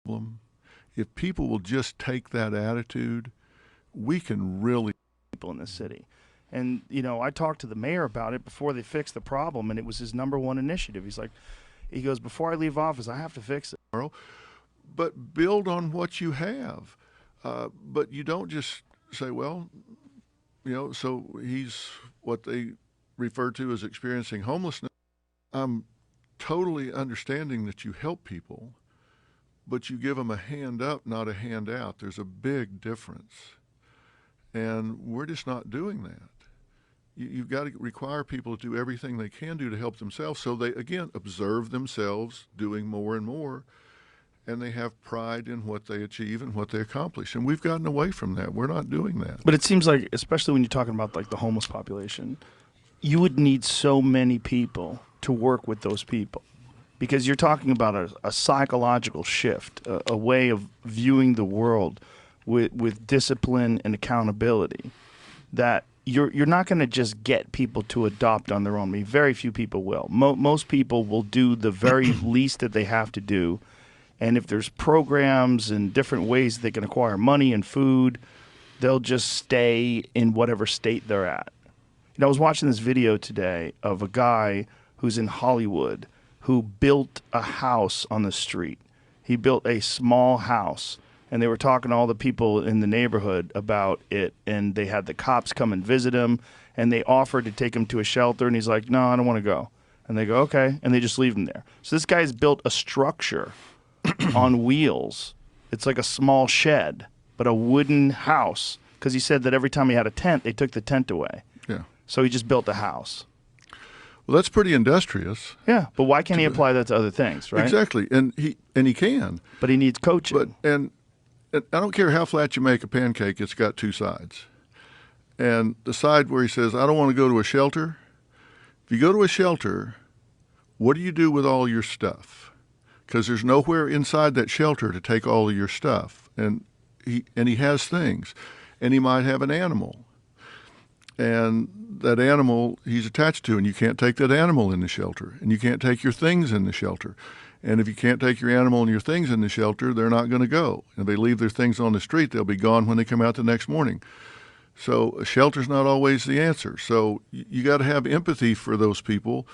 problem. If people will just take that attitude, we can really people in this city. And, you know, I talked to the mayor about it before they fixed the problem, and it was his #1 initiative. He goes, before I leave office, I have to fix it. But build on what you have. But you don't just say, well, you know, so he's what they refer to as experiencing homelessness. I'm totally understanding that you help people, but you give them a hand up, not a hand out. There's a big difference. And we're just not doing that. You've got to require people to do everything they can do to help themselves, so they, again, observe themselves doing more and more, and they have pride in what they achieve and what they accomplish. And we've gotten away from that. We're not doing that. But it seems like, especially when you're talking about like the homeless population, you would need so many people to work with those people, because you're talking about a psychological shift, a way of viewing the world with discipline and accountability that you're not going to just get people to adopt on their own. I mean, very few people will. Most people will do the very least that they have to do. And if there's programs and different ways they can acquire money and food, they'll just stay in whatever state they're at. You know, I was watching this video today of a guy who's in Hollywood who built a house on the street. He built a small house. And they were talking to all the people in the neighborhood about it, and they had the cops come and visit him, and they offered to take him to a shelter, and he's like, no, I don't want to go. And they go, okay, and they just leave him there. So this guy's built a structure on wheels. It's like a small shed, but a wooden house, because he said that every time he had a tent, they took the tent away. Yeah. So he just built a house. Well, that's pretty industrious. Yeah, but why can't he apply that to other things, right? Exactly, and he can. But he needs coaching. But and I don't care how flat you make a pancake, it's got two sides. And the side where he says, I don't want to go to a shelter. If you go to a shelter, what do you do with all your stuff? Because there's nowhere inside that shelter to take all of your stuff. And he has things. And he might have an animal. And that animal he's attached to, and you can't take that animal in the shelter. And you can't take your things in the shelter. And if you can't take your animal and your things in the shelter, they're not going to go. And if they leave their things on the street, they'll be gone when they come out the next morning. So a shelter's not always the answer. So you got to have empathy for those people.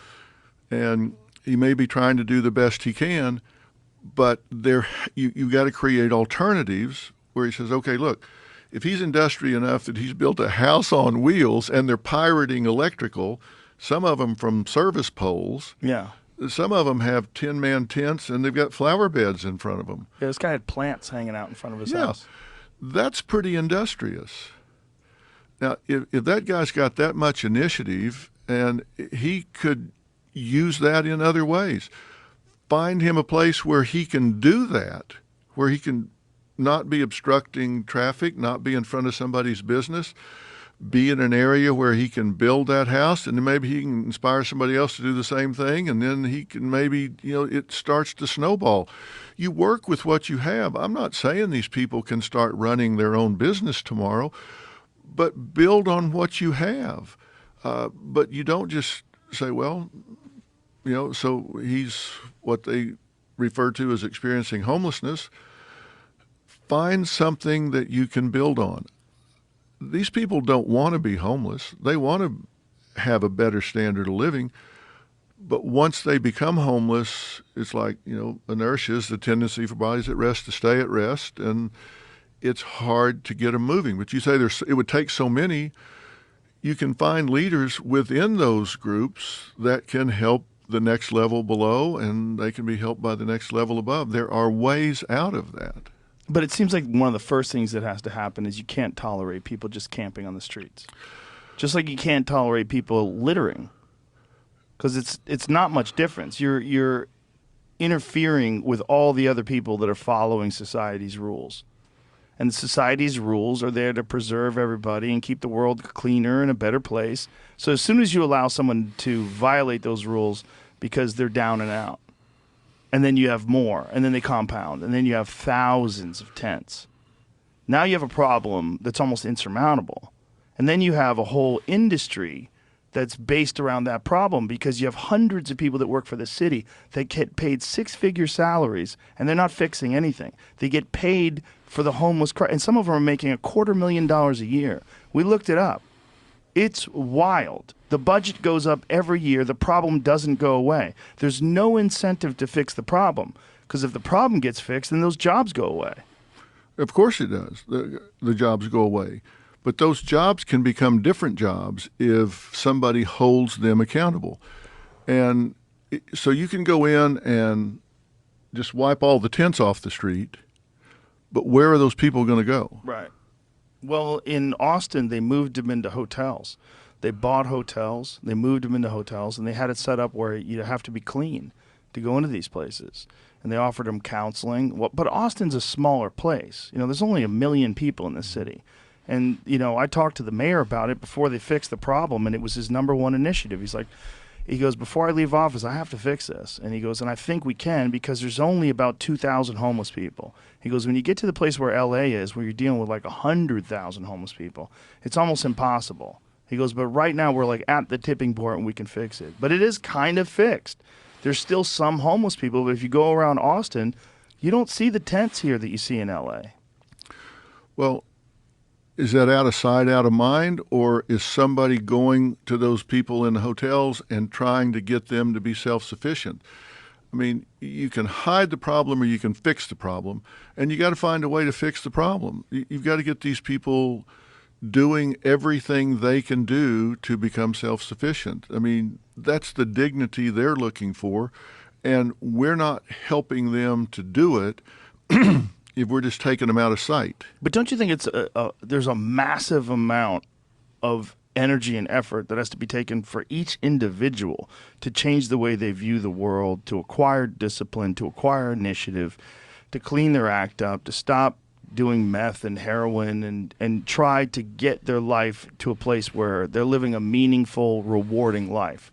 And he may be trying to do the best he can, but you got to create alternatives where he says, okay, look, if he's industrious enough that he's built a house on wheels and they're pirating electrical, some of them from service poles. Yeah. Some of them have 10-man tents, and they've got flower beds in front of them. Yeah, this guy had plants hanging out in front of his house. That's pretty industrious. Now, if that guy's got that much initiative, and he could use that in other ways, find him a place where he can do that, where he can not be obstructing traffic, not be in front of somebody's business, be in an area where he can build that house, and then maybe he can inspire somebody else to do the same thing, and then he can maybe, it starts to snowball. You work with what you have. I'm not saying these people can start running their own business tomorrow, but build on what you have. But you don't just say, well, so he's what they refer to as experiencing homelessness. Find something that you can build on. These people don't want to be homeless. They want to have a better standard of living. But once they become homeless, it's like, inertia is the tendency for bodies at rest to stay at rest, and it's hard to get them moving. But you say it would take so many. You can find leaders within those groups that can help the next level below, and they can be helped by the next level above. There are ways out of that. But it seems like one of the first things that has to happen is you can't tolerate people just camping on the streets. Just like you can't tolerate people littering. Because it's not much difference. You're interfering with all the other people that are following society's rules. And society's rules are there to preserve everybody and keep the world cleaner and a better place. So as soon as you allow someone to violate those rules because they're down and out, and then you have more, and then they compound, and then you have thousands of tents. Now you have a problem that's almost insurmountable. And then you have a whole industry that's based around that problem, because you have hundreds of people that work for the city that get paid six-figure salaries, and they're not fixing anything. They get paid for the homeless, and some of them are making $250,000 a year. We looked it up. It's wild. The budget goes up every year. The problem doesn't go away. There's no incentive to fix the problem, because if the problem gets fixed, then those jobs go away. Of course it does. The jobs go away. But those jobs can become different jobs if somebody holds them accountable. And so you can go in and just wipe all the tents off the street, but where are those people going to go? Right. Well, in Austin, they moved them into hotels. They bought hotels, they moved them into hotels, and they had it set up where you have to be clean to go into these places. And they offered them counseling. But Austin's a smaller place. There's only 1 million people in the city. And, I talked to the mayor about it before they fixed the problem, and it was his number one initiative. He goes, before I leave office, I have to fix this. And he goes, and I think we can, because there's only about 2,000 homeless people. He goes, when you get to the place where L.A. is, where you're dealing with like 100,000 homeless people, it's almost impossible. He goes, but right now we're like at the tipping point and we can fix it. But it is kind of fixed. There's still some homeless people, but if you go around Austin, you don't see the tents here that you see in L.A. Well, is that out of sight, out of mind, or is somebody going to those people in the hotels and trying to get them to be self-sufficient? I mean, you can hide the problem or you can fix the problem, and you got to find a way to fix the problem. You've got to get these people doing everything they can do to become self-sufficient. I mean, that's the dignity they're looking for, and we're not helping them to do it if we're just taking them out of sight. But don't you think there's a massive amount of energy and effort that has to be taken for each individual to change the way they view the world, to acquire discipline, to acquire initiative, to clean their act up, to stop doing meth and heroin, and try to get their life to a place where they're living a meaningful, rewarding life?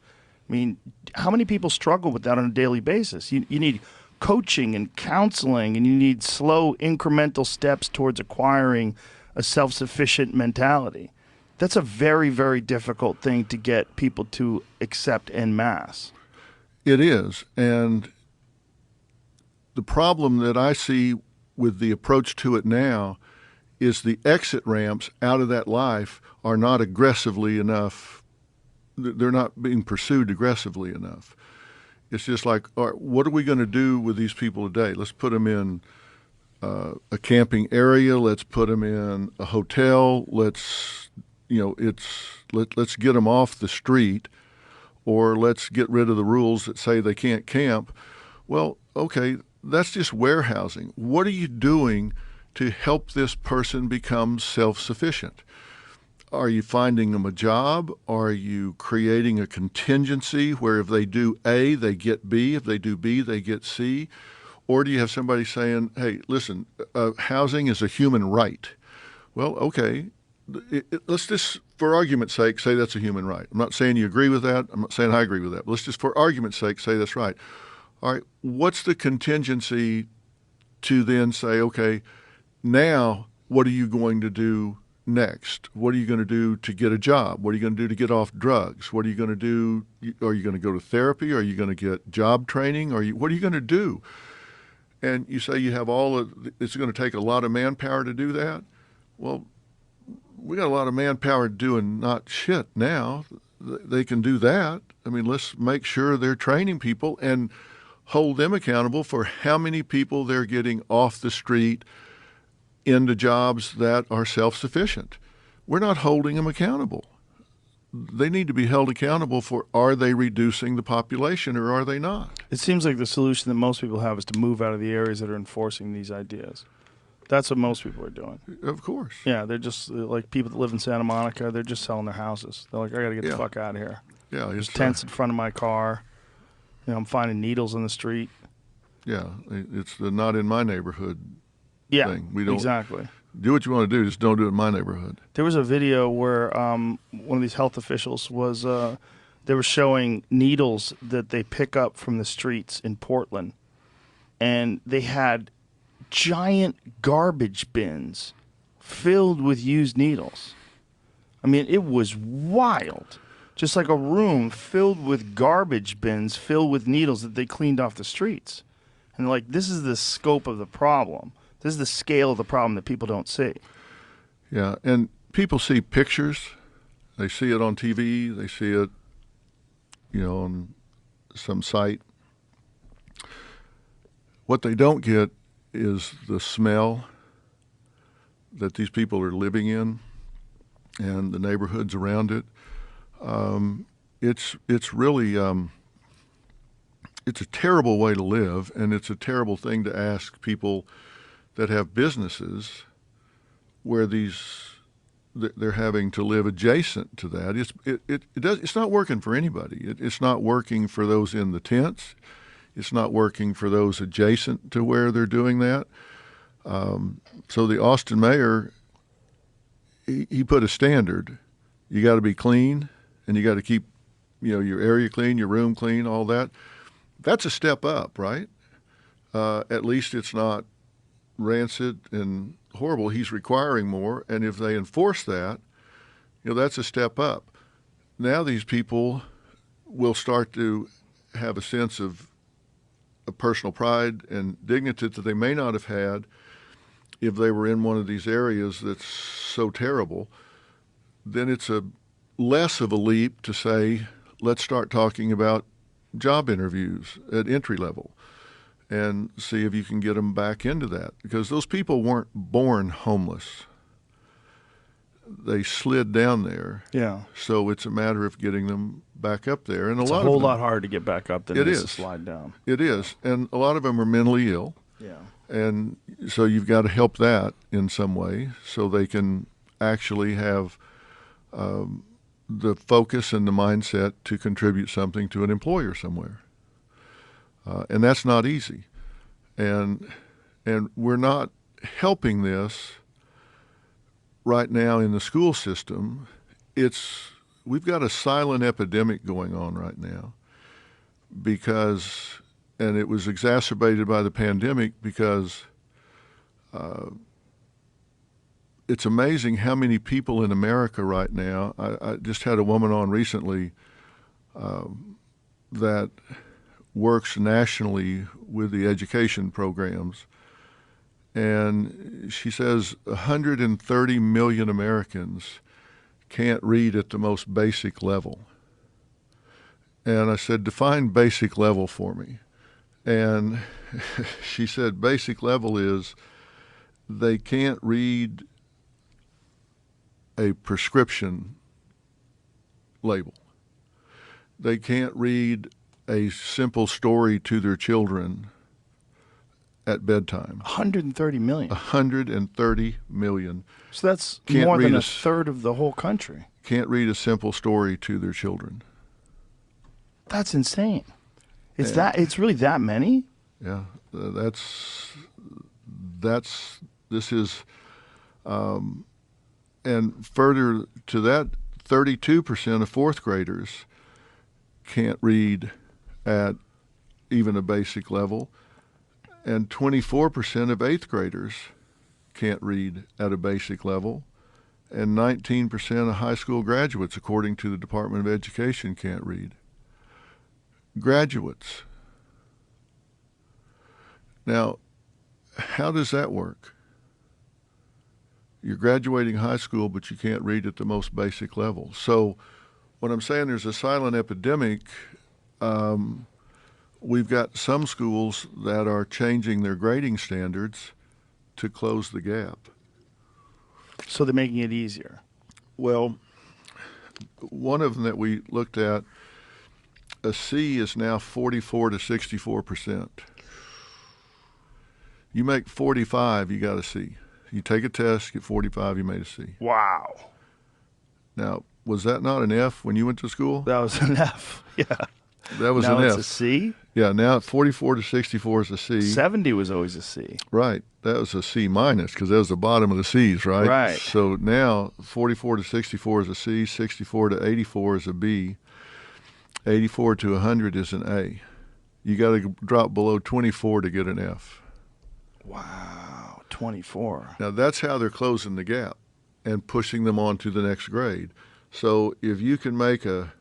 I mean, how many people struggle with that on a daily basis? You need coaching and counseling, and you need slow incremental steps towards acquiring a self-sufficient mentality. That's a very, very difficult thing to get people to accept en masse. It is. And the problem that I see with the approach to it now is the exit ramps out of that life are not aggressively enough. They're not being pursued aggressively enough. It's just like, all right, what are we going to do with these people today? Let's put them in a camping area. Let's put them in a hotel. Let's get them off the street, or let's get rid of the rules that say they can't camp. Well, okay, that's just warehousing. What are you doing to help this person become self-sufficient? Are you finding them a job? Are you creating a contingency where if they do A, they get B, if they do B, they get C? Or do you have somebody saying, hey, listen, housing is a human right? Well, okay, let's just, for argument's sake, say that's a human right. I'm not saying you agree with that. I'm not saying I agree with that. But let's just, for argument's sake, say that's right. All right, what's the contingency to then say, okay, now what are you going to do next? What are you going to do to get a job? What are you going to do to get off drugs? What are you going to do? Are you going to go to therapy? Are you going to get job training? What are you going to do? And you say you have it's going to take a lot of manpower to do that. Well, we got a lot of manpower doing not shit now. They can do that. I mean, let's make sure they're training people and hold them accountable for how many people they're getting off the street into jobs that are self-sufficient. We're not holding them accountable. They need to be held accountable for, are they reducing the population or are they not? It seems like the solution that most people have is to move out of the areas that are enforcing these ideas. That's what most people are doing. Of course. Yeah, they're just like people that live in Santa Monica, they're just selling their houses. They're like, I got to get the fuck out of here. Yeah, There's tents in front of my car. I'm finding needles in the street. Yeah, it's the not in my neighborhood thing. We don't exactly. Do what you want to do, just don't do it in my neighborhood. There was a video where one of these health officials was they were showing needles that they pick up from the streets in Portland, and they had giant garbage bins filled with used needles. I mean, it was wild. Just like a room filled with garbage bins filled with needles that they cleaned off the streets. And like, this is the scope of the problem. This is the scale of the problem that people don't see. Yeah, and people see pictures. They see it on TV. They see it, on some site. What they don't get is the smell that these people are living in and the neighborhoods around it. It's really it's a terrible way to live, and it's a terrible thing to ask people that have businesses where they're having to live adjacent to that. It's not working for anybody. It's not working for those in the tents. It's not working for those adjacent to where they're doing that. So the Austin mayor, he put a standard. You got to be clean, and you got to keep, your area clean, your room clean, all that. That's a step up, right? At least it's not rancid and horrible. He's requiring more, and if they enforce that, that's a step up. Now these people will start to have a sense of personal pride and dignity that they may not have had if they were in one of these areas that's so terrible. Then it's a less of a leap to say, let's start talking about job interviews at entry level and see if you can get them back into that, because those people weren't born homeless. They slid down there. Yeah. So it's a matter of getting them back up there. And It's a whole lot harder to get back up than it is to slide down. It is. And a lot of them are mentally ill. Yeah. And so you've got to help that in some way so they can actually have the focus and the mindset to contribute something to an employer somewhere. And that's not easy. And we're not helping this right now in the school system. We've got a silent epidemic going on right now and it was exacerbated by the pandemic because it's amazing how many people in America right now. I just had a woman on recently that works nationally with the education programs, and she says 130 million Americans can't read at the most basic level. And I said, define basic level for me. And she said basic level is they can't read a prescription label. They can't read a simple story to their children at bedtime. 130 million. 130 million. So that's more than a third of the whole country. Can't read a simple story to their children. That's insane. It's really that many? Yeah, this is, and further to that, 32% of fourth graders can't read at even a basic level, and 24% of eighth graders can't read at a basic level, and 19% of high school graduates, according to the Department of Education, can't read. Graduates. Now, how does that work? You're graduating high school, but you can't read at the most basic level. So when I'm saying there's a silent epidemic, we've got some schools that are changing their grading standards to close the gap. So they're making it easier. Well, one of them that we looked at, a C is now 44 to 64%. You make 45, you got a C. You take a test, get 45, you made a C. Wow. Now, was that not an F when you went to school? That was an F, yeah. That was now an it's F. a C? Yeah, now 44 to 64 is a C. 70 was always a C. Right. That was a C minus because that was the bottom of the C's, right? Right. So now 44 to 64 is a C, 64 to 84 is a B, 84 to 100 is an A. You got to drop below 24 to get an F. Wow, 24. Now that's how they're closing the gap and pushing them on to the next grade. So if you can make a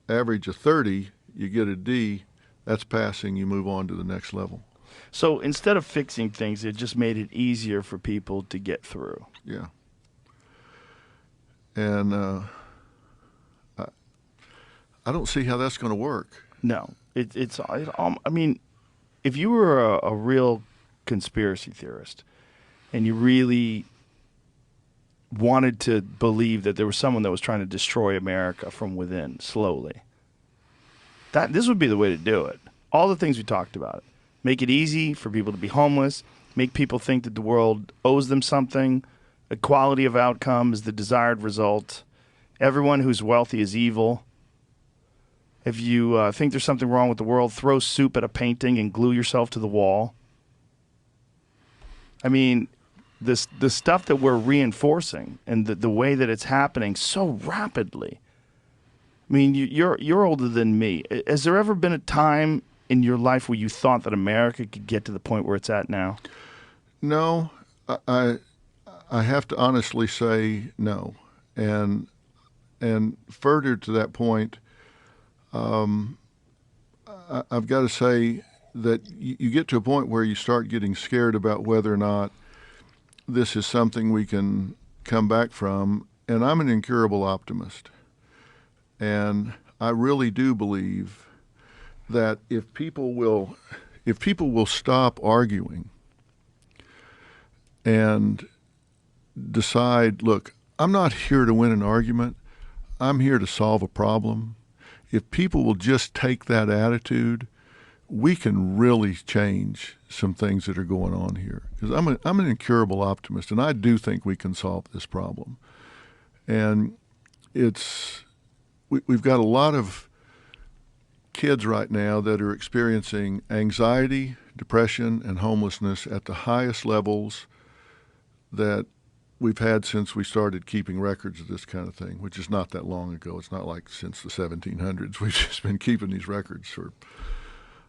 average of 30, you get a D. That's passing. You move on to the next level. So instead of fixing things, it just made it easier for people to get through. Yeah. And I don't see how that's going to work. No, I mean, if you were a real conspiracy theorist and you really wanted to believe that there was someone that was trying to destroy America from within slowly, this would be the way to do it. All the things we talked about. Make it easy for people to be homeless, make people think that the world owes them something, equality of outcome is the desired result, everyone who's wealthy is evil. If you think there's something wrong with the world, throw soup at a painting and glue yourself to the wall. I mean, the stuff that we're reinforcing and the way that it's happening so rapidly. I mean, you're older than me. Has there ever been a time in your life where you thought that America could get to the point where it's at now? No, I have to honestly say no. And further to that point, I've got to say that you get to a point where you start getting scared about whether or not this is something we can come back from. And I'm an incurable optimist. And I really do believe that if people will stop arguing and decide, look, I'm not here to win an argument. I'm here to solve a problem. If people will just take that attitude, we can really change some things that are going on here. Because I'm an incurable optimist, and I do think we can solve this problem. And we've got a lot of kids right now that are experiencing anxiety, depression, and homelessness at the highest levels that we've had since we started keeping records of this kind of thing, which is not that long ago. It's not like since the 1700s. We've just been keeping these records for,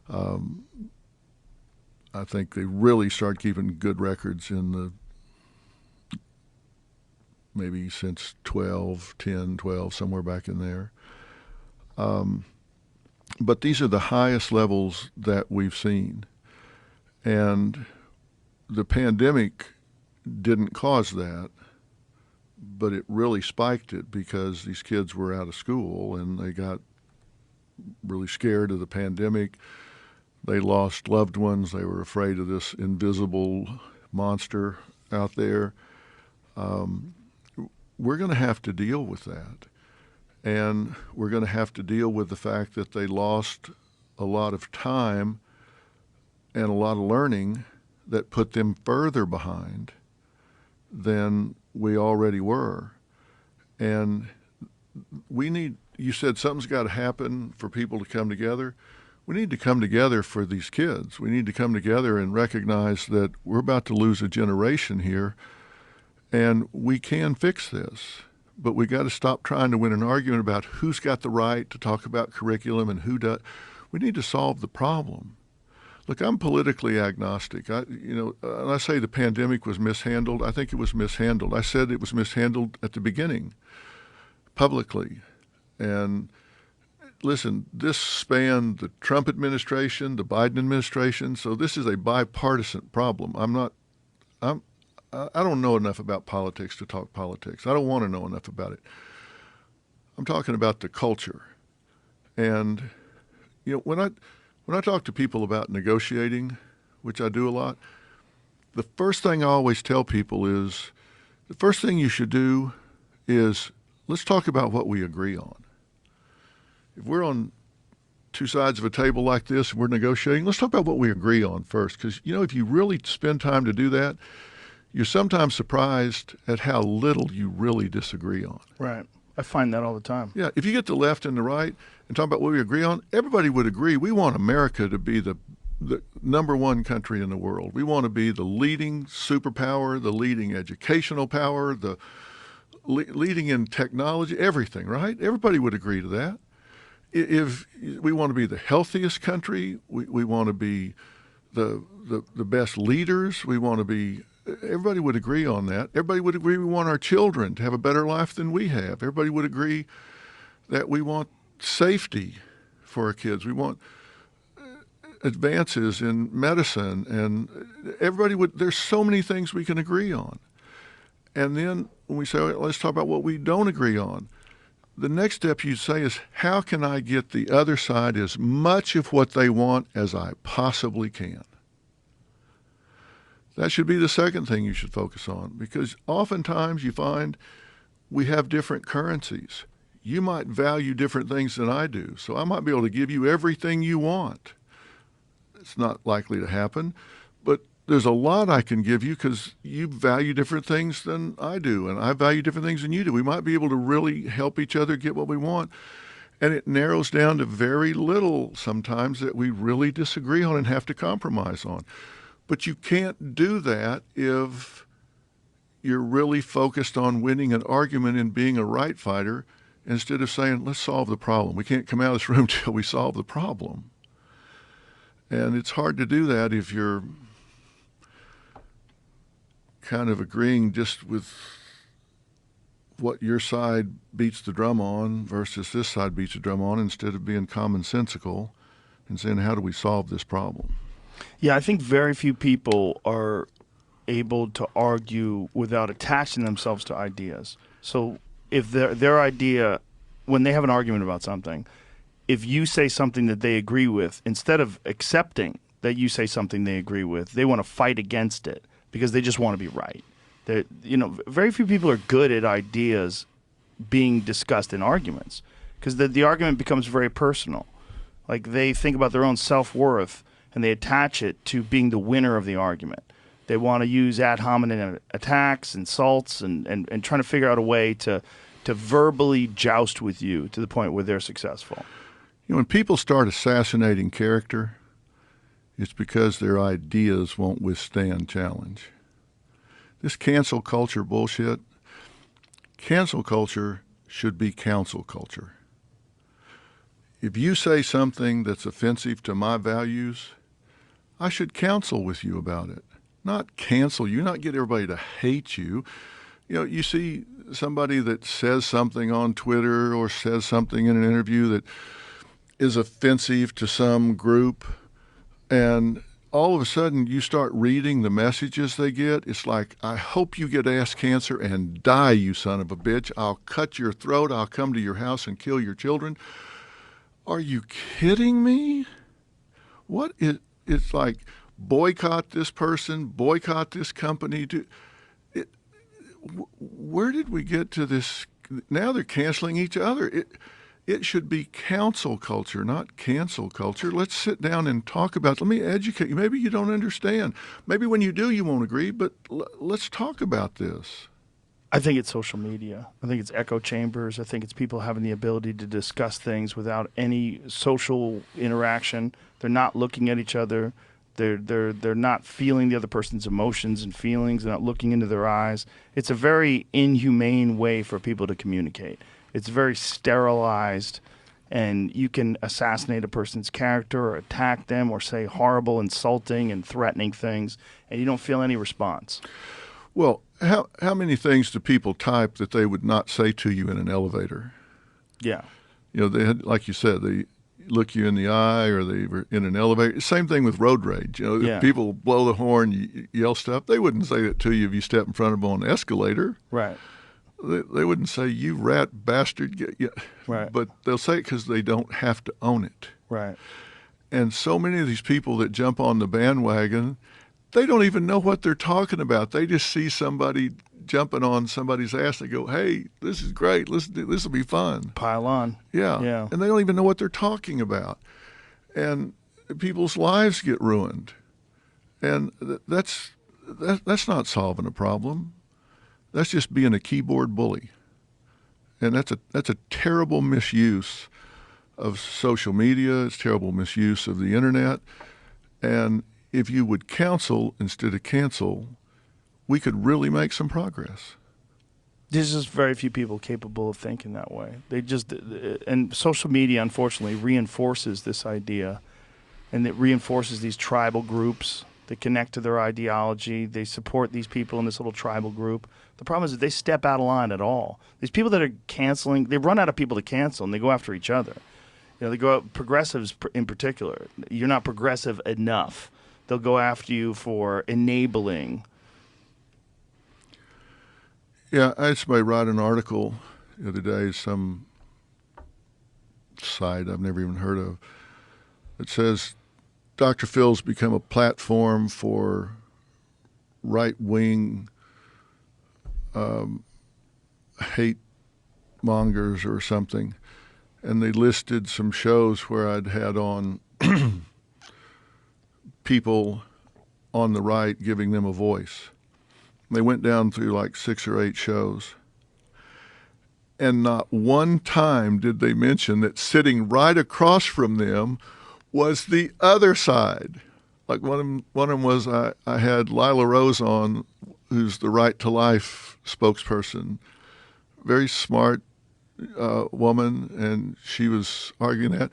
I think they really started keeping good records in the maybe since 12, somewhere back in there. But these are the highest levels that we've seen. And the pandemic didn't cause that, but it really spiked it because these kids were out of school and they got really scared of the pandemic. They lost loved ones. They were afraid of this invisible monster out there. We're going to have to deal with that. And we're going to have to deal with the fact that they lost a lot of time and a lot of learning that put them further behind than we already were. And you said something's got to happen for people to come together. We need to come together for these kids. We need to come together and recognize that we're about to lose a generation here, and we can fix this. But we got to stop trying to win an argument about who's got the right to talk about curriculum and who does. We need to solve the problem. Look, I'm politically agnostic. When I say the pandemic was mishandled, I think it was mishandled. I said it was mishandled at the beginning, publicly. And listen, this spanned the Trump administration, the Biden administration, so this is a bipartisan problem. I don't know enough about politics to talk politics. I don't want to know enough about it. I'm talking about the culture. And when I talk to people about negotiating, which I do a lot, the first thing I always tell people is the first thing you should do is let's talk about what we agree on. If we're on two sides of a table like this and we're negotiating, let's talk about what we agree on first. Because, if you really spend time to do that, you're sometimes surprised at how little you really disagree on. Right. I find that all the time. Yeah. If you get the left and the right and talk about what we agree on, everybody would agree we want America to be the number one country in the world. We want to be the leading superpower, the leading educational power, the leading in technology, everything, right? Everybody would agree to that. If we want to be the healthiest country, we want to be the best leaders, we want to be. Everybody would agree on that. Everybody would agree we want our children to have a better life than we have. Everybody would agree that we want safety for our kids. We want advances in medicine, and there's so many things we can agree on. And then when we say, all right, let's talk about what we don't agree on, the next step you say is, how can I get the other side as much of what they want as I possibly can? That should be the second thing you should focus on, because oftentimes you find we have different currencies. You might value different things than I do, so I might be able to give you everything you want. It's not likely to happen, but there's a lot I can give you because you value different things than I do, and I value different things than you do. We might be able to really help each other get what we want, and it narrows down to very little sometimes that we really disagree on and have to compromise on. But you can't do that if you're really focused on winning an argument and being a right fighter instead of saying, let's solve the problem. We can't come out of this room till we solve the problem. And it's hard to do that if you're kind of agreeing just with what your side beats the drum on versus this side beats the drum on, instead of being commonsensical and saying, how do we solve this problem? Yeah, I think very few people are able to argue without attaching themselves to ideas. So if their idea, when they have an argument about something, if you say something that they agree with, instead of accepting that you say something they agree with, they want to fight against it because they just want to be right. Very few people are good at ideas being discussed in arguments, because the argument becomes very personal. Like, they think about their own self-worth and they attach it to being the winner of the argument. They want to use ad hominem attacks, insults, and trying to figure out a way to verbally joust with you to the point where they're successful. When people start assassinating character, it's because their ideas won't withstand challenge. This cancel culture bullshit, cancel culture should be counsel culture. If you say something that's offensive to my values, I should counsel with you about it, not cancel you, not get everybody to hate you. You see somebody that says something on Twitter or says something in an interview that is offensive to some group, and all of a sudden you start reading the messages they get. It's like, I hope you get ass cancer and die, you son of a bitch. I'll cut your throat. I'll come to your house and kill your children. Are you kidding me? It's like, boycott this person, boycott this company. Where did we get to this? Now they're canceling each other. It should be counsel culture, not cancel culture. Let's sit down and talk about it. Let me educate you. Maybe you don't understand. Maybe when you do, you won't agree, but let's talk about this. I think it's social media. I think it's echo chambers. I think it's people having the ability to discuss things without any social interaction. They're not looking at each other. They're not feeling the other person's emotions and feelings. They're not looking into their eyes. It's a very inhumane way for people to communicate. It's very sterilized, and you can assassinate a person's character or attack them or say horrible, insulting, and threatening things, and you don't feel any response. Well, how many things do people type that they would not say to you in an elevator? Yeah. They had, like you said, they look you in the eye, or they were in an elevator. Same thing with road rage. Yeah. People blow the horn, yell stuff. They wouldn't say that to you if you step in front of them on an escalator. Right. They wouldn't say, you rat bastard. Right. But they'll say it because they don't have to own it. Right. And so many of these people that jump on the bandwagon, they don't even know what they're talking about. They just see somebody jumping on somebody's ass. They go, hey, this is great. This will be fun. Pile on. Yeah. Yeah. And they don't even know what they're talking about. And people's lives get ruined. And that's not solving a problem. That's just being a keyboard bully. And that's a terrible misuse of social media. It's terrible misuse of the internet. And if you would counsel instead of cancel, we could really make some progress. There's just very few people capable of thinking that way. And social media, unfortunately, reinforces this idea, and it reinforces these tribal groups They connect to their ideology. They support these people in this little tribal group. The problem is that they step out of line at all. These people that are canceling, they run out of people to cancel, and they go after each other. They go out, progressives in particular. You're not progressive enough. They'll go after you for enabling. Yeah, I had somebody write an article the other day, some site I've never even heard of, that says Dr. Phil's become a platform for right-wing hate mongers or something. And they listed some shows where I'd had on people on the right giving them a voice. They went down through like 6 or 8 shows. And not one time did they mention that sitting right across from them was the other side. Like one of them was I had Lila Rose on, who's the Right to Life spokesperson. Very smart woman, and she was arguing that.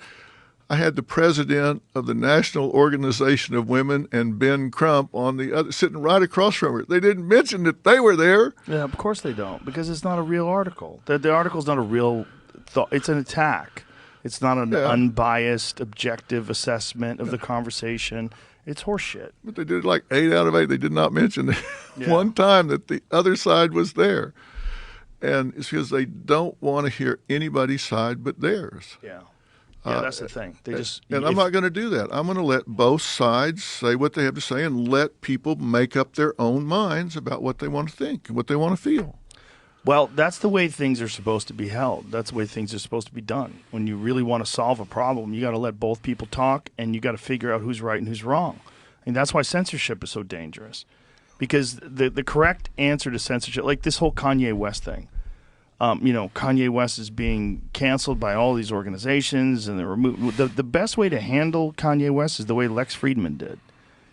I had the president of the National Organization of Women and Ben Crump on the other, sitting right across from her. They didn't mention that they were there. Yeah, of course they don't, because it's not a real article. The article's not a real thought. It's an attack. It's not an unbiased, objective assessment of the conversation. It's horseshit. But they did like 8 out of 8. They did not mention one time that the other side was there. And it's because they don't want to hear anybody's side but theirs. Yeah. Yeah, that's the thing. They just I'm not going to do that. I'm going to let both sides say what they have to say and let people make up their own minds about what they want to think and what they want to feel. Well, that's the way things are supposed to be held. That's the way things are supposed to be done. When you really want to solve a problem, you got to let both people talk, and you got to figure out who's right and who's wrong. And that's why censorship is so dangerous, because the correct answer to censorship, like this whole Kanye West thing. Kanye West is being canceled by all these organizations, and they're removed. The best way to handle Kanye West is the way Lex Friedman did.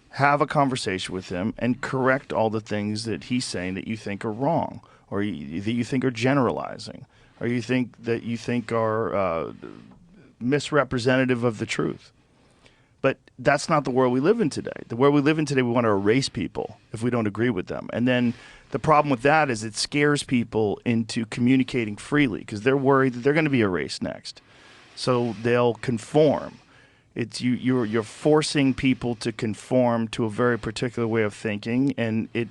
Have a conversation with him and correct all the things that he's saying that you think are wrong, or that you think are generalizing, or you think are misrepresentative of the truth. But that's not the world we live in today. The world we live in today, we want to erase people if we don't agree with them. And then the problem with that is it scares people into communicating freely because they're worried that they're going to be erased next. So they'll conform. It's you're forcing people to conform to a very particular way of thinking, and it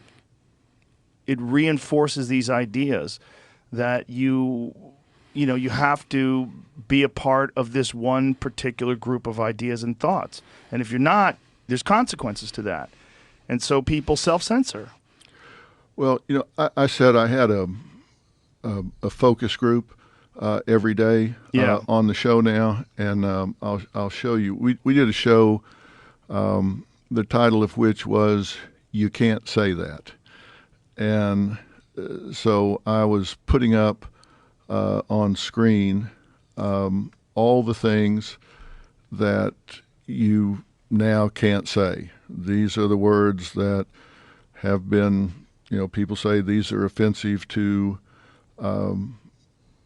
reinforces these ideas that you have to be a part of this one particular group of ideas and thoughts. And if you're not, there's consequences to that. And so people self-censor. Well, I said I had a focus group every day on the show now, and I'll show you. We did a show, the title of which was "You Can't Say That," and so I was putting up on screen all the things that you now can't say. These are the words that have been, people say these are offensive to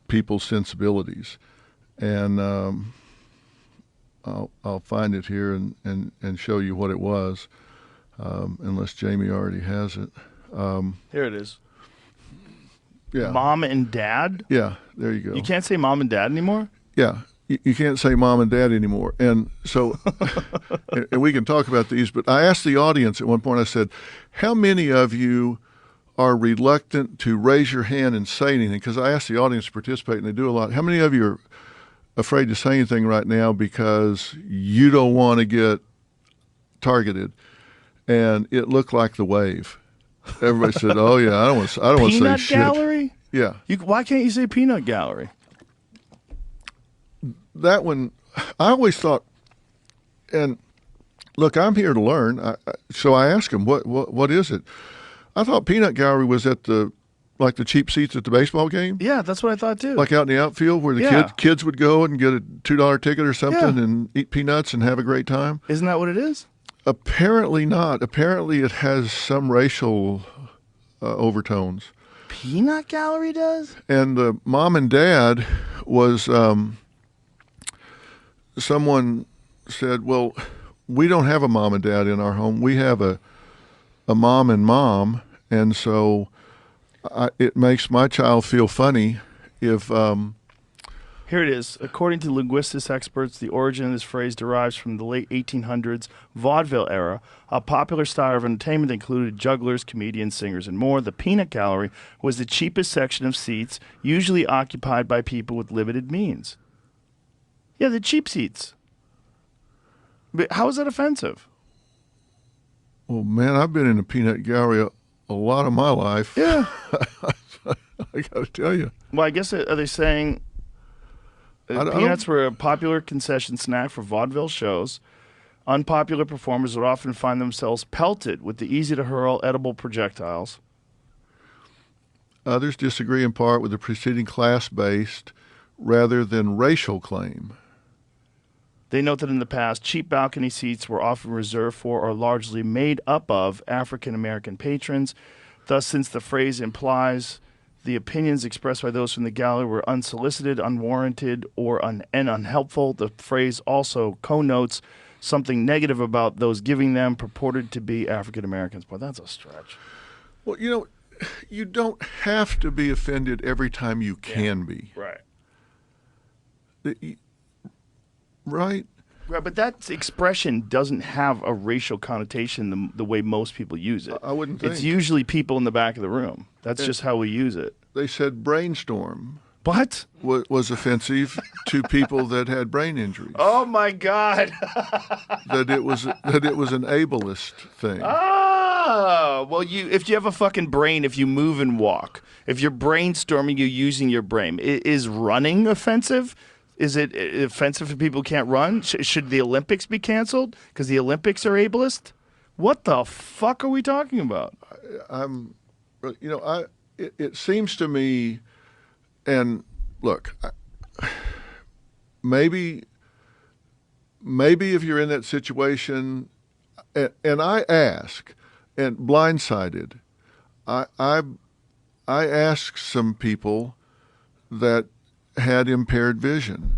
people's sensibilities. And I'll find it here and show you what it was, unless Jamie already has it. Here it is. Yeah. Mom and dad? Yeah, there you go. You can't say mom and dad anymore? Yeah, you can't say mom and dad anymore. And so, and we can talk about these, but I asked the audience at one point, I said, how many of you are reluctant to raise your hand and say anything? Because I asked the audience to participate, and they do a lot. How many of you are afraid to say anything right now because you don't want to get targeted? And it looked like the wave. Everybody said, "Oh yeah, I don't want to say shit." Peanut gallery? Yeah. Why can't you say peanut gallery? That one, I always thought, and look, I'm here to learn. So I asked him, "What is it?" I thought peanut gallery was at the cheap seats at the baseball game. Yeah, that's what I thought too. Like out in the outfield where the kids would go and get a $2 ticket or something and eat peanuts and have a great time. Isn't that what it is? Apparently not. Apparently it has some racial overtones. Peanut gallery does? And the mom and dad was, someone said, well, we don't have a mom and dad in our home. We have a mom and mom, and so it makes my child feel funny if Here it is. According to linguistics experts, the origin of this phrase derives from the late 1800s vaudeville era. A popular style of entertainment that included jugglers, comedians, singers, and more. The peanut gallery was the cheapest section of seats, usually occupied by people with limited means. Yeah, the cheap seats. But how is that offensive? well, man, I've been in a peanut gallery a lot of my life. Yeah. I got to tell you. Well, I guess are they saying I don't- peanuts were a popular concession snack for vaudeville shows? Unpopular performers would often find themselves pelted with the easy-to-hurl edible projectiles. Others disagree in part with the preceding class-based rather than racial claim. They note that in the past, cheap balcony seats were often reserved for or largely made up of African-American patrons. Thus, since the phrase implies the opinions expressed by those from the gallery were unsolicited, unwarranted, or and unhelpful, the phrase also connotes something negative about those giving them, purported to be African Americans. Boy, that's a stretch. Well, you don't have to be offended every time you can be. Right. Right? Right, but that expression doesn't have a racial connotation the way most people use it. I wouldn't think. It's usually people in the back of the room. That's just how we use it. They said brainstorm What? was offensive to people that had brain injuries. Oh my God! That it was an ableist thing. Oh, well, if you have a fucking brain, if you move and walk, if you're brainstorming, you're using your brain. Is running offensive? Is it offensive for people who can't run? Should the Olympics be canceled because the Olympics are ableist? What the fuck are we talking about? It seems to me, and look, maybe if you're in that situation, and I ask, and blindsided, I asked some people that had impaired vision,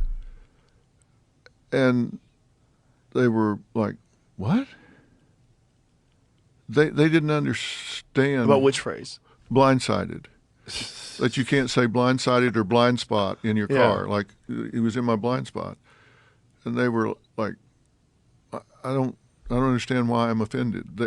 and they were like, "What?" They didn't understand About which phrase? blindsided. That you can't say blindsided or blind spot in your Yeah. car. Like, he was in my blind spot, and they were like, "I don't understand why I'm offended."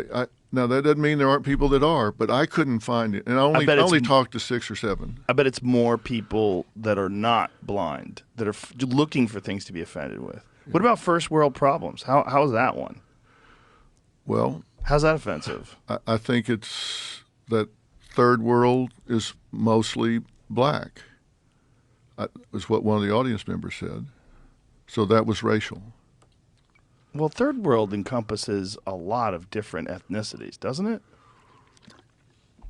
Now that doesn't mean there aren't people that are, but I couldn't find it, and I only talked to 6 or 7. I bet it's more people that are not blind that are looking for things to be offended with. What about first world problems? How's that one? Well, How's that offensive? I think it's that third world is mostly black. Was what one of the audience members said. So that was racial. Well, third world encompasses a lot of different ethnicities, doesn't it?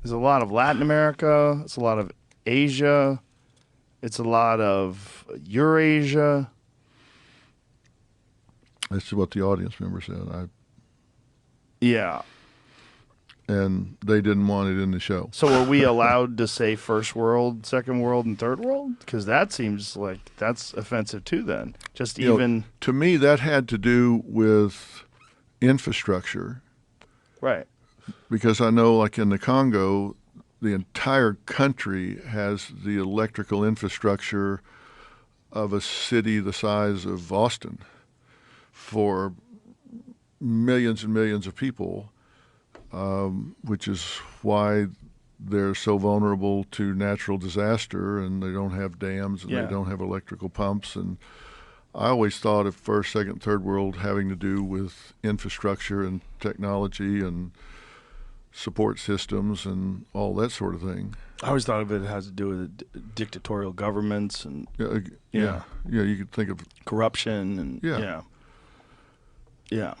There's a lot of Latin America. It's a lot of Asia. It's a lot of Eurasia. That's what the audience member said. Yeah. And they didn't want it in the show. So are we allowed to say first world, second world, and third world? Because that seems like that's offensive too then. Just even... to me, that had to do with infrastructure. Right. Because I know, like in the Congo, the entire country has the electrical infrastructure of a city the size of Austin for millions and millions of people, which is why they're so vulnerable to natural disaster, and they don't have dams, and Yeah. they don't have electrical pumps. And I always thought of first, second, third world having to do with infrastructure and technology and support systems and all that sort of thing. I always thought of it has to do with dictatorial governments and Yeah, you could think of corruption and Yeah. yeah.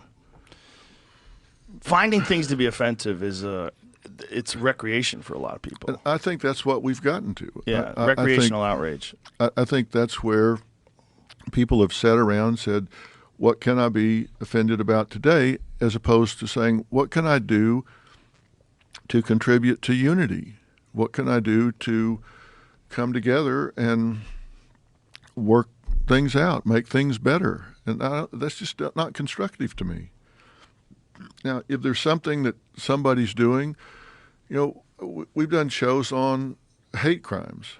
Finding things to be offensive is it's recreation for a lot of people. And I think that's what we've gotten to. Yeah, I recreational outrage. I think that's where people have sat around and said, what can I be offended about today, as opposed to saying, what can I do to contribute to unity? What can I do to come together and work things out, make things better? And that's just not constructive to me. Now, if there's something that somebody's doing, we've done shows on hate crimes.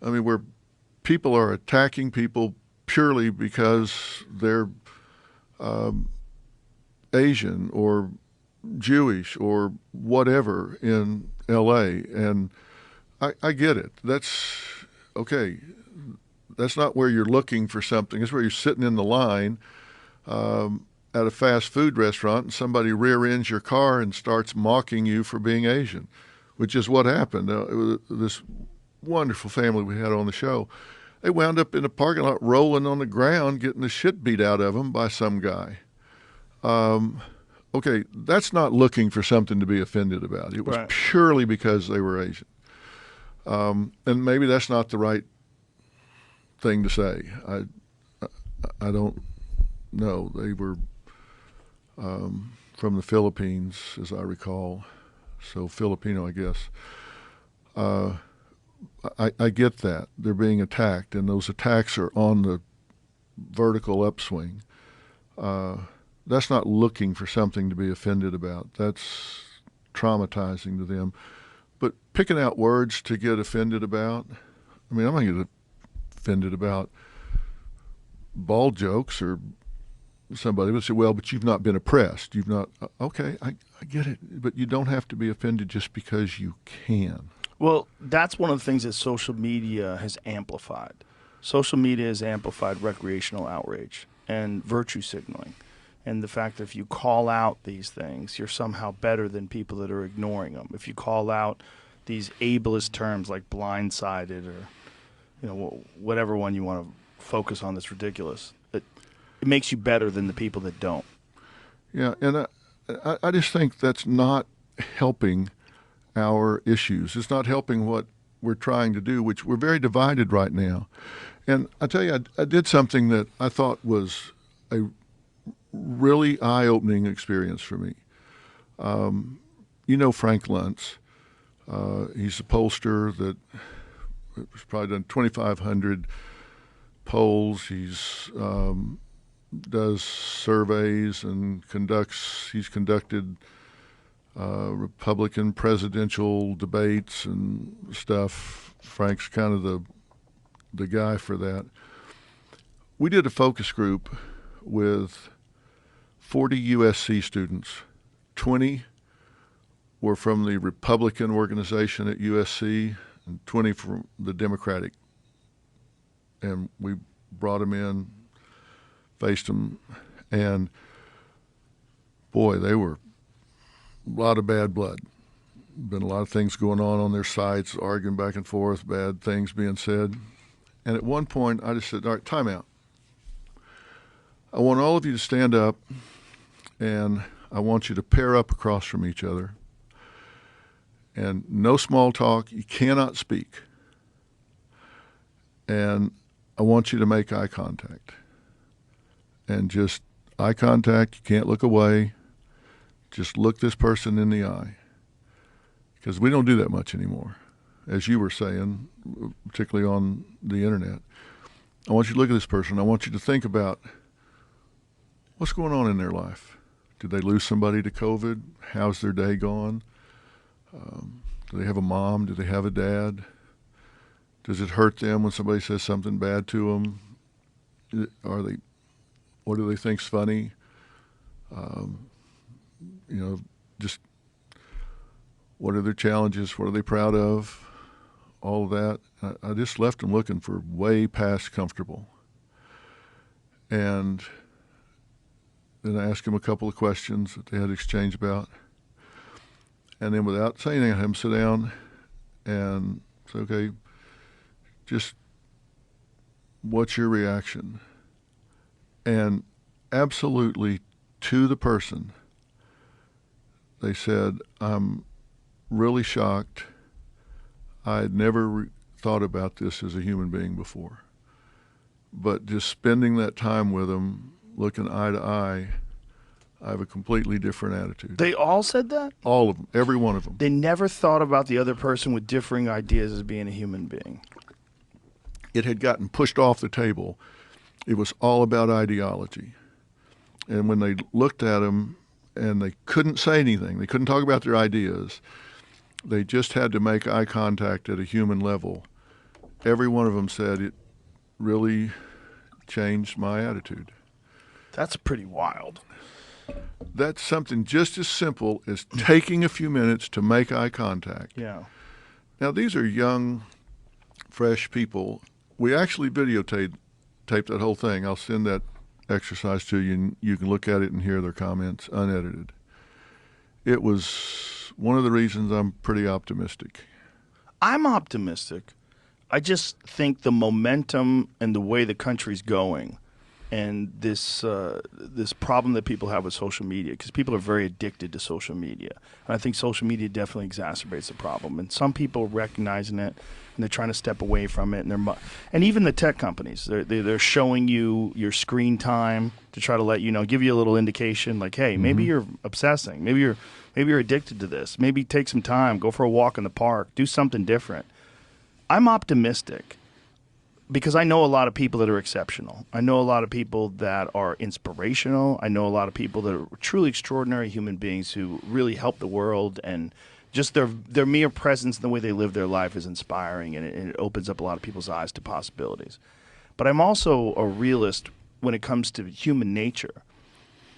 I mean, where people are attacking people purely because they're Asian or Jewish or whatever in L.A. And I get it. That's okay. That's not where you're looking for something. It's where you're sitting in the line at a fast food restaurant and somebody rear ends your car and starts mocking you for being Asian, which is what happened. This wonderful family we had on the show, they wound up in a parking lot rolling on the ground getting the shit beat out of them by some guy. Okay, that's not looking for something to be offended about. It was Right. purely because they were Asian. And maybe that's not the right thing to say. I don't know. They were from the Philippines, as I recall, so Filipino, I guess. I get that. They're being attacked, and those attacks are on the vertical upswing. That's not looking for something to be offended about. That's traumatizing to them. But picking out words to get offended about, I mean, I'm not going to get offended about bald jokes or somebody would say, well, but you've not been oppressed. You've not, okay, I get it. But you don't have to be offended just because you can. Well, that's one of the things that social media has amplified. Social media has amplified recreational outrage and virtue signaling. And the fact that if you call out these things, you're somehow better than people that are ignoring them. If you call out these ableist terms like blindsided or, whatever one you want to focus on that's ridiculous, it makes you better than the people that don't. Yeah, and I just think that's not helping our issues. It's not helping what we're trying to do, which we're very divided right now. And I tell you, I did something that I thought was a really eye-opening experience for me. Frank Luntz. He's a pollster that has probably done 2,500 polls. He's does surveys and he's conducted Republican presidential debates and stuff. Frank's kind of the guy for that. We did a focus group with 40 USC students. 20 were from the Republican organization at USC and 20 from the Democratic. And we brought them in, faced them, and boy, they were a lot of bad blood. Been a lot of things going on their sites, arguing back and forth, bad things being said. And at one point, I just said, all right, time out. I want all of you to stand up, and I want you to pair up across from each other. And no small talk. You cannot speak. And I want you to make eye contact. And just eye contact, you can't look away. Just look this person in the eye. Because we don't do that much anymore. As you were saying, particularly on the internet. I want you to look at this person. I want you to think about what's going on in their life. Did they lose somebody to COVID? How's their day gone? Do they have a mom? Do they have a dad? Does it hurt them when somebody says something bad to them? What do they think's funny? Just what are their challenges? What are they proud of? All of that. I just left them looking for way past comfortable. And then I asked them a couple of questions that they had exchanged about. And then without saying anything, I had them sit down and say, okay, just what's your reaction? And absolutely to the person, they said, I'm really shocked. I had never thought about this as a human being before. But just spending that time with them, looking eye to eye, I have a completely different attitude. They all said that? All of them, every one of them. They never thought about the other person with differing ideas as being a human being. It had gotten pushed off the table. It was all about ideology. And when they looked at him and they couldn't say anything. They couldn't talk about their ideas. They just had to make eye contact at a human level. Every one of them said it really changed my attitude. That's pretty wild. That's something just as simple as taking a few minutes to make eye contact. Yeah. Now, these are young, fresh people. We actually videotaped that whole thing. I'll send that exercise to you, and you can look at it and hear their comments unedited. It was one of the reasons I'm pretty optimistic. I'm optimistic. I just think the momentum and the way the country's going, and this problem that people have with social media, because people are very addicted to social media. And I think social media definitely exacerbates the problem. And some people are recognizing it, and they're trying to step away from it. And even the tech companies, they're showing you your screen time to try to let you know, give you a little indication, like, hey, maybe you're obsessing, maybe you're addicted to this. Maybe take some time, go for a walk in the park, do something different. I'm optimistic, because I know a lot of people that are exceptional. I know a lot of people that are inspirational. I know a lot of people that are truly extraordinary human beings who really help the world, and just their mere presence and the way they live their life is inspiring, and it opens up a lot of people's eyes to possibilities. But I'm also a realist when it comes to human nature.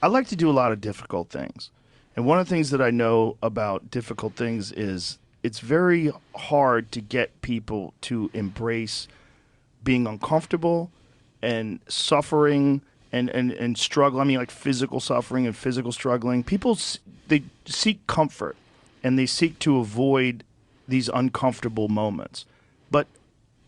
I like to do a lot of difficult things. And one of the things that I know about difficult things is it's very hard to get people to embrace being uncomfortable and suffering and struggle. I mean, like physical suffering and physical struggling. People, they seek comfort, and they seek to avoid these uncomfortable moments. But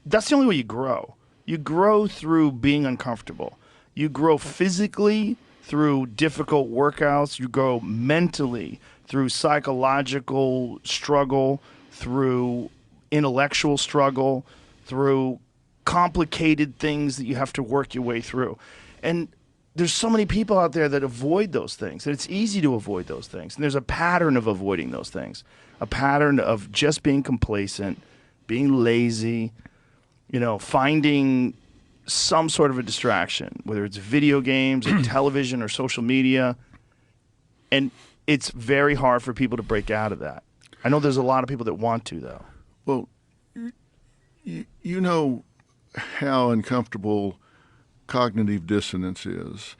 that's the only way you grow. You grow through being uncomfortable. You grow physically through difficult workouts. You grow mentally through psychological struggle, through intellectual struggle, through complicated things that you have to work your way through. And there's so many people out there that avoid those things, and it's easy to avoid those things. And there's a pattern of avoiding those things, a pattern of just being complacent, being lazy, finding some sort of a distraction, whether it's video games or television or social media. And it's very hard for people to break out of that. I know there's a lot of people that want to, though. Well, you know how uncomfortable cognitive dissonance is.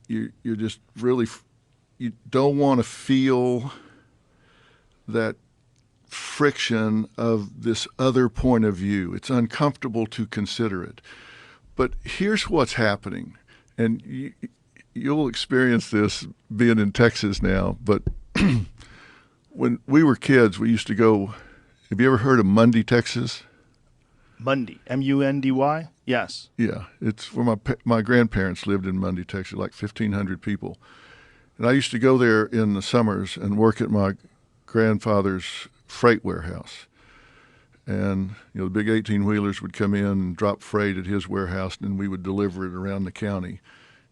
You're just really, you don't want to feel that friction of this other point of view. It's uncomfortable to consider it. But here's what's happening, and you'll experience this being in Texas now, but when we were kids, we used to go, have you ever heard of Mundy, Texas? Mundy, M-U-N-D-Y? Yes. Yeah, it's where my grandparents lived in Mundy, Texas, like 1,500 people. And I used to go there in the summers and work at my grandfather's freight warehouse. And, the big 18-wheelers would come in and drop freight at his warehouse, and we would deliver it around the county.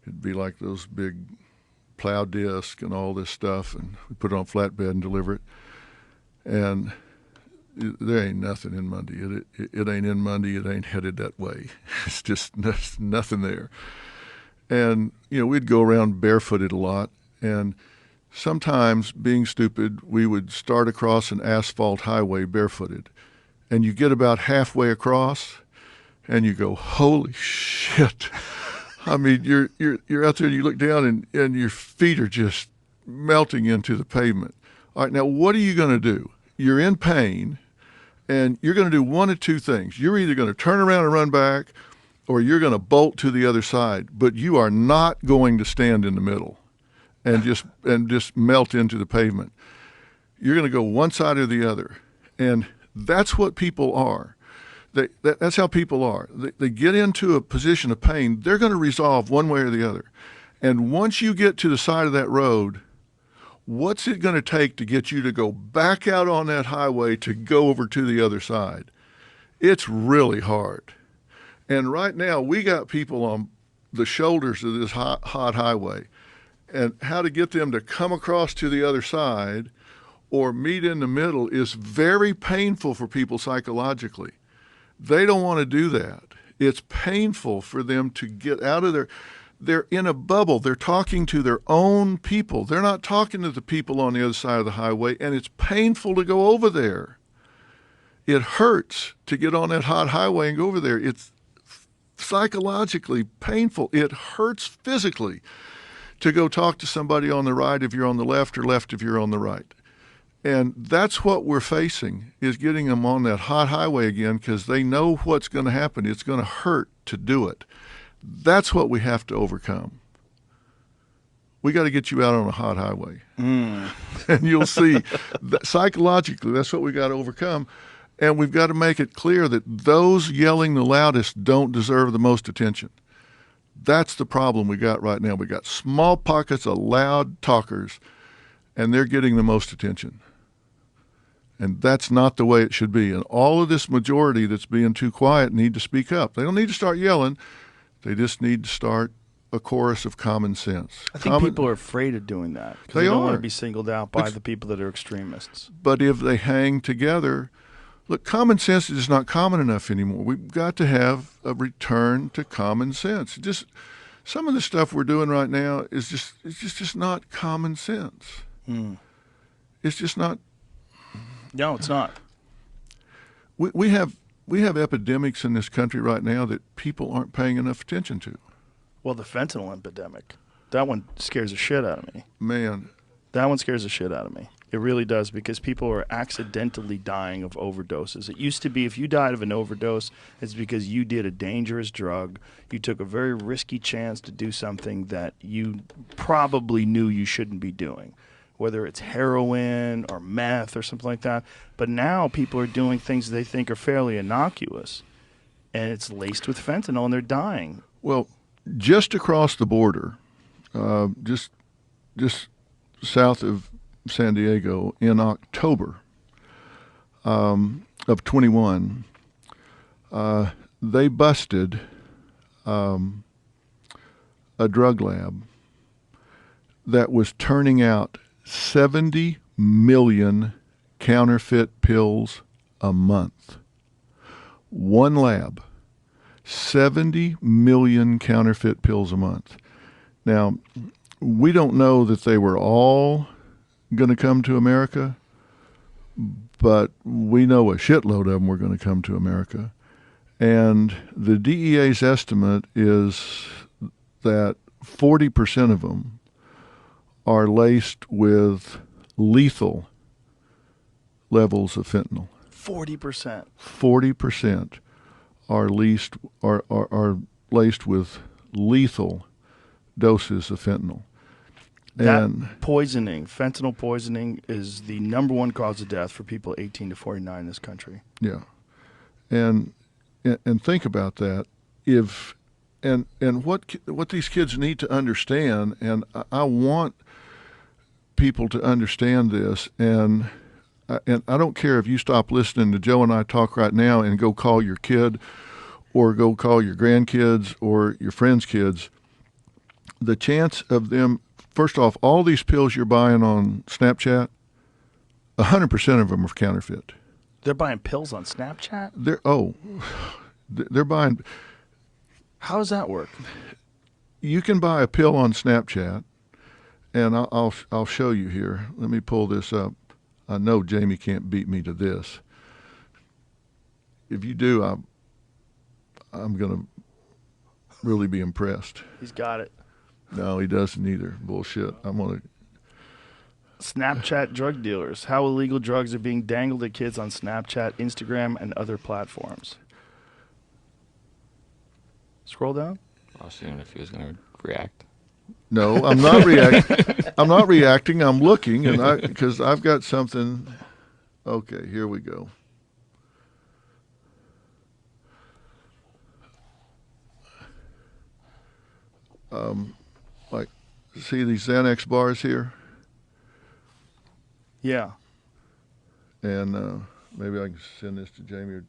It'd be like those big plow disc and all this stuff, and we put it on flatbed and deliver it. And there ain't nothing in Mundy. It ain't in Mundy. It ain't headed that way. It's just nothing there. And, we'd go around barefooted a lot. And sometimes, being stupid, we would start across an asphalt highway barefooted. And you get about halfway across, and you go, holy shit. I mean, you're out there and you look down and your feet are just melting into the pavement. All right, now what are you going to do? You're in pain, and you're going to do one of two things. You're either going to turn around and run back, or you're going to bolt to the other side. But you are not going to stand in the middle and just melt into the pavement. You're going to go one side or the other. And that's what people are. That's how people are. They get into a position of pain. They're going to resolve one way or the other. And once you get to the side of that road, what's it going to take to get you to go back out on that highway to go over to the other side? It's really hard. And right now, we got people on the shoulders of this hot highway. And how to get them to come across to the other side or meet in the middle is very painful for people psychologically. They don't want to do that. It's painful for them to get out of they're in a bubble. They're talking to their own people. They're not talking to the people on the other side of the highway, and it's painful to go over there. It hurts to get on that hot highway and go over there. It's psychologically painful. It hurts physically to go talk to somebody on the right if you're on the left, or left if you're on the right. And that's what we're facing, is getting them on that hot highway again, because they know what's going to happen. It's going to hurt to do it. That's what we have to overcome. We got to get you out on a hot highway. And you'll see that psychologically, that's what we got to overcome. And we've got to make it clear that those yelling the loudest don't deserve the most attention. That's the problem we got right now. We got small pockets of loud talkers, and they're getting the most attention. And that's not the way it should be. And all of this majority that's being too quiet need to speak up. They don't need to start yelling. They just need to start a chorus of common sense. I think people are afraid of doing that because they don't want to be singled out by the people that are extremists. But if they hang together, look, common sense is not common enough anymore. We've got to have a return to common sense. Just some of the stuff we're doing right now is just not common sense. It's just not. No, it's not. We have epidemics in this country right now that people aren't paying enough attention to. Well, the fentanyl epidemic, that one scares the shit out of me. Man. That one scares the shit out of me. It really does, because people are accidentally dying of overdoses. It used to be if you died of an overdose, it's because you did a dangerous drug. You took a very risky chance to do something that you probably knew you shouldn't be doing, whether it's heroin or meth or something like that. But now people are doing things they think are fairly innocuous, and it's laced with fentanyl, and they're dying. Well, just across the border, just south of San Diego, in October of 21, they busted a drug lab that was turning out 70 million counterfeit pills a month. One lab, 70 million counterfeit pills a month. Now, we don't know that they were all going to come to America, but we know a shitload of them were going to come to America. And the DEA's estimate is that 40% of them are laced with lethal levels of fentanyl. 40%. 40% are laced with lethal doses of fentanyl. That poisoning, fentanyl poisoning, is the number one cause of death for people 18 to 49 in this country. Yeah, and think about that. What these kids need to understand, and I want people to understand this, and I don't care if you stop listening to Joe and I talk right now and go call your kid, or go call your grandkids or your friends' kids. The chance of them, first off, all these pills you're buying on Snapchat, 100% of them are counterfeit. They're buying pills on Snapchat? They're buying. How does that work? You can buy a pill on Snapchat, and I'll show you here. Let me pull this up. I know Jamie can't beat me to this. If you do, I'm going to really be impressed. He's got it. No, he doesn't either. Bullshit. I'm going to. Snapchat drug dealers. How illegal drugs are being dangled at kids on Snapchat, Instagram, and other platforms. Scroll down. I was seeing if he was going to react. No, I'm not reacting. I'm not reacting. I'm looking, and because I've got something. Okay, here we go. Like, see these Xanax bars here? Yeah. And maybe I can send this to Jamie.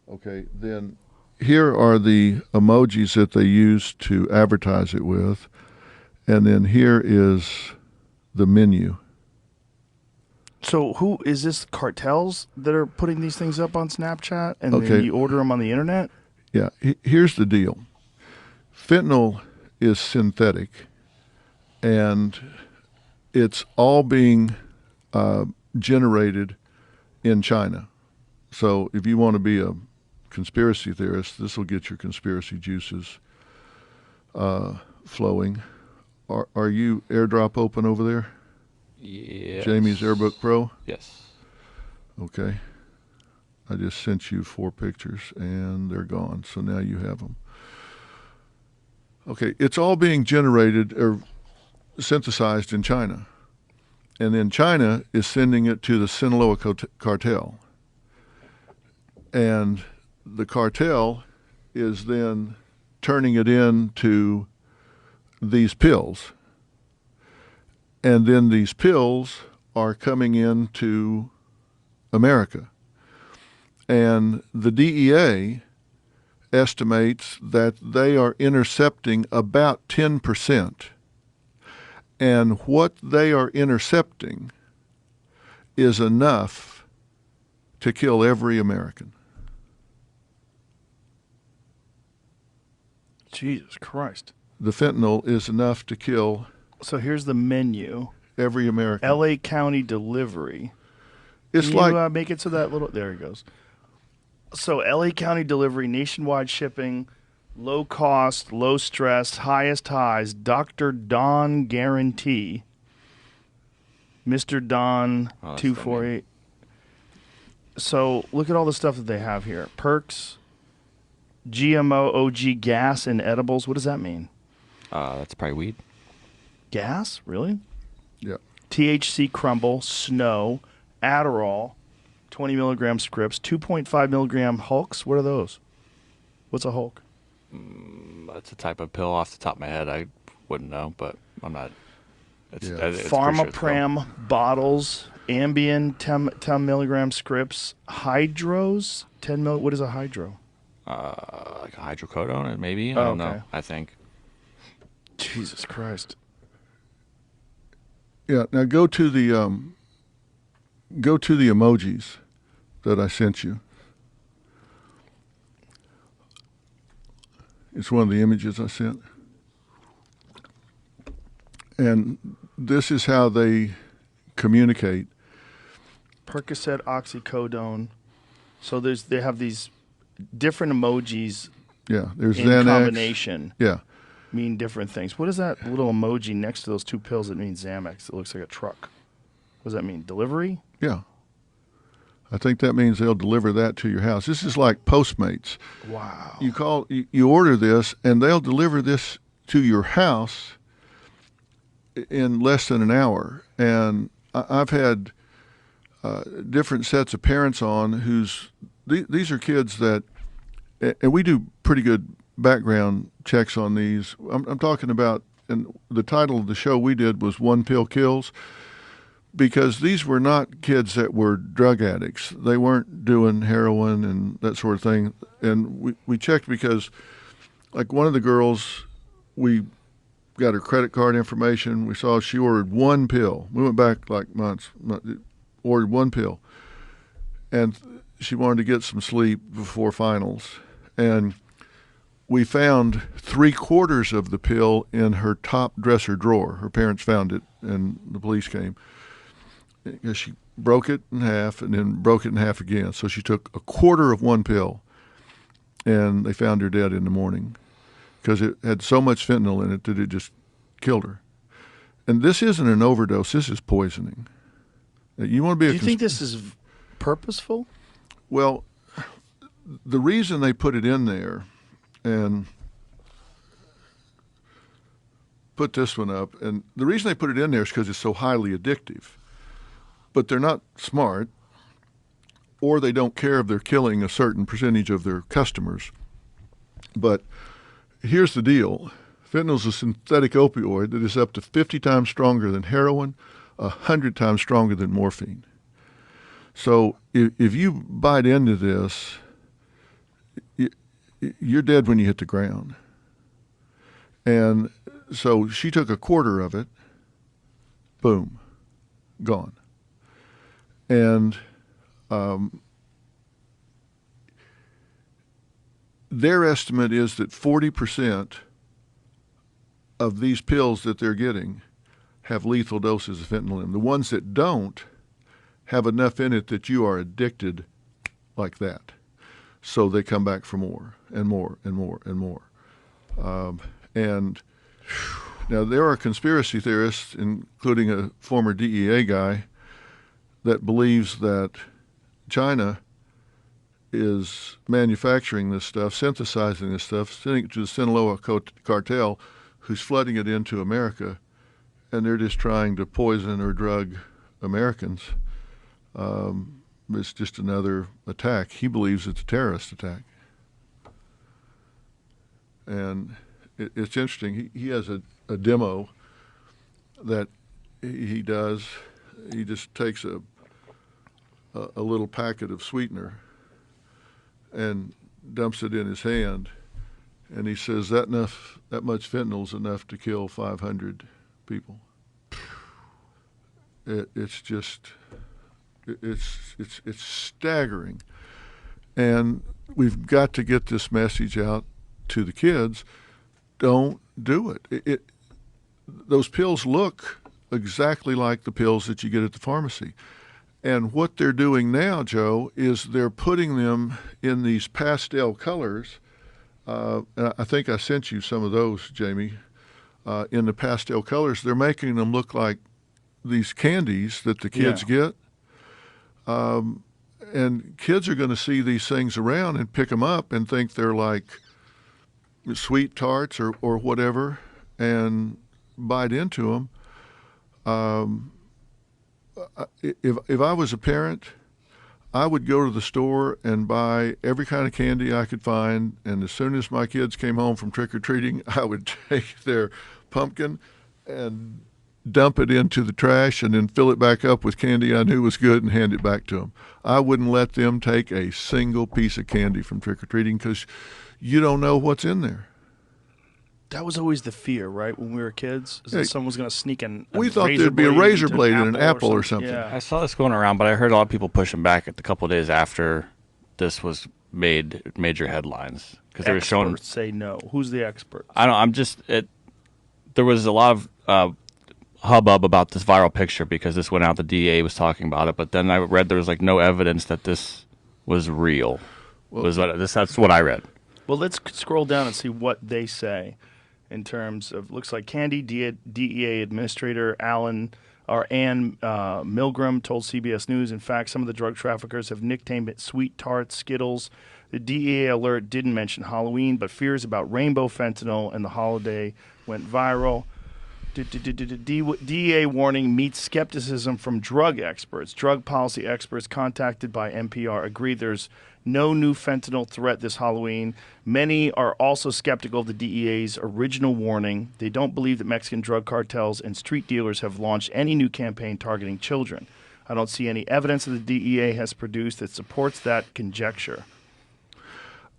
Okay, then here are the emojis that they use to advertise it with. And then here is the menu. So who is this? Cartels that are putting these things up on Snapchat, and then you order them on the internet? Yeah, here's the deal. Fentanyl is synthetic, and it's all being generated in China. So if you want to be a conspiracy theorist, this will get your conspiracy juices flowing. Are you AirDrop open over there? Yes. Jamie's AirBook Pro? Yes. Okay. I just sent you 4 pictures, and they're gone. So now you have them. Okay, it's all being generated or synthesized in China. And then China is sending it to the Sinaloa cartel. And the cartel is then turning it into these pills. And then these pills are coming into America. And the DEA estimates that they are intercepting about 10%. And what they are intercepting is enough to kill every American. Jesus Christ. The fentanyl is enough to kill So here's the menu. every American. L.A. County delivery. It's Can like you make it to that little... There he goes. So L.A. County delivery, nationwide shipping, low cost, low stress, highest highs, Dr. Don guarantee, Mr. Don Oh, that's 248. So look at all the stuff that they have here. Perks, GMO, OG gas and edibles. What does that mean? That's probably weed. Gas? Really? yeah. THC crumble, snow, Adderall, 20 milligram scripts, 2.5 milligram Hulks. What are those? What's a Hulk? That's a type of pill off the top of my head. I wouldn't know, but I'm not. It's, Yeah. it's pretty sure it's a pill. Pharmapram bottles, Ambien 10 milligram scripts, Hydros 10 mil. What is a Hydro? Like a hydrocodone, maybe. I Oh, don't okay. know. I think. Jesus Christ. Yeah. Now go to the emojis that I sent you. It's one of the images I sent. And this is how they communicate. Percocet, oxycodone. So they have these different emojis Yeah, there's in Xanax. combination Yeah. mean different things. What is that little emoji next to those 2 pills that means Xanax? It looks like a truck. What does that mean? Delivery? Yeah. I think that means they'll deliver that to your house. This is like Postmates. Wow. You order this, and they'll deliver this to your house in less than an hour. And I've had different sets of parents on these are kids that, and we do pretty good background checks on these. I'm talking about, and the title of the show we did was One Pill Kills, because these were not kids that were drug addicts. They weren't doing heroin and that sort of thing. And we checked because, like, one of the girls, we got her credit card information. We saw she ordered 1 pill. We went back like months, ordered 1 pill. And she wanted to get some sleep before finals. And we found 3/4 of the pill in her top dresser drawer. Her parents found it, and the police came. Because she broke it in half and then broke it in half again. So she took 1/4 of 1 pill, and they found her dead in the morning because it had so much fentanyl in it that it just killed her. And this isn't an overdose. This is poisoning. You want to be Do you think this is purposeful? Well, the reason they put it in there, and put this one up, and the reason they put it in there is because it's so highly addictive. But they're not smart, or they don't care if they're killing a certain percentage of their customers. But here's the deal. Fentanyl is a synthetic opioid that is up to 50 times stronger than heroin, 100 times stronger than morphine. So if you bite into this, you're dead when you hit the ground. And so she took 1/4 of it, boom, gone. And their estimate is that 40% of these pills that they're getting have lethal doses of fentanyl in them. The ones that don't have enough in it that you are addicted like that. So they come back for more and more and more and more. And now there are conspiracy theorists, including a former DEA guy, that believes that China is manufacturing this stuff, synthesizing this stuff, sending it to the Sinaloa cartel, who's flooding it into America, and they're just trying to poison or drug Americans. It's just another attack. He believes it's a terrorist attack. And it's interesting. He has a demo that he does. He just takes a little packet of sweetener and dumps it in his hand, and he says that much fentanyl is enough to kill 500 people. It's staggering, and we've got to get this message out to the kids. Don't do it. Those pills look exactly like the pills that you get at the pharmacy. And what they're doing now, Joe, is they're putting them in these pastel colors. And I think I sent you some of those, Jamie. In the pastel colors, they're making them look like these candies that the kids get. And kids are going to see these things around and pick them up and think they're like sweet tarts or whatever, and bite into them. If I was a parent, I would go to the store and buy every kind of candy I could find, and as soon as my kids came home from trick-or-treating, I would take their pumpkin and dump it into the trash and then fill it back up with candy I knew was good and hand it back to them. I wouldn't let them take a single piece of candy from trick-or-treating because you don't know what's in there. That was always the fear, right? When we were kids, is that someone was going to sneak in. We thought there'd be a razor blade in an apple or something. Yeah. I saw this going around, but I heard a lot of people pushing back a couple of days after this was made major headlines because they were showing. Experts say no. Who's the expert? I don't know. I'm just it. There was a lot of hubbub about this viral picture because this went out. The DA was talking about it, but then I read there was like no evidence that this was real. That's what I read. Well, let's scroll down and see what they say. In terms of, looks like Candy, DEA Administrator Ann Milgram told CBS News, in fact, some of the drug traffickers have nicknamed it Sweet Tarts, Skittles. The DEA alert didn't mention Halloween, but fears about rainbow fentanyl and the holiday went viral. DEA warning meets skepticism from drug experts. Drug policy experts contacted by NPR agree there's no new fentanyl threat this Halloween. Many are also skeptical of the DEA's original warning. They don't believe that Mexican drug cartels and street dealers have launched any new campaign targeting children. I don't see any evidence that the DEA has produced that supports that conjecture.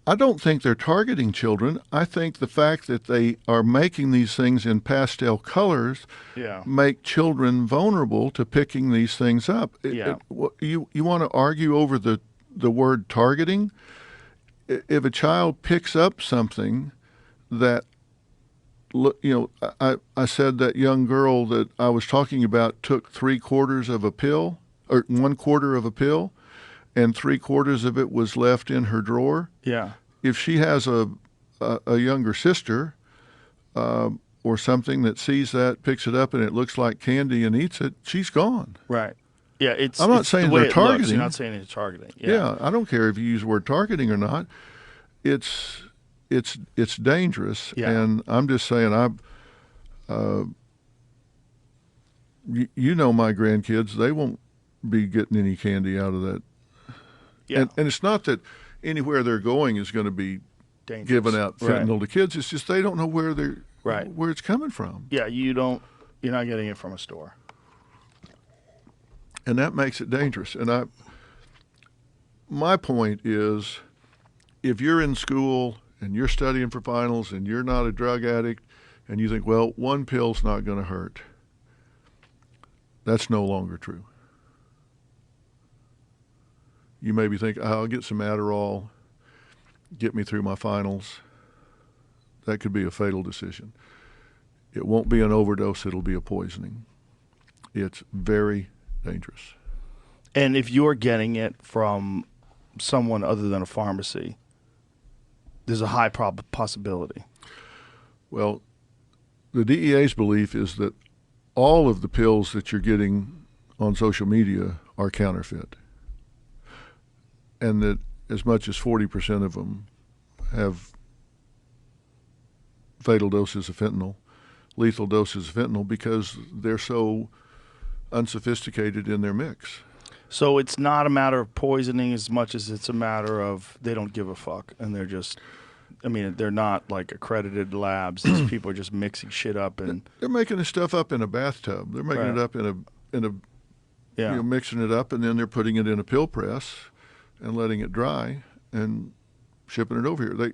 I don't think they're targeting children. I think the fact that they are making these things in pastel colors make children vulnerable to picking these things up. You want to argue over the word targeting? If a child picks up something that, I said that young girl that I was talking about took 3/4 of a pill, or 1/4 of a pill, and 3/4 of it was left in her drawer. Yeah. If she has a younger sister or something that sees that, picks it up, and it looks like candy and eats it, she's gone. Right. Yeah, I'm not saying they're targeting. You're not saying it's targeting. Yeah, I don't care if you use the word targeting or not. It's dangerous, and I'm just saying you know my grandkids, they won't be getting any candy out of that. Yeah. And it's not that anywhere they're going is going to be dangerous, giving out fentanyl to kids. It's just they don't know where where it's coming from. Yeah, you're not getting it from a store. And that makes it dangerous. And my point is, if you're in school and you're studying for finals and you're not a drug addict and you think, well, one pill's not going to hurt, that's no longer true. You maybe think, I'll get some Adderall, get me through my finals. That could be a fatal decision. It won't be an overdose, it'll be a poisoning. It's very dangerous. And if you're getting it from someone other than a pharmacy, there's a high possibility. Well, the DEA's belief is that all of the pills that you're getting on social media are counterfeit, and that as much as 40% of them have fatal doses of fentanyl, lethal doses of fentanyl, because they're so unsophisticated in their mix. So it's not a matter of poisoning as much as it's a matter of they don't give a fuck, and they're just, I mean, they're not like accredited labs. These people are just mixing shit up, and They're making this stuff up in a bathtub. They're making Right. it up in a yeah. mixing it up, and then they're putting it in a pill press and letting it dry and shipping it over here.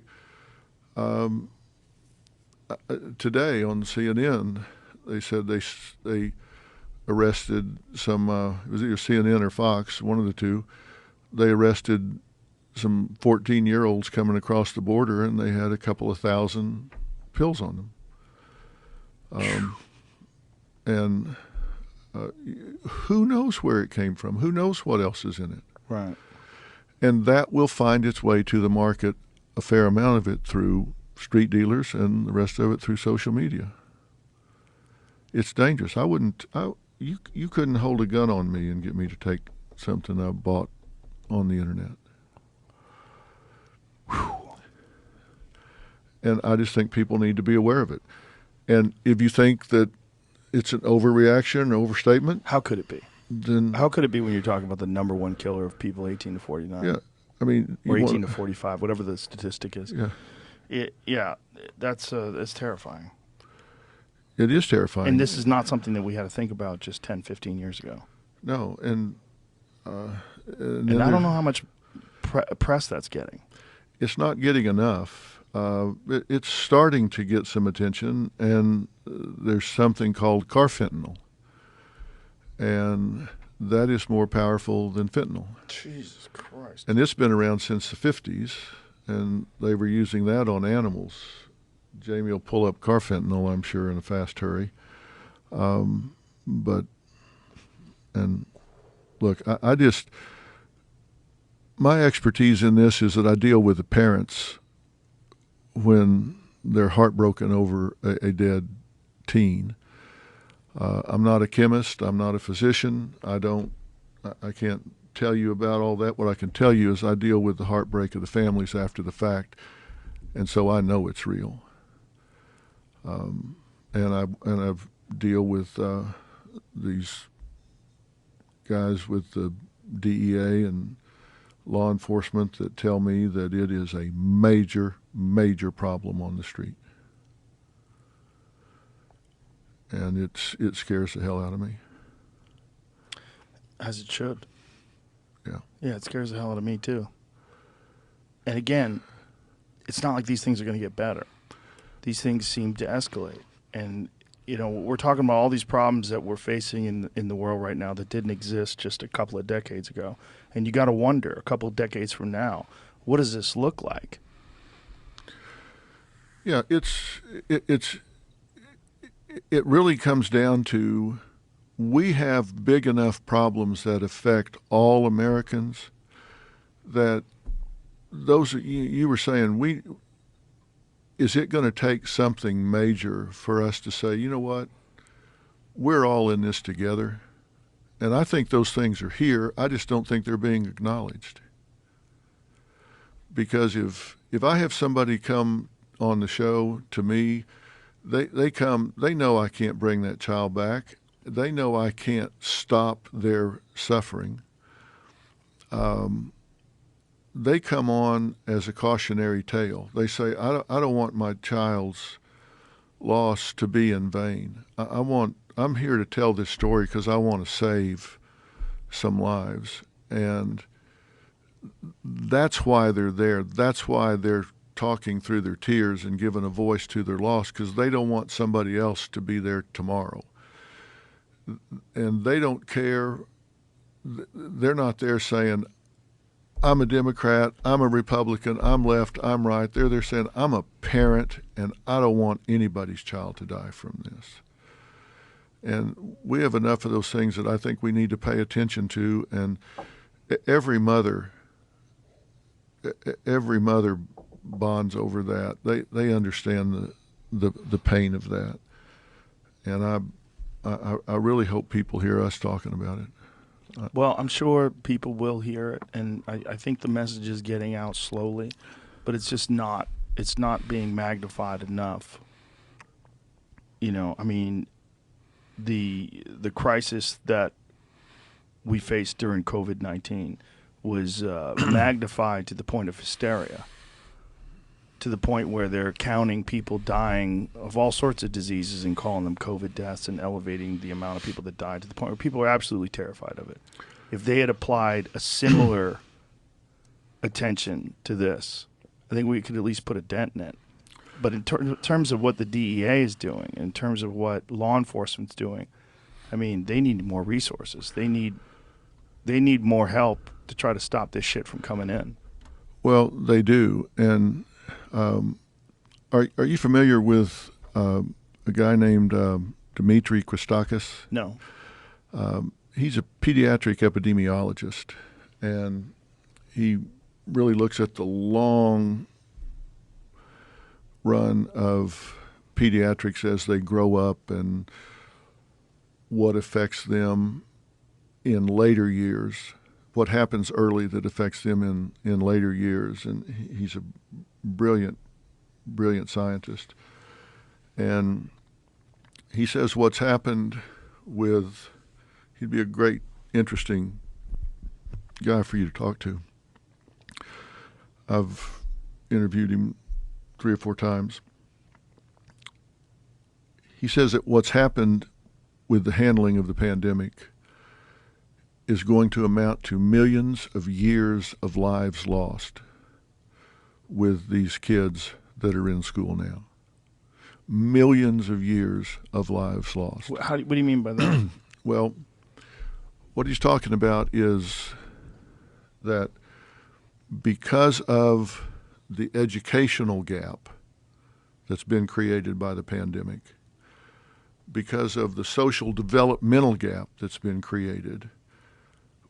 Today on CNN, they said they arrested some. It was either CNN or Fox, one of the two. They arrested some 14-year-olds coming across the border, and they had a couple of thousand pills on them. And who knows where it came from? Who knows what else is in it? Right. And that will find its way to the market, a fair amount of it through street dealers and the rest of it through social media. It's dangerous. You couldn't hold a gun on me and get me to take something I bought on the internet. Whew. And I just think people need to be aware of it. And if you think that it's an overreaction, overstatement, How could it be? then How could it be when you're talking about the number one killer of people 18 to 49? yeah, I mean, Or you 18 want- to 45, whatever the statistic is. yeah, That's terrifying. it is terrifying. And this is not something that we had to think about just 10, 15 years ago. no, and And I don't know how much press that's getting. it's not getting enough. It's starting to get some attention, and there's something called carfentanil, and that is more powerful than fentanyl. Jesus Christ. And it's been around since the 50s, and they were using that on animals. Jamie will pull up carfentanil, I'm sure, in a fast hurry. But look, my expertise in this is that I deal with the parents when they're heartbroken over a dead teen. I'm not a chemist. I'm not a physician. I can't tell you about all that. What I can tell you is I deal with the heartbreak of the families after the fact, and so I know it's real. And I've deal with these guys with the DEA and law enforcement that tell me that it is a major, major problem on the street. And it scares the hell out of me. As it should. Yeah. Yeah, it scares the hell out of me too. And again, it's not like these things are going to get better. These things seem to escalate. And, we're talking about all these problems that we're facing in the world right now that didn't exist just a couple of decades ago. And you got to wonder, a couple of decades from now, what does this look like? Yeah, it really comes down to we have big enough problems that affect all Americans that those you were saying is it going to take something major for us to say, you know what, we're all in this together? And I think those things are here. I just don't think they're being acknowledged. Because if I have somebody come on the show to me, they know I can't bring that child back. They know I can't stop their suffering. They come on as a cautionary tale. They say, I don't want my child's loss to be in vain. I'm here to tell this story because I want to save some lives. And that's why they're there. That's why they're talking through their tears and giving a voice to their loss, because they don't want somebody else to be there tomorrow. And they don't care. They're not there saying, I'm a Democrat, I'm a Republican, I'm left, I'm right. They're saying, I'm a parent and I don't want anybody's child to die from this. And we have enough of those things that I think we need to pay attention to. And every mother, every mother bonds over that. They understand the pain of that. And I really hope people hear us talking about it. Well, I'm sure people will hear it, and I think the message is getting out slowly, but it's just not. It's not being magnified enough. You know, I mean, the crisis that we faced during COVID-19 was magnified to the point of hysteria, to the point where they're counting people dying of all sorts of diseases and calling them COVID deaths and elevating the amount of people that died to the point where people are absolutely terrified of it. If they had applied a similar attention to this, I think we could at least put a dent in it. But in terms of what the DEA is doing, in terms of what law enforcement's doing, I mean, they need more resources. They need more help to try to stop this shit from coming in. Well, they do. And are you familiar with a guy named Dimitri Christakis? No. He's a pediatric epidemiologist, and he really looks at the long run of pediatrics as they grow up and what affects them in later years, what happens early that affects them in later years. And he's a brilliant scientist. And he says what's happened with, he'd be a great, interesting guy for you to talk to. I've interviewed him 3 or 4 times. He says that what's happened with the handling of the pandemic is going to amount to millions of years of lives lost with these kids that are in school now. Millions of years of lives lost. What do you mean by that? Well, what he's talking about is that because of the educational gap that's been created by the pandemic, because of the social developmental gap that's been created,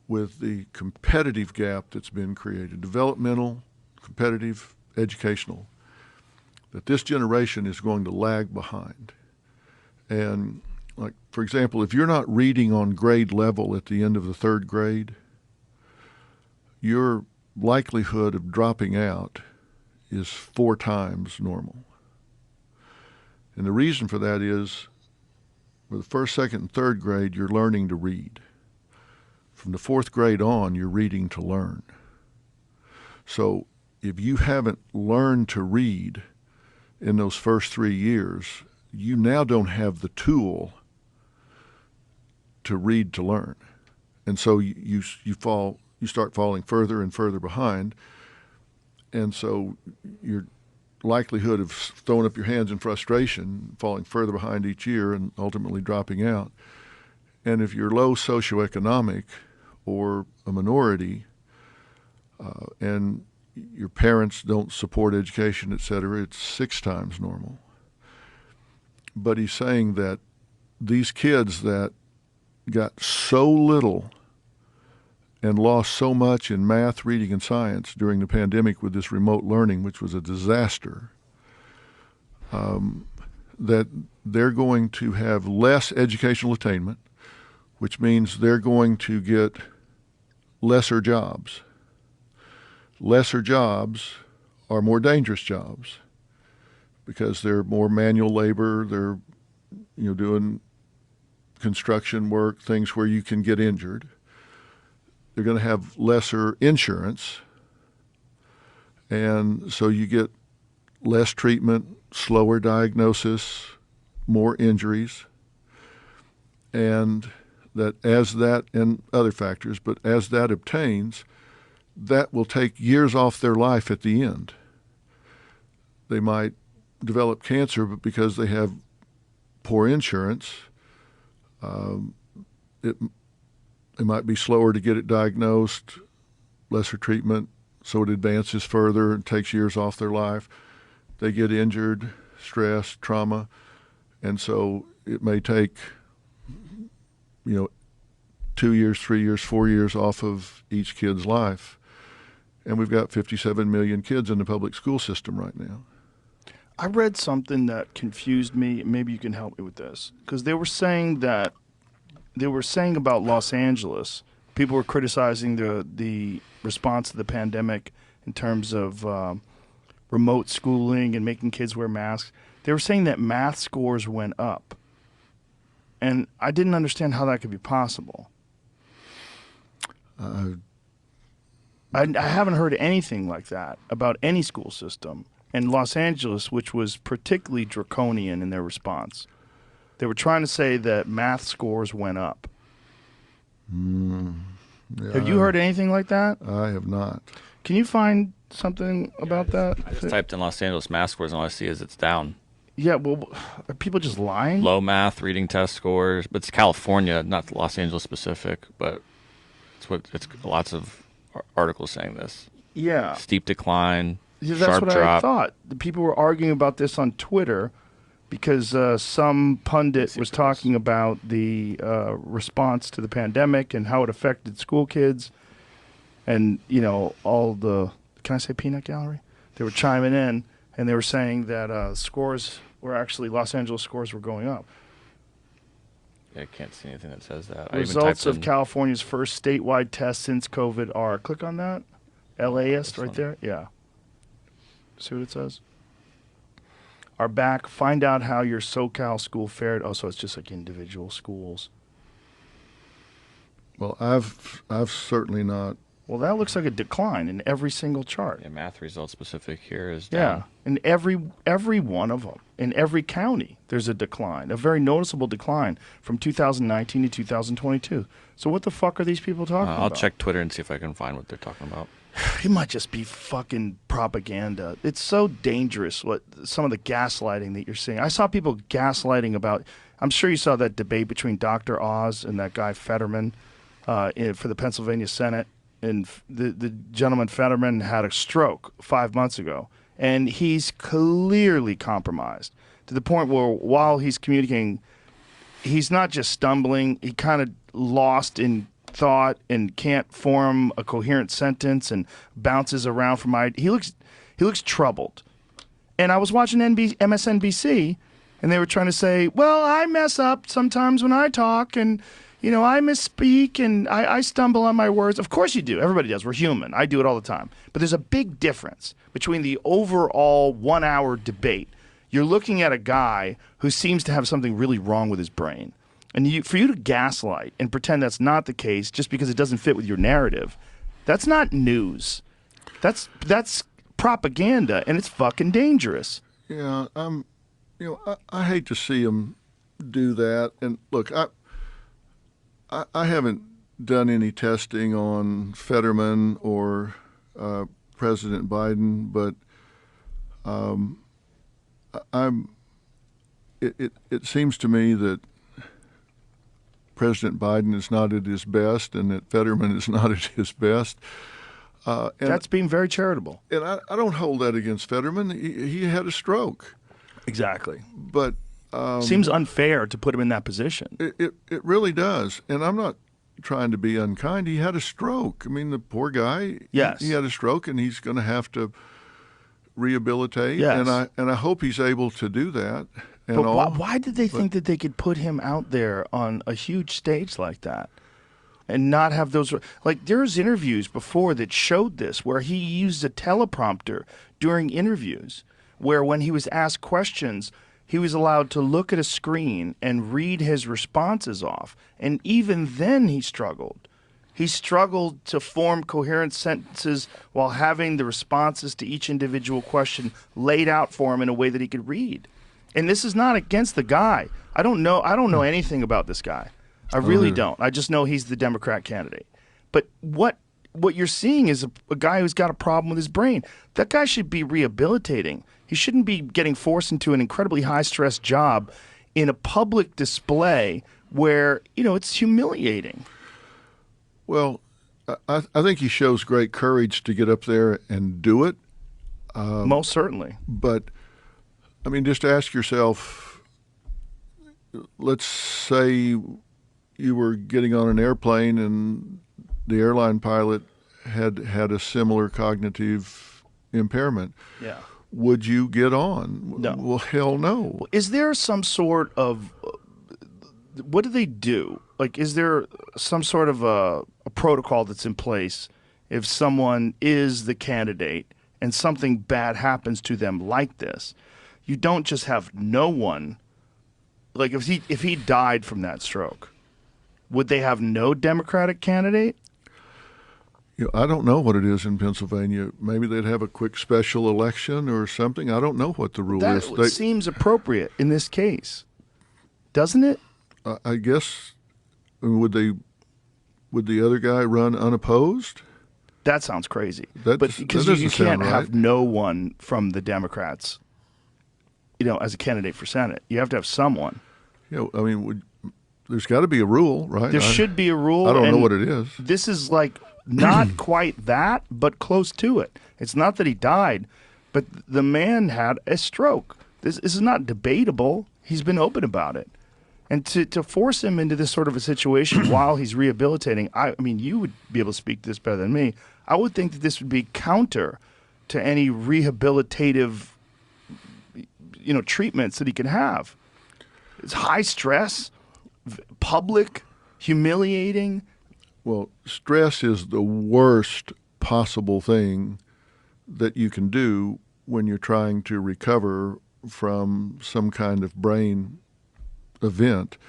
with the competitive gap that's been created, developmental, competitive, educational, that this generation is going to lag behind. And like, for example, if you're not reading on grade level at the end of the 3rd grade, your likelihood of dropping out is 4 times normal. And the reason for that is, for the 1st, 2nd, and 3rd grade, you're learning to read. From the 4th grade on, you're reading to learn. So if you haven't learned to read in those first 3 years, you now don't have the tool to read to learn. And so you start falling further and further behind. And so your likelihood of throwing up your hands in frustration, falling further behind each year and ultimately dropping out. And if you're low socioeconomic or a minority, and your parents don't support education, et cetera, it's 6 times normal. But he's saying that these kids that got so little and lost so much in math, reading, and science during the pandemic with this remote learning, which was a disaster, that they're going to have less educational attainment, which means they're going to get lesser jobs. Lesser jobs are more dangerous jobs because they're more manual labor. They're, doing construction work, things where you can get injured. They're going to have lesser insurance, and so you get less treatment, slower diagnosis, more injuries, and and other factors, but as that obtains, that will take years off their life at the end. They might develop cancer, but because they have poor insurance, it might be slower to get it diagnosed, lesser treatment, so it advances further and takes years off their life. They get injured, stress, trauma, and so it may take, 2 years, 3 years, 4 years off of each kid's life. And we've got 57 million kids in the public school system right now. I read something that confused me. Maybe you can help me with this, because they were saying about Los Angeles. People were criticizing the response to the pandemic in terms of remote schooling and making kids wear masks. They were saying that math scores went up, and I didn't understand how that could be possible. I haven't heard anything like that about any school system. And Los Angeles, which was particularly draconian in their response, they were trying to say that math scores went up. Yeah, Have you heard anything like that? I have not. Can you find something about that? I just typed in Los Angeles math scores, and all I see is it's down. Yeah, well, are people just lying? Low math reading test scores, but it's California, not Los Angeles specific. But it's lots of articles saying this. Yeah. Steep decline. Yeah, that's sharp what drop. I thought. The people were arguing about this on Twitter because some pundit was talking about the response to the pandemic and how it affected school kids, and all the, can I say peanut gallery? They were chiming in, and they were saying that scores were actually, Los Angeles scores were going up. Yeah, I can't see anything that says that. Results of California's first statewide test since COVID are, click on that, LAist right there, yeah. See what it says? Are back. Find out how your SoCal school fared. Oh, so it's just like individual schools. Well, I've certainly not. Well, that looks like a decline in every single chart. Yeah, math results specific here is Yeah, down. in every one of them, in every county, there's a decline, a very noticeable decline from 2019 to 2022. So what the fuck are these people talking about? I'll check Twitter and see if I can find what they're talking about. It might just be fucking propaganda. It's so dangerous what some of the gaslighting that you're seeing. I saw people gaslighting about, I'm sure you saw that debate between Dr. Oz and that guy Fetterman for the Pennsylvania Senate. And the gentleman Fetterman had a stroke 5 months ago. And he's clearly compromised to the point where while he's communicating, he's not just stumbling, he kind of lost in thought and can't form a coherent sentence and bounces around from he looks troubled. And I was watching MSNBC, and they were trying to say, well, I mess up sometimes when I talk, and I misspeak and I stumble on my words. Of course you do. Everybody does. We're human. I do it all the time. But there's a big difference between the overall 1 hour debate. You're looking at a guy who seems to have something really wrong with his brain. And for you to gaslight and pretend that's not the case just because it doesn't fit with your narrative, that's not news. That's propaganda, and it's fucking dangerous. Yeah, I hate to see them do that. And look, I haven't done any testing on Fetterman or President Biden, but it seems to me that President Biden is not at his best and that Fetterman is not at his best. And that's being very charitable. And I don't hold that against Fetterman. He had a stroke. Exactly. But seems unfair to put him in that position. It really does. And I'm not trying to be unkind. He had a stroke. I mean, the poor guy, yes. He had a stroke, and he's going to have to rehabilitate. Yes. And I hope he's able to do that. But why did they think that they could put him out there on a huge stage like that and not have those? Like, there's interviews before that showed this where he used a teleprompter during interviews where when he was asked questions, he was allowed to look at a screen and read his responses off. And even then he struggled. He struggled to form coherent sentences while having the responses to each individual question laid out for him in a way that he could read. And this is not against the guy. I don't know anything about this guy. I really don't. I just know he's the Democrat candidate. But what you're seeing is a guy who's got a problem with his brain. That guy should be rehabilitating. He shouldn't be getting forced into an incredibly high-stress job in a public display where, it's humiliating. Well, I think he shows great courage to get up there and do it. Most certainly. But, I mean, just ask yourself, let's say you were getting on an airplane and the airline pilot had a similar cognitive impairment. Yeah. Would you get on? No. Well, hell no. Is there some sort of what do they do? Like, is there some sort of a protocol that's in place if someone is the candidate and something bad happens to them like this? You don't just have no one. Like, if he died from that stroke, would they have no Democratic candidate? I don't know what it is in Pennsylvania. Maybe they'd have a quick special election or something. I don't know what the rule is. That seems appropriate in this case, doesn't it? I guess, would the other guy run unopposed? That sounds crazy. That because doesn't you can't sound right. have no one from the Democrats, as a candidate for Senate. You have to have someone. I mean, there's got to be a rule, right? There should be a rule. I don't know and what it is. This is like not quite that, but close to it. It's not that he died, but the man had a stroke. This is not debatable. He's been open about it. And to force him into this sort of a situation while he's rehabilitating, I mean, you would be able to speak to this better than me. I would think that this would be counter to any rehabilitative, treatments that he can have. It's high stress, public, humiliating. Well, stress is the worst possible thing that you can do when you're trying to recover from some kind of brain event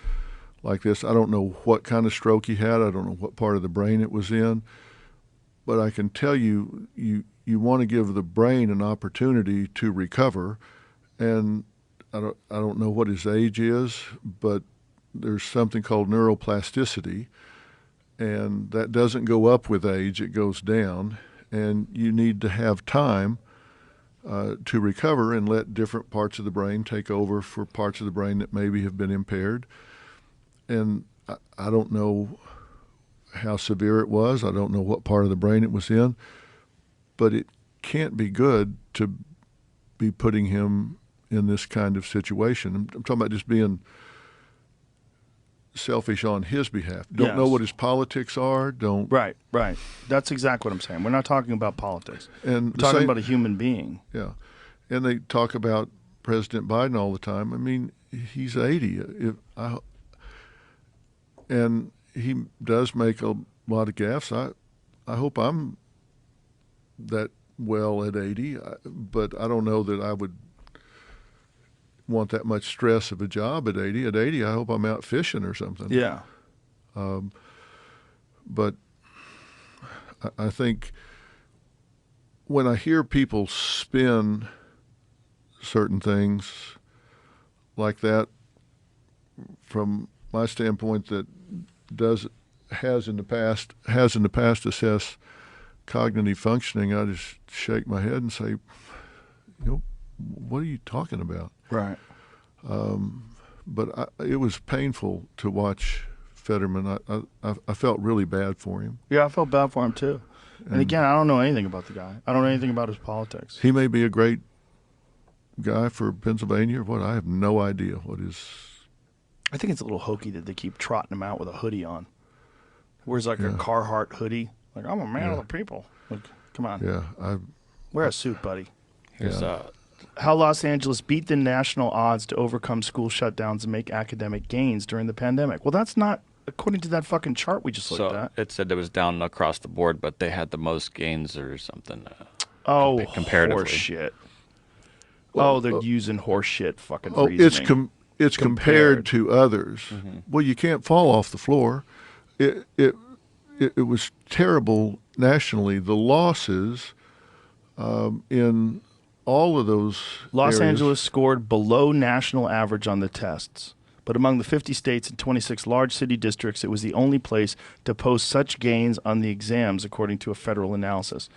like this. I don't know what kind of stroke he had. I don't know what part of the brain it was in. But I can tell you, you want to give the brain an opportunity to recover. And I don't know what his age is, but there's something called neuroplasticity. And that doesn't go up with age, it goes down. And you need to have time to recover and let different parts of the brain take over for parts of the brain that maybe have been impaired. And I don't know how severe it was. I don't know what part of the brain it was in. But it can't be good to be putting him in this kind of situation. I'm talking about just being selfish on his behalf. Don't know what his politics are. Don't. Right. That's exactly what I'm saying. We're not talking about politics. And We're talking about a human being. Yeah. And they talk about President Biden all the time. I mean, he's 80. And he does make a lot of gaffes. I hope I'm that well at 80, but I don't know that I would want that much stress of a job at 80. At 80, I hope I'm out fishing or something. Yeah. But I think when I hear people spin certain things like that, from my standpoint, that has in the past assessed cognitive functioning, I just shake my head and say, what are you talking about? Right. But it was painful to watch Fetterman. I felt really bad for him. Yeah, I felt bad for him too. And again, I don't know anything about the guy. I don't know anything about his politics. He may be a great guy for Pennsylvania or what. I have no idea what his. I think it's a little hokey that they keep trotting him out with a hoodie on. Wears like a Carhartt hoodie. Like, I'm a man of the people. Like, come on. Yeah, wear a suit, buddy. Here's how Los Angeles beat the national odds to overcome school shutdowns and make academic gains during the pandemic. Well, that's not according to that fucking chart we just looked at. It said it was down across the board, but they had the most gains or something. Comparatively. Horseshit. Well, they're using horseshit fucking reasoning. It's compared to others. Mm-hmm. Well, you can't fall off the floor. It was terrible nationally. The losses in all of those Los areas. Angeles scored below national average on the tests. But among the 50 states and 26 large city districts, it was the only place to post such gains on the exams, according to a federal analysis.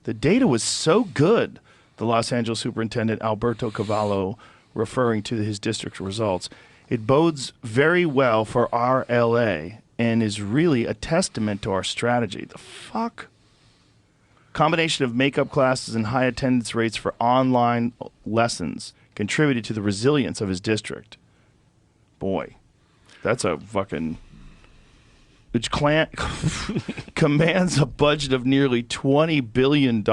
The data was so good, the Los Angeles superintendent Alberto Cavallo, referring to his district results. It bodes very well for our LA and is really a testament to our strategy. The fuck? Combination of makeup classes and high attendance rates for online lessons contributed to the resilience of his district. Boy, that's a fucking... Which commands a budget of nearly $20 billion.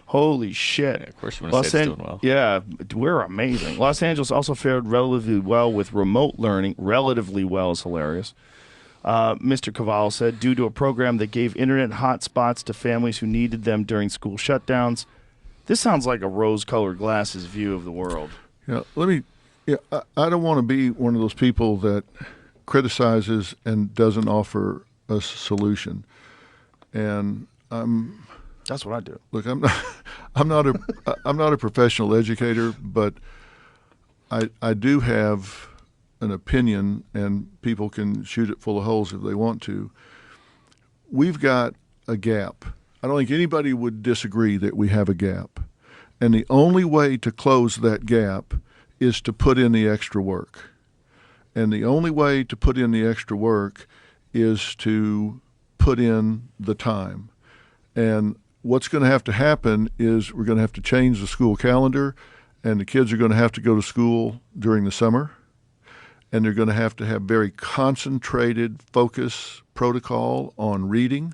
Holy shit. Yeah, of course you want to say it's doing well. Yeah, we're amazing. Los Angeles also fared relatively well with remote learning. Relatively well is hilarious. Mr. Cavallo said, due to a program that gave internet hotspots to families who needed them during school shutdowns. This sounds like a rose-colored glasses view of the world. Yeah, I don't want to be one of those people that criticizes and doesn't offer a solution. And that's what I do. Look, I'm not a professional educator, but I do have an opinion, and people can shoot it full of holes if they want to. We've got a gap. I don't think anybody would disagree that we have a gap. And the only way to close that gap is to put in the extra work. And the only way to put in the extra work is to put in the time. And what's going to happen is we're going to have to change the school calendar, and the kids are going to have to go to school during the summer. And they're going to have very concentrated focus protocol on reading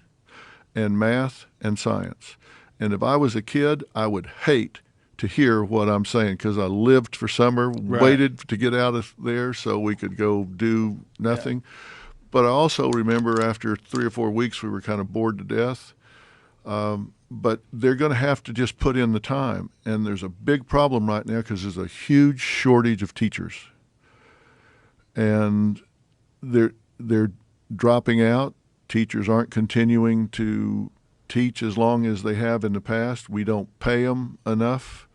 and math and science. And if I was a kid, I would hate to hear what I'm saying because I lived for summer, waited to get out of there so we could go do nothing. Yeah. But I also remember after 3 or 4 weeks, we were kind of bored to death. But they're going to have to just put in the time. And there's a big problem right now because there's a huge shortage of teachers. And they're dropping out. Teachers aren't continuing to teach as long as they have in the past. We don't pay them enough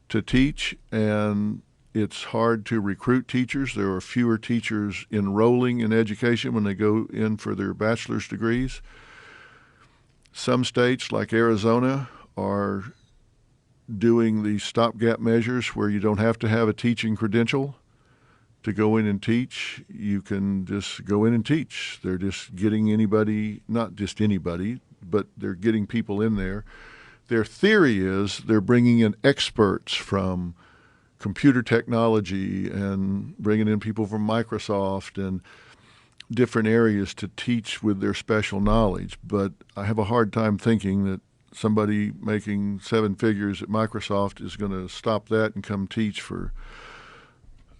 to teach, and it's hard to recruit teachers. There are fewer teachers enrolling in education when they go in for their bachelor's degrees. Some states, like Arizona, are doing the stopgap measures where you don't have to have a teaching credential to go in and teach. You can just go in and teach. They're just getting anybody, not just anybody, but they're getting people in there. Their theory is they're bringing in experts from computer technology and bringing in people from Microsoft and different areas to teach with their special knowledge. But I have a hard time thinking that somebody making 7 figures at Microsoft is going to stop that and come teach for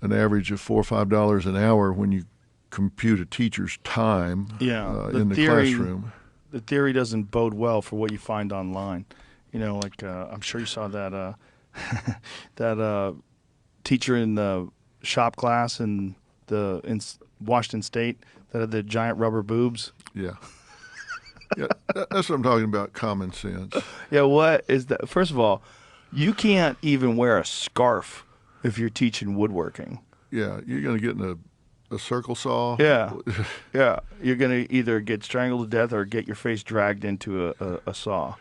an average of $4 or $5 an hour when you compute a teacher's time in the classroom. The theory doesn't bode well for what you find online. You know, like I'm sure you saw that that teacher in the shop class in Washington State that had the giant rubber boobs. Yeah. Yeah, that's what I'm talking about, common sense. Yeah, what is that? First of all, you can't even wear a scarf if you're teaching woodworking. Yeah, you're going to get in a circle saw. Yeah, yeah. You're going to either get strangled to death or get your face dragged into a saw.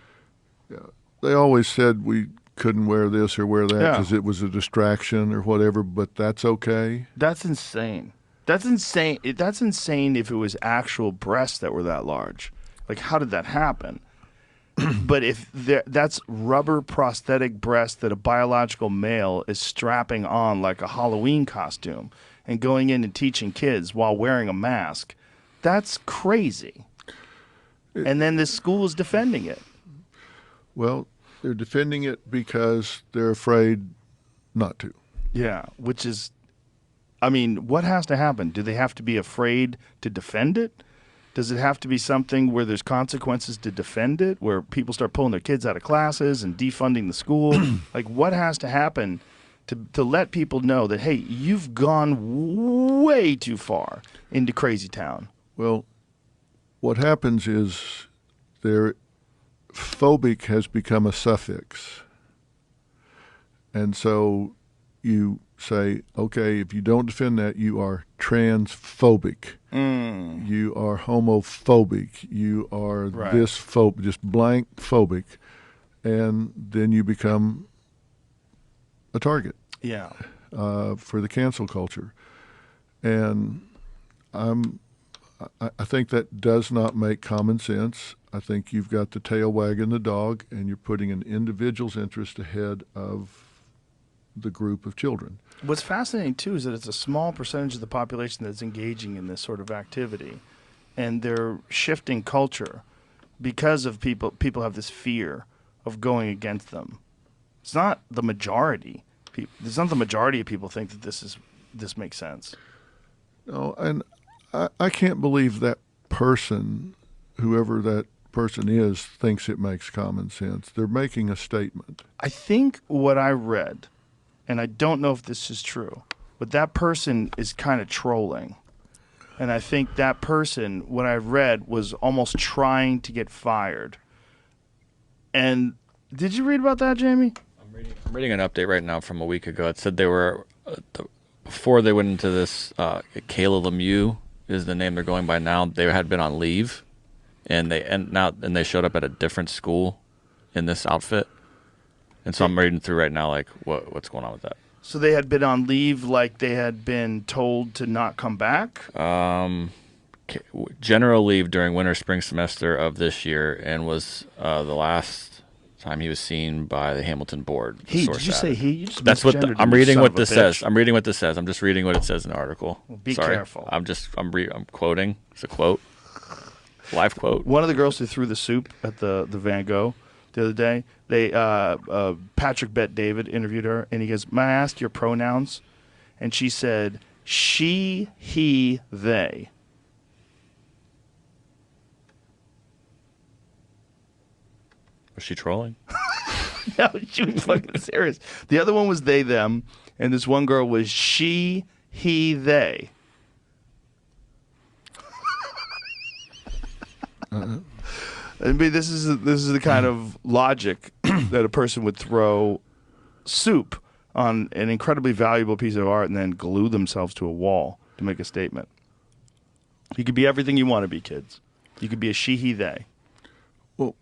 Yeah, they always said we couldn't wear this or wear that because it was a distraction or whatever, but that's okay. That's insane. That's insane. That's insane if it was actual breasts that were that large. Like, how did that happen? But if that's rubber prosthetic breast that a biological male is strapping on like a Halloween costume and going in and teaching kids while wearing a mask, that's crazy. And then this school is defending it. Well, they're defending it because they're afraid not to. Yeah, which is, I mean, what has to happen? Do they have to be afraid to defend it? Does it have to be something where there's consequences to defend it, where people start pulling their kids out of classes and defunding the school? Like, what has to happen to let people know that, hey, you've gone way too far into crazy town? Well, what happens is phobic has become a suffix. And so you say, okay, if you don't defend that, you are transphobic. You are homophobic. You are this phobic, just blank phobic. And then you become a target for the cancel culture. And I'm I think that does not make common sense. I think you've got the tail wagging the dog, and you're putting an individual's interest ahead of the group of children. What's fascinating too is that it's a small percentage of the population that's engaging in this sort of activity, and they're shifting culture because of people have this fear of going against them. It's not the majority. It's not the majority of people think that this makes sense. No, and I can't believe that person, whoever that person is, thinks it makes common sense. They're making a statement. I think what I read, and I don't know if this is true, but that person is kind of trolling. And I think that person, what I read, was almost trying to get fired. And did you read about that, Jamie? I'm reading an update right now from a week ago. It said they were, before they went into this, Kayla Lemieux is the name they're going by now. They had been on leave, and they showed up at a different school in this outfit. And so I'm reading through right now, like, what's going on with that? So they had been on leave, like they had been told to not come back? General leave during winter spring semester of this year, and was the last time he was seen by the Hamilton board. He? Did you say he? You just That's what misgendered I'm him, you reading. son What of a this bitch. says. I'm reading what this says. I'm just reading what it says in the article. Well, be Sorry. careful. I'm quoting. It's a quote. Live quote. One of the girls who threw the soup at the Van Gogh the other day, Patrick Bet David interviewed her, and he goes, "May I ask your pronouns?" And she said, "She, he, they." Was she trolling? No, she was fucking serious. The other one was they, them, and this one girl was she, he, they. I mean, this is the kind of logic that a person would throw soup on an incredibly valuable piece of art and then glue themselves to a wall to make a statement. You could be everything you want to be, kids. You could be a she, he, they. Well,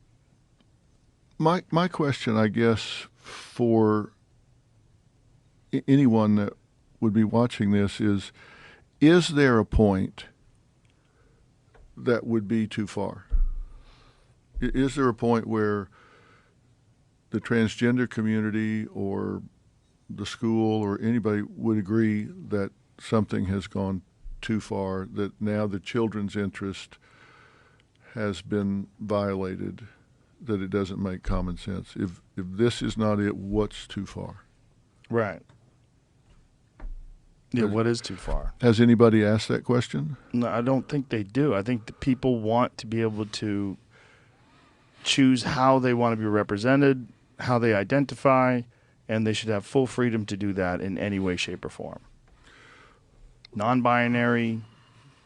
my question, I guess, for anyone that would be watching this is there a point that would be too far? Is there a point where the transgender community or the school or anybody would agree that something has gone too far, that now the children's interest has been violated, that it doesn't make common sense? If this is not it, what's too far? Right. Yeah, what is too far? Has anybody asked that question? No, I don't think they do. I think the people want to be able to choose how they want to be represented, how they identify, and they should have full freedom to do that in any way, shape, or form. Non-binary,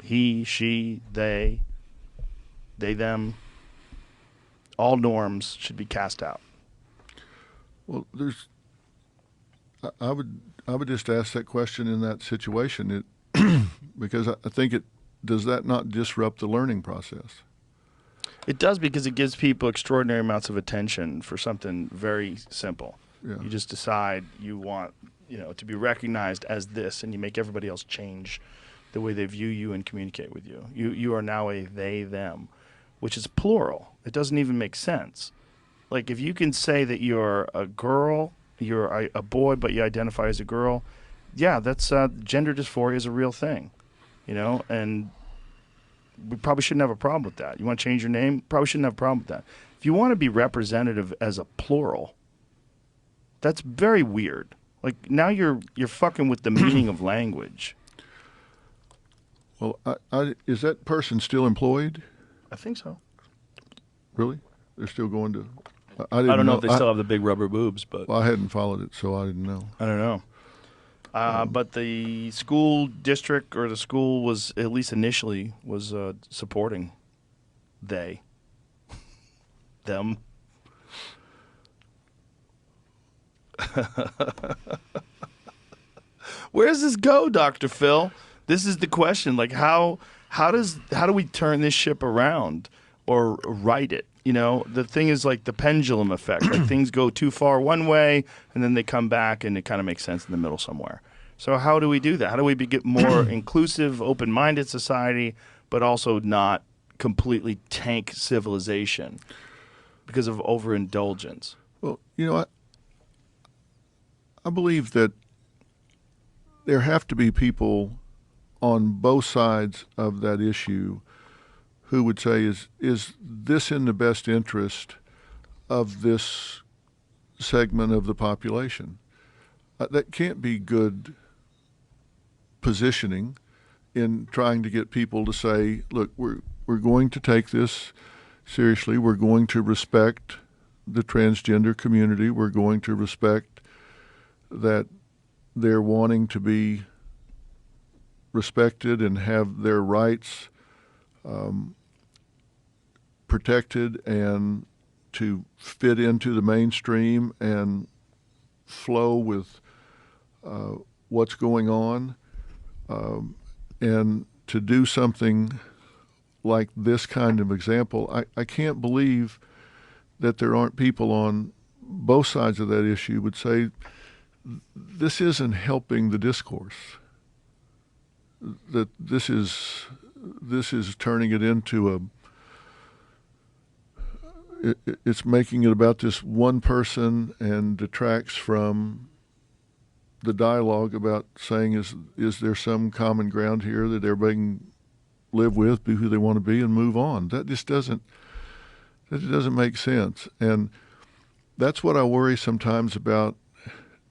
he, she, they, them, all norms should be cast out. Well, I would just ask that question in that situation, because I think does that not disrupt the learning process? It does, because it gives people extraordinary amounts of attention for something very simple. Yeah. You just decide you want, to be recognized as this, and you make everybody else change the way they view you and communicate with you. You are now a they, them, which is plural. It doesn't even make sense. Like, if you can say that you're a girl, you're a boy, but you identify as a girl, yeah, that's gender dysphoria is a real thing, and we probably shouldn't have a problem with that. You want to change your name? Probably shouldn't have a problem with that. If you want to be representative as a plural, that's very weird. Like, now you're fucking with the meaning of language. Well, is that person still employed? I think so. Really? They're still going to... I don't know if they still have the big rubber boobs, but... Well, I hadn't followed it, so I didn't know. I don't know. But the school district or the school was, at least initially, was supporting them. Where does this go, Dr. Phil? This is the question. Like, how do we turn this ship around or right it? The thing is like the pendulum effect. Like, things go too far one way, and then they come back, and it kind of makes sense in the middle somewhere. So how do we do that? How do we get more inclusive, open-minded society, but also not completely tank civilization because of overindulgence. Well, I believe that there have to be people on both sides of that issue who would say, is this in the best interest of this segment of the population? That can't be good positioning in trying to get people to say, look, we're going to take this seriously. We're going to respect the transgender community. We're going to respect that they're wanting to be respected and have their rights protected and to fit into the mainstream and flow with what's going on, and to do something like this kind of example. I can't believe that there aren't people on both sides of that issue would say this isn't helping the discourse, that this is turning it into it's making it about this one person and detracts from the dialogue about saying, is there some common ground here that everybody can live with, be who they want to be, and move on? That just doesn't make sense. And that's what I worry sometimes about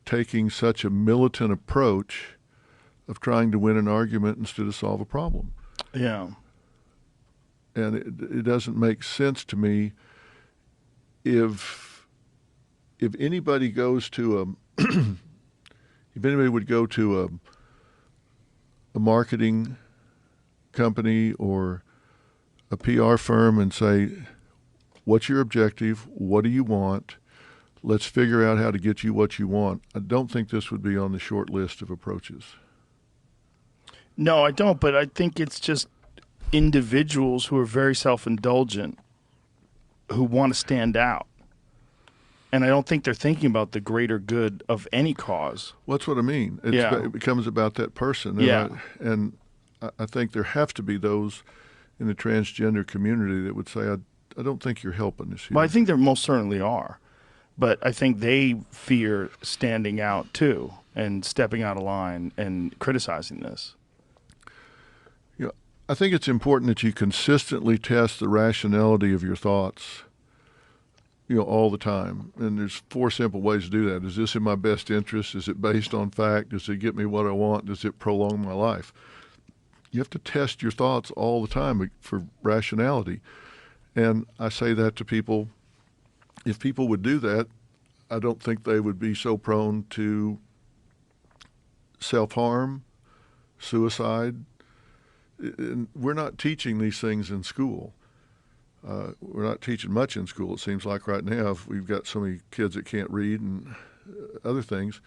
taking such a militant approach of trying to win an argument instead of solve a problem. Yeah. And it doesn't make sense to me if anybody goes to if anybody would go to a marketing company or a PR firm and say, what's your objective? What do you want? Let's figure out how to get you what you want. I don't think this would be on the short list of approaches. No, I don't, but I think it's just individuals who are very self-indulgent who want to stand out. And I don't think they're thinking about the greater good of any cause. Well, that's what I mean. It becomes about that person. And I think there have to be those in the transgender community that would say, I don't think you're helping us here. Well, I think there most certainly are. But I think they fear standing out, too, and stepping out of line and criticizing this. I think it's important that you consistently test the rationality of your thoughts, all the time. And there's 4 simple ways to do that. Is this in my best interest? Is it based on fact? Does it get me what I want? Does it prolong my life? You have to test your thoughts all the time for rationality. And I say that to people. If people would do that, I don't think they would be so prone to self-harm, suicide. And we're not teaching these things in school. We're not teaching much in school, it seems like right now. We've got so many kids that can't read and other things.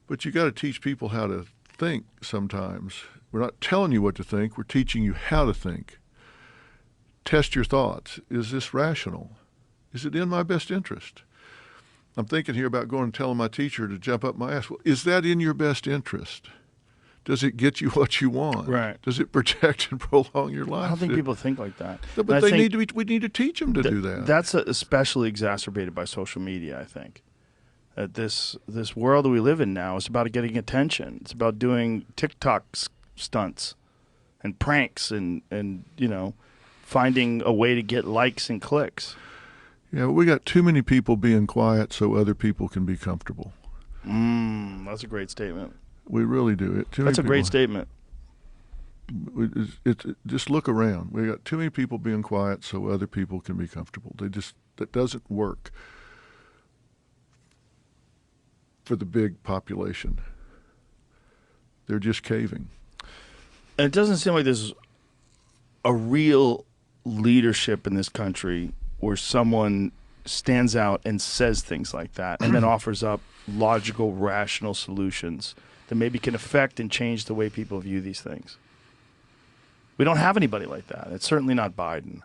But you got to teach people how to think sometimes. We're not telling you what to think. We're teaching you how to think. Test your thoughts. Is this rational? Is it in my best interest? I'm thinking here about going and telling my teacher to jump up my ass. Well, is that in your best interest? Does it get you what you want? Right. Does it protect and prolong your life? I don't think people think like that. No, but we need to teach them to do that. That's especially exacerbated by social media, I think. This world that we live in now is about getting attention. It's about doing TikTok stunts and pranks and finding a way to get likes and clicks. Yeah, we got too many people being quiet so other people can be comfortable. That's a great statement. We really do. That's a great statement. Just look around. We got too many people being quiet so other people can be comfortable. That doesn't work for the big population. They're just caving. And it doesn't seem like there's a real leadership in this country where someone stands out and says things like that and then offers up logical, rational solutions that maybe can affect and change the way people view these things. We don't have anybody like that. It's certainly not Biden.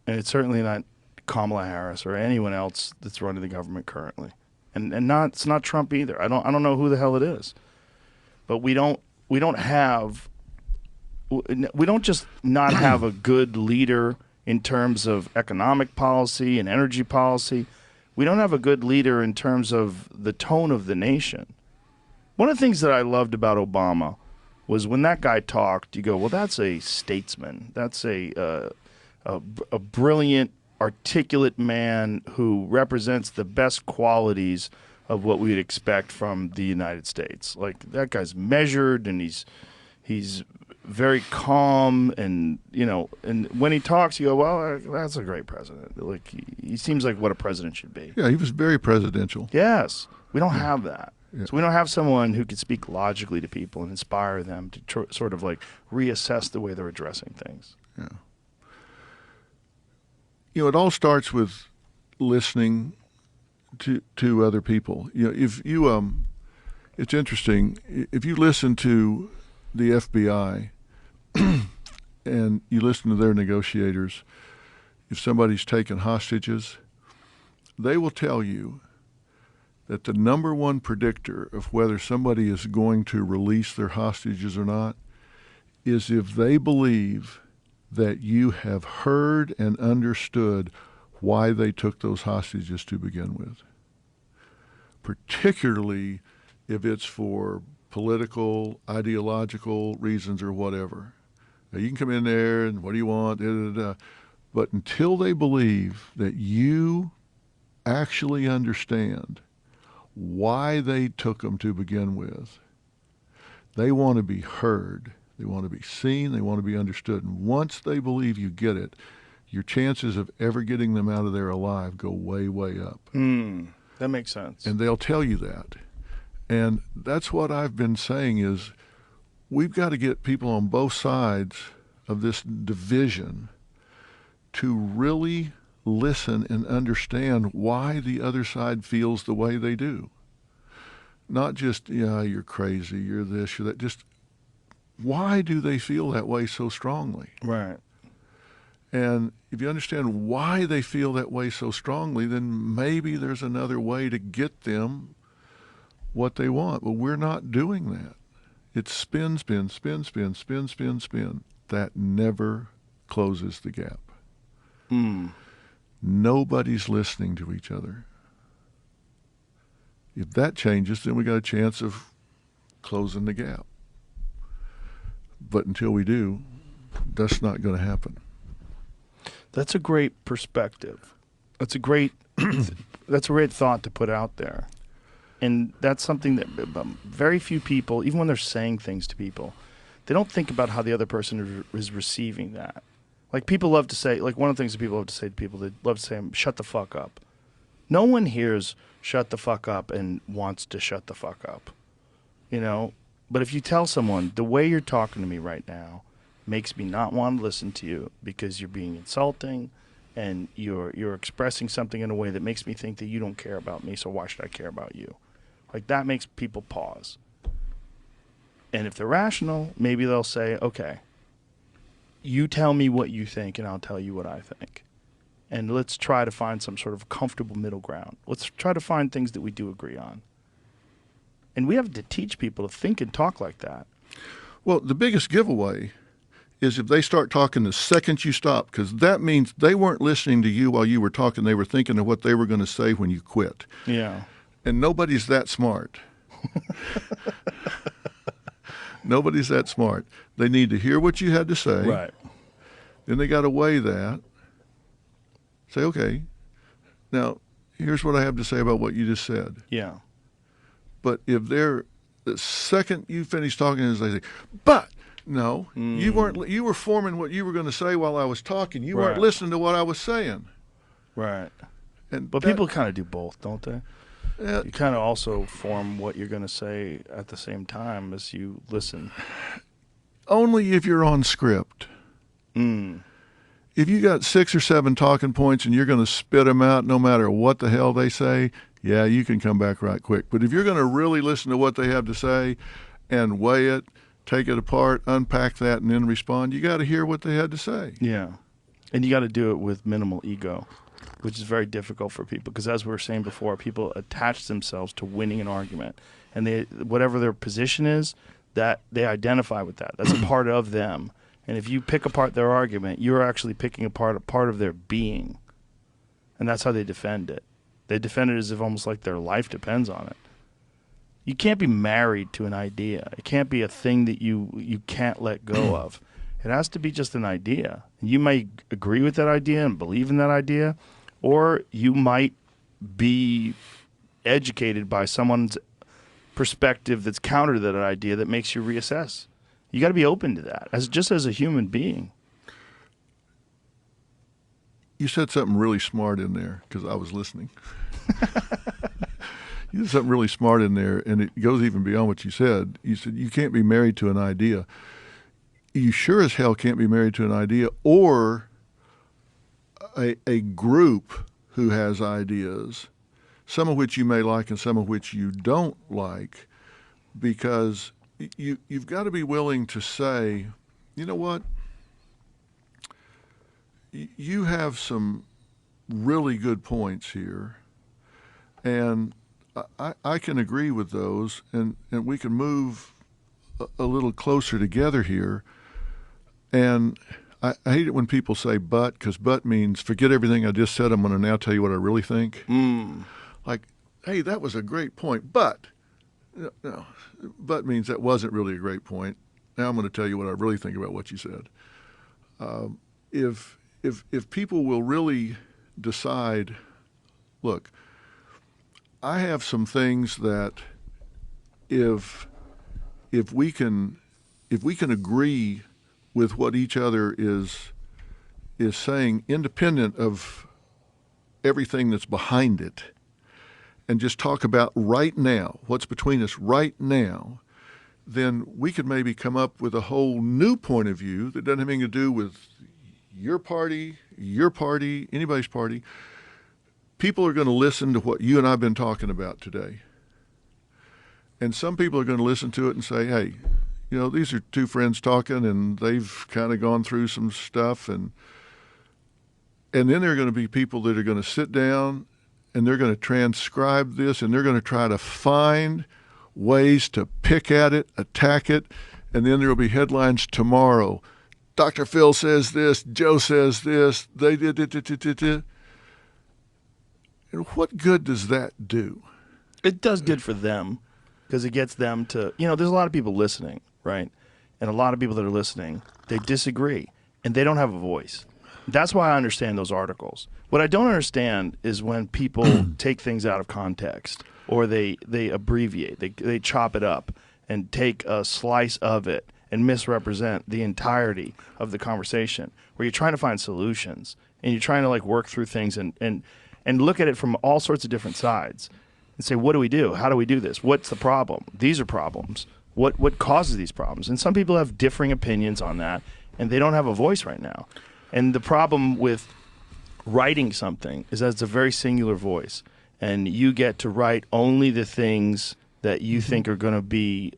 And it's certainly not Kamala Harris or anyone else that's running the government currently. And it's not Trump either. I don't know who the hell it is. But we don't have we don't just not have a good leader in terms of economic policy and energy policy. We don't have a good leader in terms of the tone of the nation. One of the things that I loved about Obama was when that guy talked, you go, well, that's a statesman. That's a brilliant, articulate man who represents the best qualities of what we'd expect from the United States. Like, that guy's measured, and he's very calm, and and when he talks, you go, well, that's a great president. Like, he seems like what a president should be. Yeah, he was very presidential. Yes, we don't have that. Yeah. So we don't have someone who can speak logically to people and inspire them to sort of like reassess the way they're addressing things. Yeah. It all starts with listening to other people. If you it's interesting, if you listen to the FBI and you listen to their negotiators, if somebody's taken hostages, they will tell you that the number one predictor of whether somebody is going to release their hostages or not is if they believe that you have heard and understood why they took those hostages to begin with, particularly if it's for political, ideological reasons or whatever. Now, you can come in there and what do you want, but until they believe that you actually understand why they took them to begin with, they want to be heard, they want to be seen, they want to be understood. And once they believe you get it, your chances of ever getting them out of there alive go way, way up. That makes sense. And they'll tell you that. And that's what I've been saying is we've got to get people on both sides of this division to really listen and understand why the other side feels the way they do. Not just, you're crazy, you're this, you're that. Just why do they feel that way so strongly? Right. And if you understand why they feel that way so strongly, then maybe there's another way to get them what they want. But we're not doing that. It's spin, spin, spin, spin, spin, spin, spin. That never closes the gap. Nobody's listening to each other. If that changes, then we got a chance of closing the gap. But until we do, that's not going to happen. That's a great perspective. That's a great thought to put out there. And that's something that very few people, even when they're saying things to people, they don't think about how the other person is receiving that. Like, people love to say, like, one of the things that people love to say to people, they love to say, shut the fuck up. No one hears shut the fuck up and wants to shut the fuck up. But if you tell someone, the way you're talking to me right now makes me not want to listen to you because you're being insulting and you're expressing something in a way that makes me think that you don't care about me, so why should I care about you? Like, that makes people pause. And if they're rational, maybe they'll say, okay, you tell me what you think and I'll tell you what I think. And let's try to find some sort of comfortable middle ground. Let's try to find things that we do agree on. And we have to teach people to think and talk like that. Well, the biggest giveaway is if they start talking the second you stop, because that means they weren't listening to you while you were talking. They were thinking of what they were going to say when you quit. Yeah. And nobody's that smart. Nobody's that smart. They need to hear what you had to say. Right. Then they got to weigh that. Say, okay, now here's what I have to say about what you just said. Yeah. But if the second you finish talking, is they say, but no, you weren't. You were forming what you were going to say while I was talking. You weren't listening to what I was saying. Right. But people kind of do both, don't they? Yeah. You kind of also form what you're going to say at the same time as you listen. Only if you're on script. If you got 6 or 7 talking points and you're going to spit them out no matter what the hell they say, yeah, you can come back right quick. But if you're going to really listen to what they have to say and weigh it, take it apart, unpack that, and then respond, you got to hear what they had to say. Yeah. And you got to do it with minimal ego, which is very difficult for people because, as we were saying before, people attach themselves to winning an argument. And whatever their position is, that they identify with that. That's a part of them. And if you pick apart their argument, you're actually picking apart a part of their being. And that's how they defend it. They defend it as if almost like their life depends on it. You can't be married to an idea. It can't be a thing that you can't let go of. It has to be just an idea. You might agree with that idea and believe in that idea, or you might be educated by someone's perspective that's counter to that idea that makes you reassess. You got to be open to that, as a human being. You said something really smart in there because I was listening. You said something really smart in there, and it goes even beyond what you said. You said you can't be married to an idea. You sure as hell can't be married to an idea or a group who has ideas, some of which you may like and some of which you don't like, because you've got to be willing to say, you know what, you have some really good points here, and I can agree with those, and we can move a little closer together here. And I hate it when people say but, because but means forget everything I just said. I'm going to now tell you what I really think. Like, hey, that was a great point, but no, but means that wasn't really a great point. Now I'm going to tell you what I really think about what you said. If people will really decide, look, I have some things that if we can agree with what each other is saying, independent of everything that's behind it, and just talk about right now, what's between us right now, then we could maybe come up with a whole new point of view that doesn't have anything to do with your party, anybody's party. People are going to listen to what you and I have been talking about today. And some people are going to listen to it and say, hey, you know, these are two friends talking and they've kind of gone through some stuff. And then there are going to be people that are going to sit down and they're going to transcribe this and they're going to try to find ways to pick at it, attack it. And then there will be headlines tomorrow. Dr. Phil says this, Joe says this, they did it. And what good does that do? It does good for them because it gets them to, there's a lot of people listening, right? And a lot of people that are listening, they disagree and they don't have a voice. That's why I understand those articles. What I don't understand is when people take things out of context or they abbreviate, they chop it up and take a slice of it and misrepresent the entirety of the conversation, where you're trying to find solutions and you're trying to work through things and look at it from all sorts of different sides and say, what do we do? How do we do this? What's the problem? These are problems. What causes these problems? And some people have differing opinions on that, and they don't have a voice right now. And the problem with writing something is that it's a very singular voice, and you get to write only the things that you think are going to be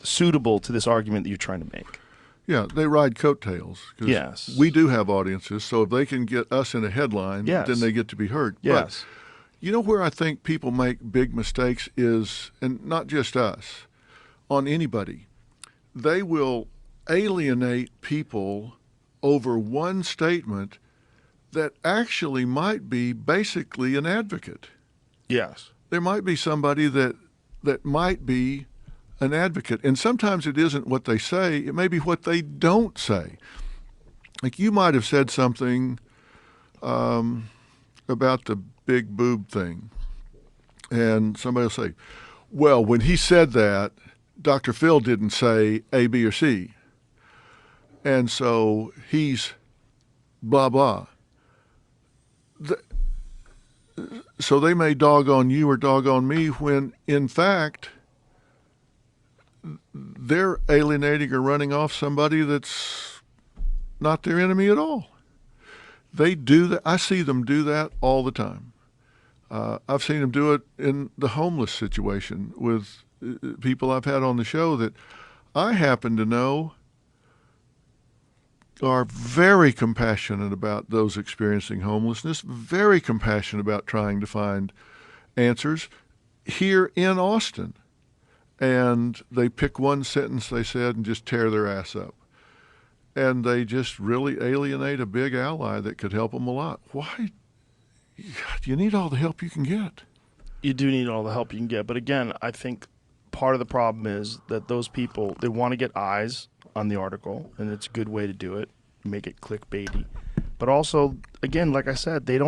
suitable to this argument that you're trying to make. Yeah, they ride coattails. Yes. We do have audiences, so if they can get us in a headline, yes. then they get to be heard. Yes. But you know where I think people make big mistakes is, and not just us, on anybody, they will alienate people over one statement that actually might be basically an advocate. Yes. There might be somebody that might be an advocate. And sometimes it isn't what they say, it may be what they don't say. Like you might have said something about the big boob thing. And somebody will say, well, when he said that, Dr. Phil didn't say A, B, or C. And so he's blah, blah. So they may dog on you or dog on me when, in fact, they're alienating or running off somebody that's not their enemy at all. They do that. I see them do that all the time. I've seen them do it in the homeless situation with people I've had on the show that I happen to know are very compassionate about those experiencing homelessness, very compassionate about trying to find answers here in Austin. And they pick one sentence they said and just tear their ass up. and they just really alienate a big ally that could help them a lot. Why? You need all the help you can get. You do need all the help you can get. But again, I think part of the problem is that those people, they want to get eyes on the article, and it's a good way to do it, make it clickbaity. But also, again, like I said, they're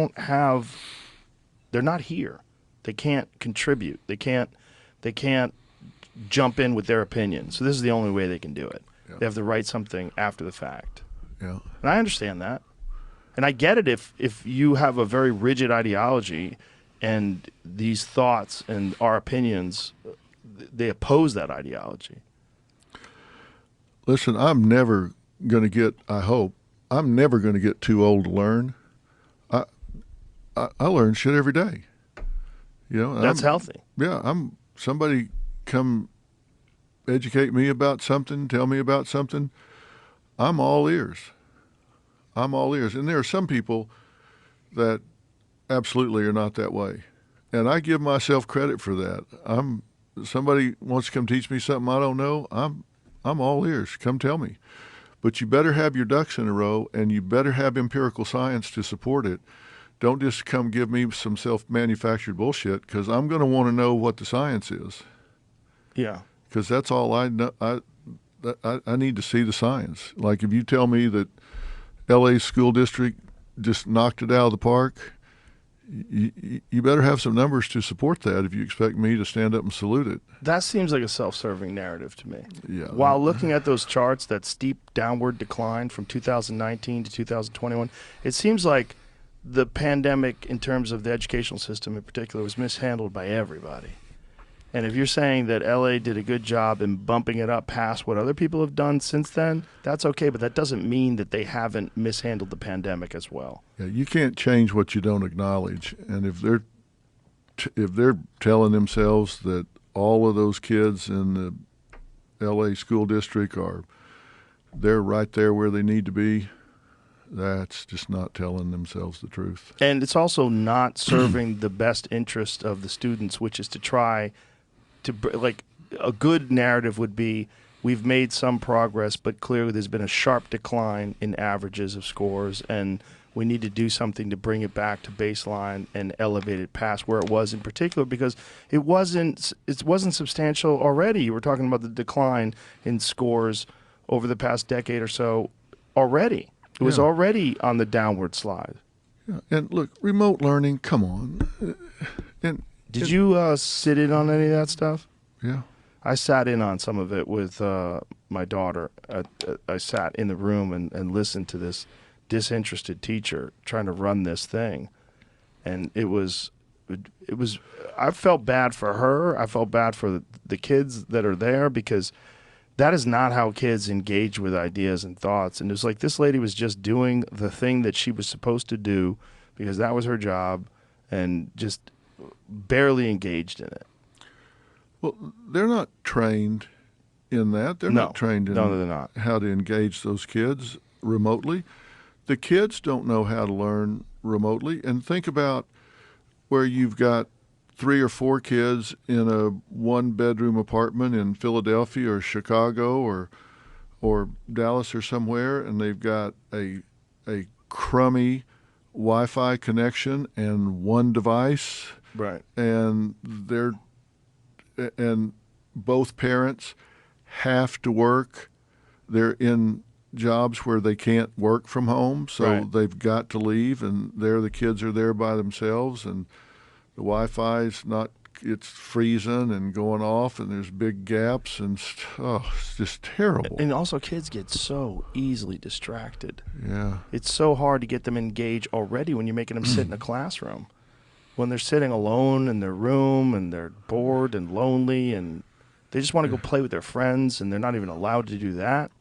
not here. They can't contribute. They can't jump in with their opinion. So this is the only way they can do it. Yeah. They have to write something after the fact. Yeah. And I understand that. And I get it if you have a very rigid ideology and these thoughts and our opinions, they oppose that ideology. Listen, I'm never going to get, I hope, I'm never going to get too old to learn. I learn shit every day. You know, That's healthy. Yeah, somebody come educate me about something, tell me about something. I'm all ears. I'm all ears. And there are some people that absolutely are not that way. And I give myself credit for that. Somebody wants to come teach me something I don't know, I'm all ears. Come tell me. But you better have your ducks in a row, and you better have empirical science to support it. Don't just come give me some self-manufactured bullshit, because I'm going to want to know what the science is. Yeah. Because that's all I know. I need to see the science. Like if you tell me that L.A. school district just knocked it out of the park, you better have some numbers to support that if you expect me to stand up and salute it. That seems like a self-serving narrative to me. Yeah. While looking at those charts, that steep downward decline from 2019 to 2021, it seems like the pandemic, in terms of the educational system in particular, was mishandled by everybody. And if you're saying that LA did a good job in bumping it up past what other people have done since then, that's okay, but that doesn't mean that they haven't mishandled the pandemic as well. Yeah, you can't change what you don't acknowledge. And if they're telling themselves that all of those kids in the LA school district they're right there where they need to be, that's just not telling themselves the truth. And it's also not serving the best interest of the students, which is to try to, like, a good narrative would be, we've made some progress, but clearly there's been a sharp decline in averages of scores, and we need to do something to bring it back to baseline and elevate it past where it was in particular, because it wasn't substantial already. You were talking about the decline in scores over the past decade or so already. It was already on the downward slide. Yeah. And look, remote learning, come on. Did you sit in on any of that stuff? Yeah. I sat in on some of it with my daughter. I sat in the room and listened to this disinterested teacher trying to run this thing. And it was, I felt bad for her. I felt bad for the kids that are there, because that is not how kids engage with ideas and thoughts. And it was like this lady was just doing the thing that she was supposed to do because that was her job, and just barely engaged in it. Well, they're not trained in that. They're not trained in they're not. How to engage those kids remotely. The kids don't know how to learn remotely. And think about where you've got 3 or 4 kids in a 1-bedroom apartment in Philadelphia or Chicago or Dallas or somewhere, and they've got a crummy Wi-Fi connection and one device. Right. And both parents have to work. They're in jobs where they can't work from home, so they've got to leave, and the kids are there by themselves, and the Wi-Fi's it's freezing and going off, and there's big gaps, and it's just terrible. And also, kids get so easily distracted. Yeah. It's so hard to get them engaged already when you're making them sit in a classroom. When they're sitting alone in their room and they're bored and lonely and they just want to go play with their friends, and they're not even allowed to do that.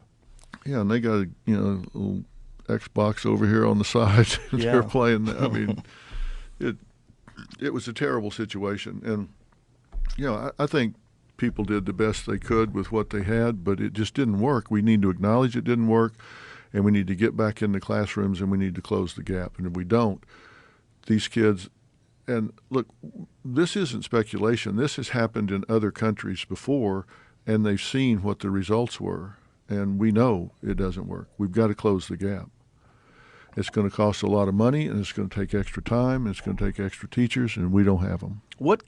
Yeah, and they got a little Xbox over here on the side. And they're playing that. I mean, it was a terrible situation. And, I think people did the best they could with what they had, but it just didn't work. We need to acknowledge it didn't work, and we need to get back in the classrooms, and we need to close the gap. And if we don't, these kids... And look, this isn't speculation. This has happened in other countries before, and they've seen what the results were. and we know it doesn't work. We've got to close the gap. It's going to cost a lot of money, and it's going to take extra time, and it's going to take extra teachers, and we don't have them. What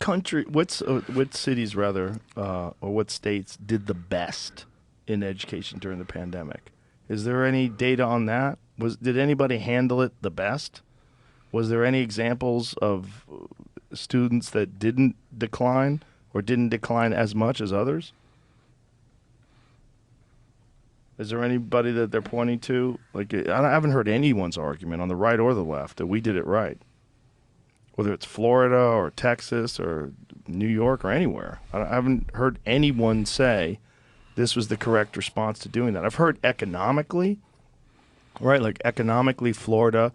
cities rather, or what states did the best in education during the pandemic? Is there any data on that? Did anybody handle it the best? Was there any examples of students that didn't decline or didn't decline as much as others? Is there anybody that they're pointing to? Like, I haven't heard anyone's argument on the right or the left that we did it right. Whether it's Florida or Texas or New York or anywhere. I haven't heard anyone say this was the correct response to doing that. I've heard economically, right? Like economically, Florida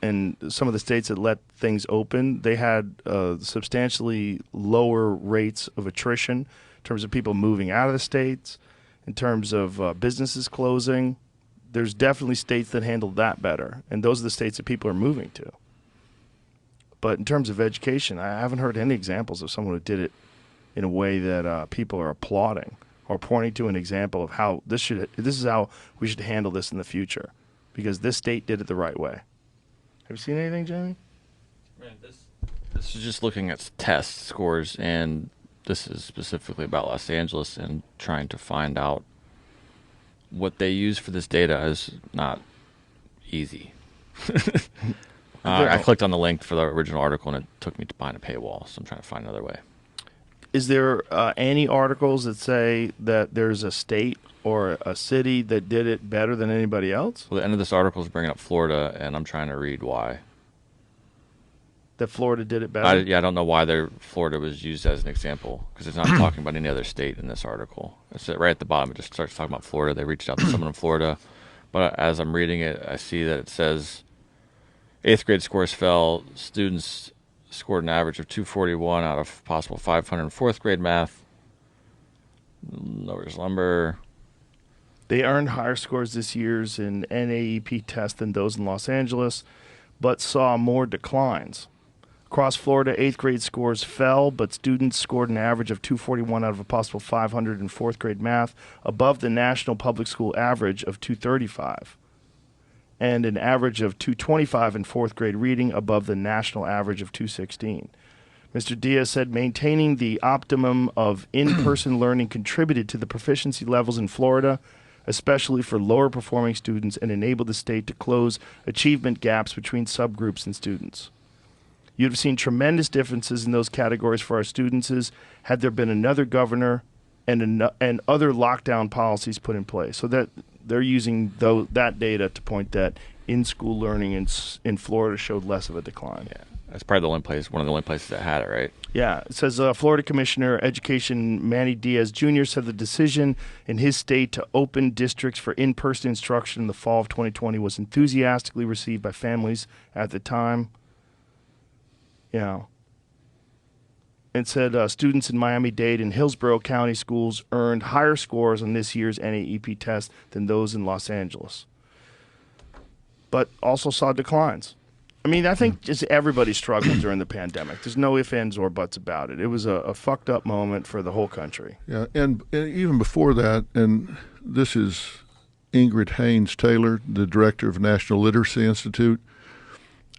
and some of the states that let things open, they had substantially lower rates of attrition in terms of people moving out of the states, in terms of businesses closing. There's definitely states that handled that better, and those are the states that people are moving to. But in terms of education, I haven't heard any examples of someone who did it in a way that people are applauding or pointing to an example of how this is how we should handle this in the future, because this state did it the right way. Have you seen anything, Jamie? Man, this is just looking at test scores, and this is specifically about Los Angeles, and trying to find out what they use for this data is not easy. I clicked on the link for the original article, and it took me to behind a paywall, so I'm trying to find another way. Is there any articles that say that there's a state or a city that did it better than anybody else? Well, the end of this article is bringing up Florida, and I'm trying to read why. That Florida did it better? I don't know why Florida was used as an example, because it's not talking about any other state in this article. It's right at the bottom. It just starts talking about Florida. They reached out to someone in Florida. But as I'm reading it, I see that it says 8th grade scores fell. Students scored an average of 241 out of possible 500 in 4th grade math. Lowers lumber. They earned higher scores this year's in NAEP test than those in Los Angeles, but saw more declines. Across Florida, 8th grade scores fell, but students scored an average of 241 out of a possible 500 in 4th grade math, above the national public school average of 235, and an average of 225 in 4th grade reading, above the national average of 216. Mr. Diaz said maintaining the optimum of in-person learning contributed to the proficiency levels in Florida, especially for lower performing students, and enabled the state to close achievement gaps between subgroups and students. You'd have seen tremendous differences in those categories for our students had there been another governor and other lockdown policies put in place. So that they're using that data to point that in-school learning in Florida showed less of a decline. Yeah, that's probably one of the only places that had it, right? Yeah, it says Florida Commissioner Education Manny Diaz Jr. said the decision in his state to open districts for in-person instruction in the fall of 2020 was enthusiastically received by families at the time. Yeah. It said students in Miami-Dade and Hillsborough County schools earned higher scores on this year's NAEP test than those in Los Angeles, but also saw declines. I mean, I think just everybody struggled during the pandemic. There's no ifs, ands, or buts about it. It was a fucked up moment for the whole country. Yeah, and even before that, and this is Ingrid Haynes Taylor, the director of National Literacy Institute.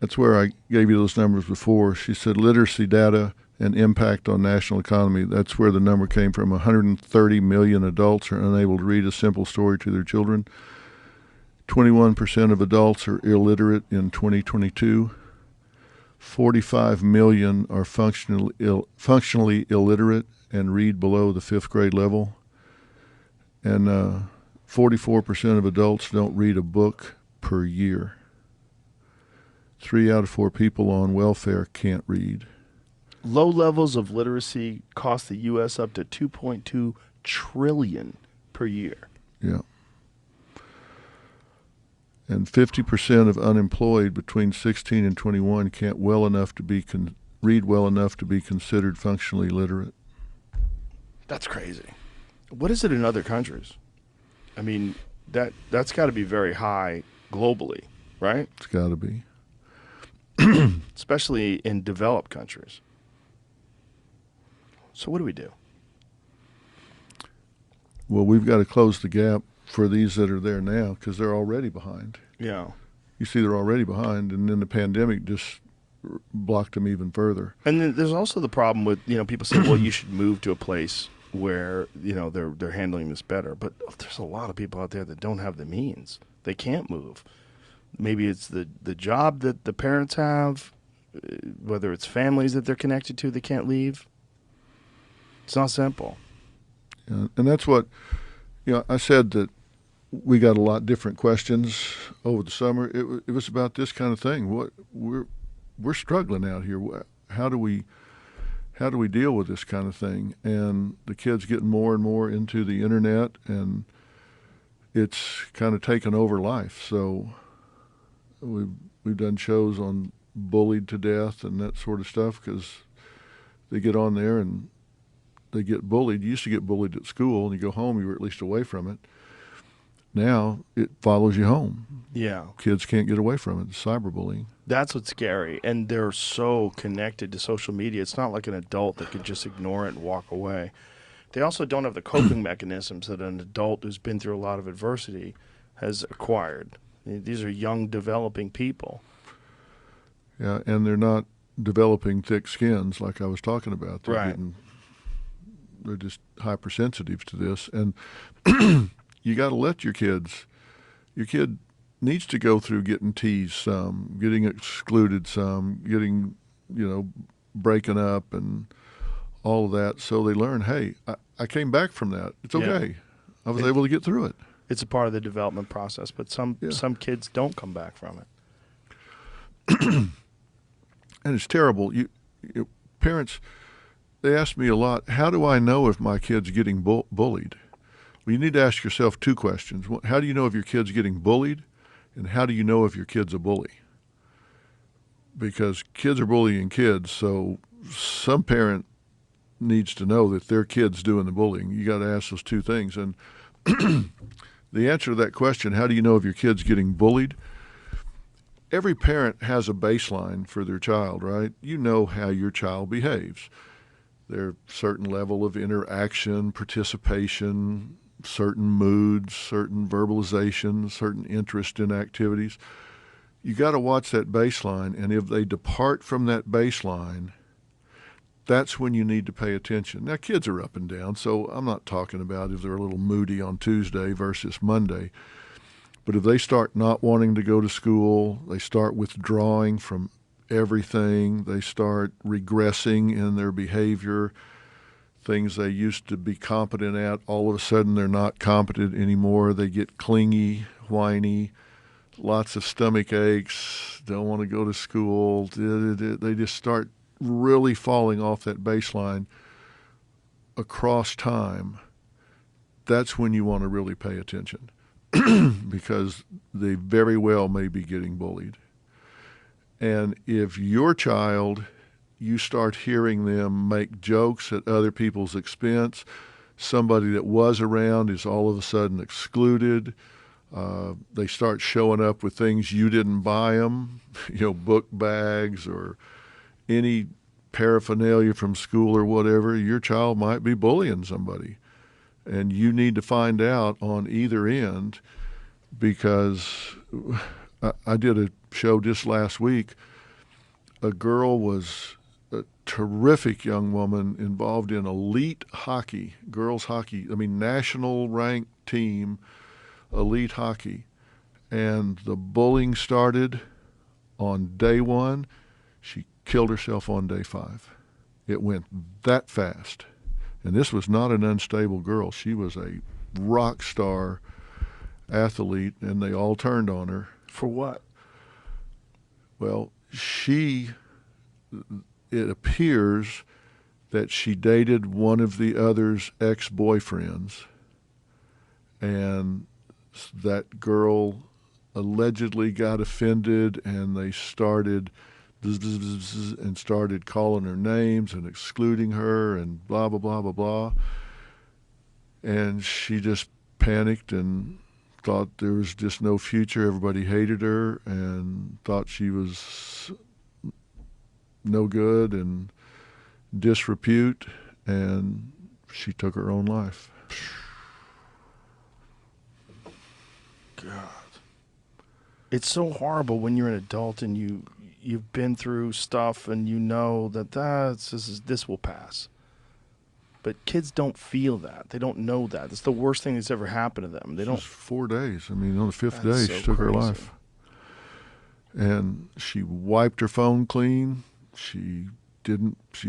That's where I gave you those numbers before. She said literacy data and impact on national economy. That's where the number came from. 130 million adults are unable to read a simple story to their children. 21% of adults are illiterate in 2022. 45 million are functionally illiterate and read below the 5th grade level. And 44% of adults don't read a book per year. 3 out of 4 people on welfare can't read. Low levels of literacy cost the U.S. up to $2.2 trillion per year. Yeah. And 50% of unemployed between 16 and 21 can't read well enough to be considered functionally literate. That's crazy. What is it in other countries? I mean, that's got to be very high globally, right? It's got to be. Especially in developed countries. So what do we do? Well, we've got to close the gap for these that are there now because they're already behind. Yeah. You see, they're already behind, and then the pandemic just blocked them even further. And then there's also the problem with, people say, well, you should move to a place where, they're handling this better. But there's a lot of people out there that don't have the means. They can't move. Maybe it's the job that the parents have, whether it's families that they're connected to that can't leave. It's not simple. And that's what, I said that we got a lot different questions over the summer. It was about this kind of thing. What we're struggling out here. How do we deal with this kind of thing? And the kids getting more and more into the internet, and it's kind of taken over life. So we've done shows on bullied to death and that sort of stuff because they get on there and they get bullied. You used to get bullied at school, and you go home, you were at least away from it. Now it follows you home. Yeah. Kids can't get away from it. It's cyberbullying. That's what's scary. And they're so connected to social media. It's not like an adult that could just ignore it and walk away. They also don't have the coping mechanisms that an adult who's been through a lot of adversity has acquired. These are young, developing people. Yeah, and they're not developing thick skins like I was talking about. They're just hypersensitive to this. And you got to let your kid needs to go through getting teased some, getting excluded some, getting, breaking up and all of that. So they learn, hey, I came back from that. It's okay. Yeah. I was able to get through it. It's a part of the development process, but some kids don't come back from it. And it's terrible. Parents, they ask me a lot, how do I know if my kid's getting bullied? Well, you need to ask yourself two questions. How do you know if your kid's getting bullied? And how do you know if your kid's a bully? Because kids are bullying kids, so some parent needs to know that their kid's doing the bullying. You got to ask those two things. And the answer to that question, how do you know if your kid's getting bullied? Every parent has a baseline for their child, right? You know how your child behaves. There's a certain level of interaction, participation, certain moods, certain verbalization, certain interest in activities. You got to watch that baseline, and if they depart from that baseline, that's when you need to pay attention. Now, kids are up and down, so I'm not talking about if they're a little moody on Tuesday versus Monday. But if they start not wanting to go to school, they start withdrawing from everything, they start regressing in their behavior, things they used to be competent at, all of a sudden they're not competent anymore. They get clingy, whiny, lots of stomach aches, don't want to go to school. They just start really falling off that baseline across time. That's when you want to really pay attention because they very well may be getting bullied. And if your child, you start hearing them make jokes at other people's expense, somebody that was around is all of a sudden excluded. They start showing up with things you didn't buy them, book bags or any paraphernalia from school or whatever. Your child might be bullying somebody. And you need to find out on either end because I did a show just last week. A girl was a terrific young woman involved in elite hockey, girls hockey, national ranked team, elite hockey. And the bullying started on day 1. She killed herself on day 5. It went that fast. And this was not an unstable girl. She was a rock star athlete, and they all turned on her. For what? Well, it appears that she dated one of the other's ex-boyfriends, and that girl allegedly got offended, and they started and started calling her names and excluding her and blah, blah, blah, blah, blah. And she just panicked and thought there was just no future. Everybody hated her and thought she was no good and disrepute, and she took her own life. God. It's so horrible when you're an adult and you've been through stuff and you know that this will pass. But kids don't feel that. They don't know that. It's the worst thing that's ever happened to them. They don't. Just 4 days. I mean, on the fifth day, That's she so took her crazy. life. And she wiped her phone clean. She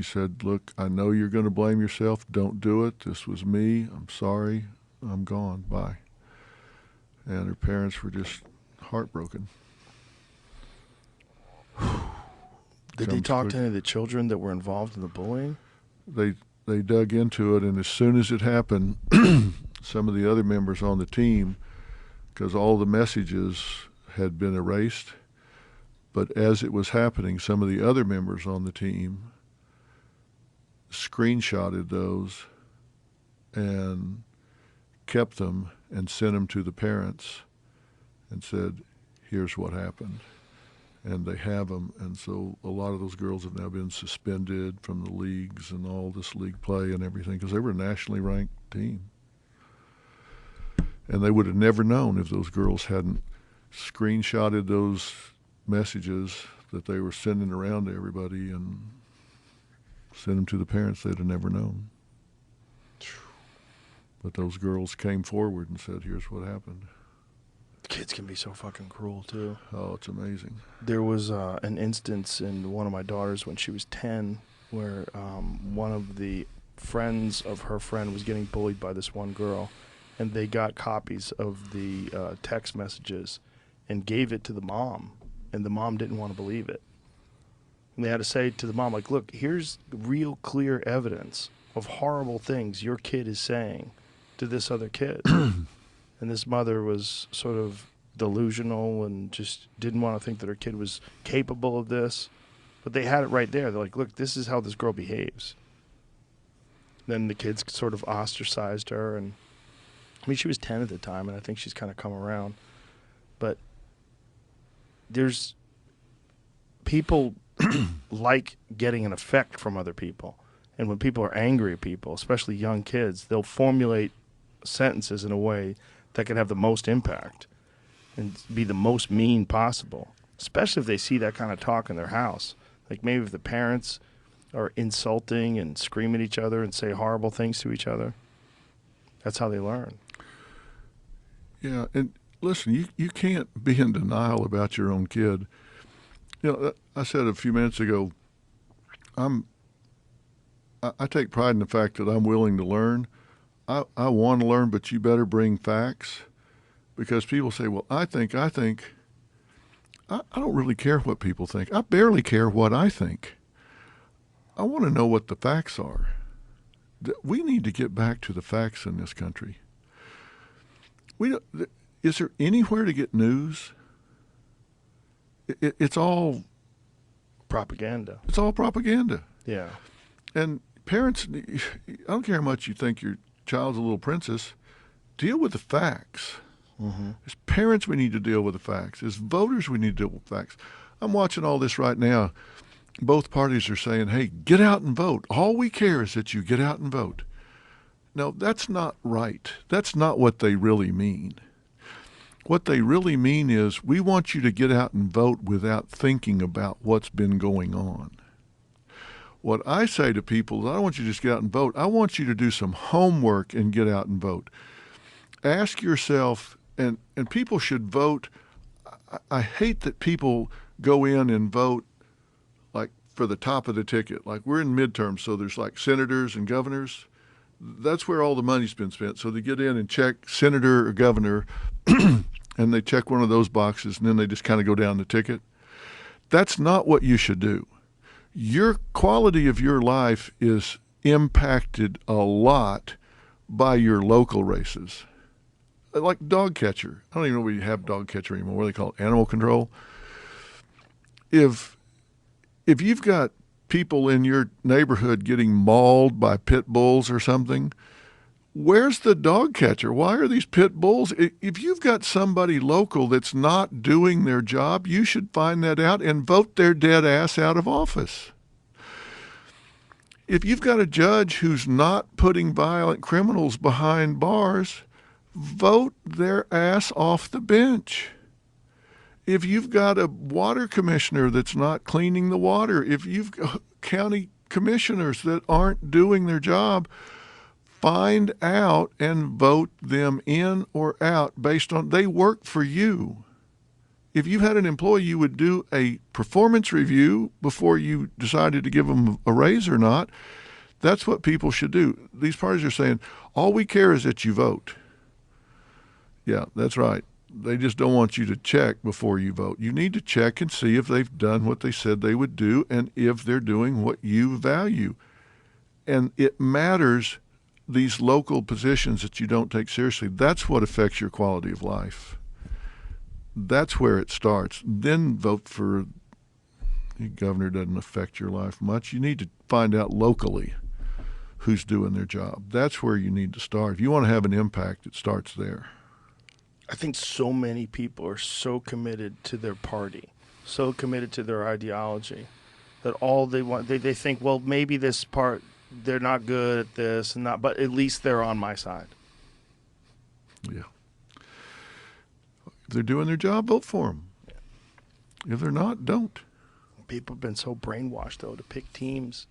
said, look, I know you're going to blame yourself. Don't do it. This was me. I'm sorry. I'm gone. Bye. And her parents were just heartbroken. Did they talk to any of the children that were involved in the bullying? They dug into it, and as soon as it happened, some of the other members on the team, because all the messages had been erased, but as it was happening, some of the other members on the team screenshotted those and kept them and sent them to the parents and said, here's what happened. And they have them, and so a lot of those girls have now been suspended from the leagues and all this league play and everything because they were a nationally ranked team. And they would have never known if those girls hadn't screenshotted those messages that they were sending around to everybody and sent them to the parents. They'd have never known. But those girls came forward and said, here's what happened. Kids can be so fucking cruel, too. Oh, it's amazing. There was an instance in one of my daughters when she was 10 where one of the friends of her friend was getting bullied by this one girl, and they got copies of the text messages and gave it to the mom, and the mom didn't want to believe it. And they had to say to the mom, like, look, here's real clear evidence of horrible things your kid is saying to this other kid. And this mother was sort of delusional and just didn't want to think that her kid was capable of this. But they had it right there. They're like, look, this is how this girl behaves. Then the kids sort of ostracized her. And I mean, she was 10 at the time, and I think she's kind of come around. But there's people like getting an effect from other people. And when people are angry at people, especially young kids, they'll formulate sentences in a way that can have the most impact and be the most mean possible, especially if they see that kind of talk in their house. Like maybe if the parents are insulting and scream at each other and say horrible things to each other, that's how they learn. Yeah, and listen, you can't be in denial about your own kid. You know, I said a few minutes ago, I take pride in the fact that I'm willing to learn. I want to learn, but you better bring facts, because people say, well, I think. I don't really care what people think. I barely care what I think. I want to know what the facts are. We need to get back to the facts in this country. Is there anywhere to get news? It's all Propaganda. It's all propaganda. Yeah. And parents, I don't care how much you think your child's a little princess, deal with the facts. Mm-hmm. As parents, we need to deal with the facts. As voters, we need to deal with facts. I'm watching all this right now. Both parties are saying, hey, get out and vote. All we care is that you get out and vote. No, that's not right. That's not what they really mean. What they really mean is we want you to get out and vote without thinking about what's been going on. What I say to people is I don't want you to just get out and vote. I want you to do some homework and get out and vote. Ask yourself, and people should vote. I hate that people go in and vote like for the top of the ticket. Like we're in midterms, so there's like senators and governors. That's where all the money's been spent. So they get in and check senator or governor, and they check one of those boxes, and then they just kind of go down the ticket. That's not what you should do. Your quality of your life is impacted a lot by your local races. Like dog catcher. I don't even know where you have dog catcher anymore. What do they call it? Animal control. If you've got people in your neighborhood getting mauled by pit bulls or something, where's the dog catcher? Why are these pit bulls? If you've got somebody local that's not doing their job, you should find that out and vote their dead ass out of office. If you've got a judge who's not putting violent criminals behind bars, vote their ass off the bench. If you've got a water commissioner that's not cleaning the water, if you've got county commissioners that aren't doing their job, find out and vote them in or out based on they work for you. If you had an employee, you would do a performance review before you decided to give them a raise or not. That's what people should do. These parties are saying, all we care is that you vote. Yeah, that's right. They just don't want you to check before you vote. You need to check and see if they've done what they said they would do and if they're doing what you value. And it matters, these local positions that you don't take seriously. That's what affects your quality of life. That's where it starts. Then vote for the governor. Doesn't affect your life much. You need to find out locally who's doing their job. That's where you need to start. If you want to have an impact, it starts there. I think so many people are so committed to their party, so committed to their ideology, that all they want, they think, well, maybe this part, they're not good at this and not, but at least they're on my side. Yeah. If they're doing their job, vote for them. If they're not, don't. People have been so brainwashed, though, to pick teams.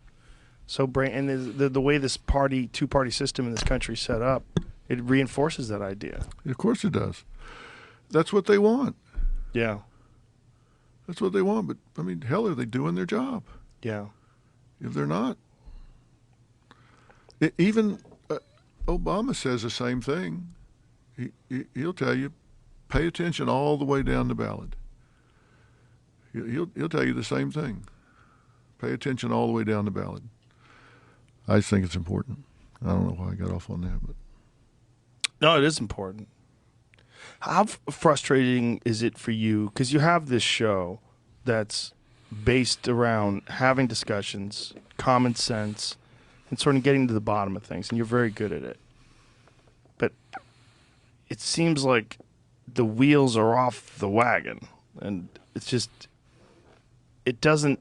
And the way this two-party system in this country is set up, it reinforces that idea. Of course it does. That's what they want. Yeah. That's what they want. But, I mean, hell, are they doing their job? Yeah. If they're not. Even Obama says the same thing. He'll tell you, pay attention all the way down the ballot. He'll tell you the same thing. Pay attention all the way down the ballot. I just think it's important. I don't know why I got off on that, but No, it is important. How frustrating is it for you? Because you have this show that's based around having discussions, common sense, and sort of getting to the bottom of things, and you're very good at it. But it seems like the wheels are off the wagon, and it's just, it doesn't.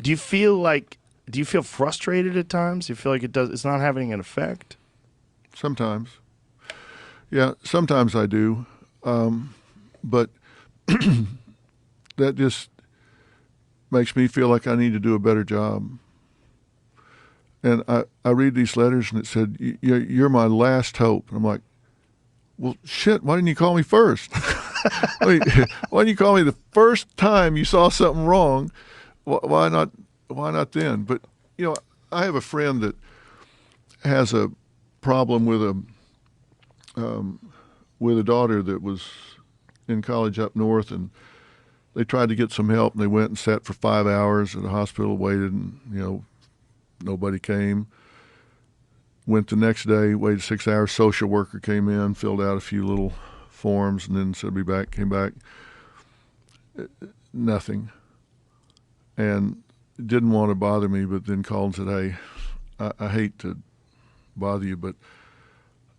Do you feel frustrated at times? Do you feel like it's not having an effect? sometimes. Yeah, sometimes I do. But that just makes me feel like I need to do a better job. And I read these letters and it said, you're my last hope. And I'm like, well, shit, why didn't you call me first? Why didn't you call me the first time you saw something wrong? Why not then? But, I have a friend that has a problem with a daughter that was in college up north, and they tried to get some help, and they went and sat for 5 hours at a hospital, waited, and, nobody came. Went the next day, waited 6 hours. Social worker came in, filled out a few little forms, and then said, be back, came back. Nothing. And didn't want to bother me, but then called and said, hey, I hate to bother you, but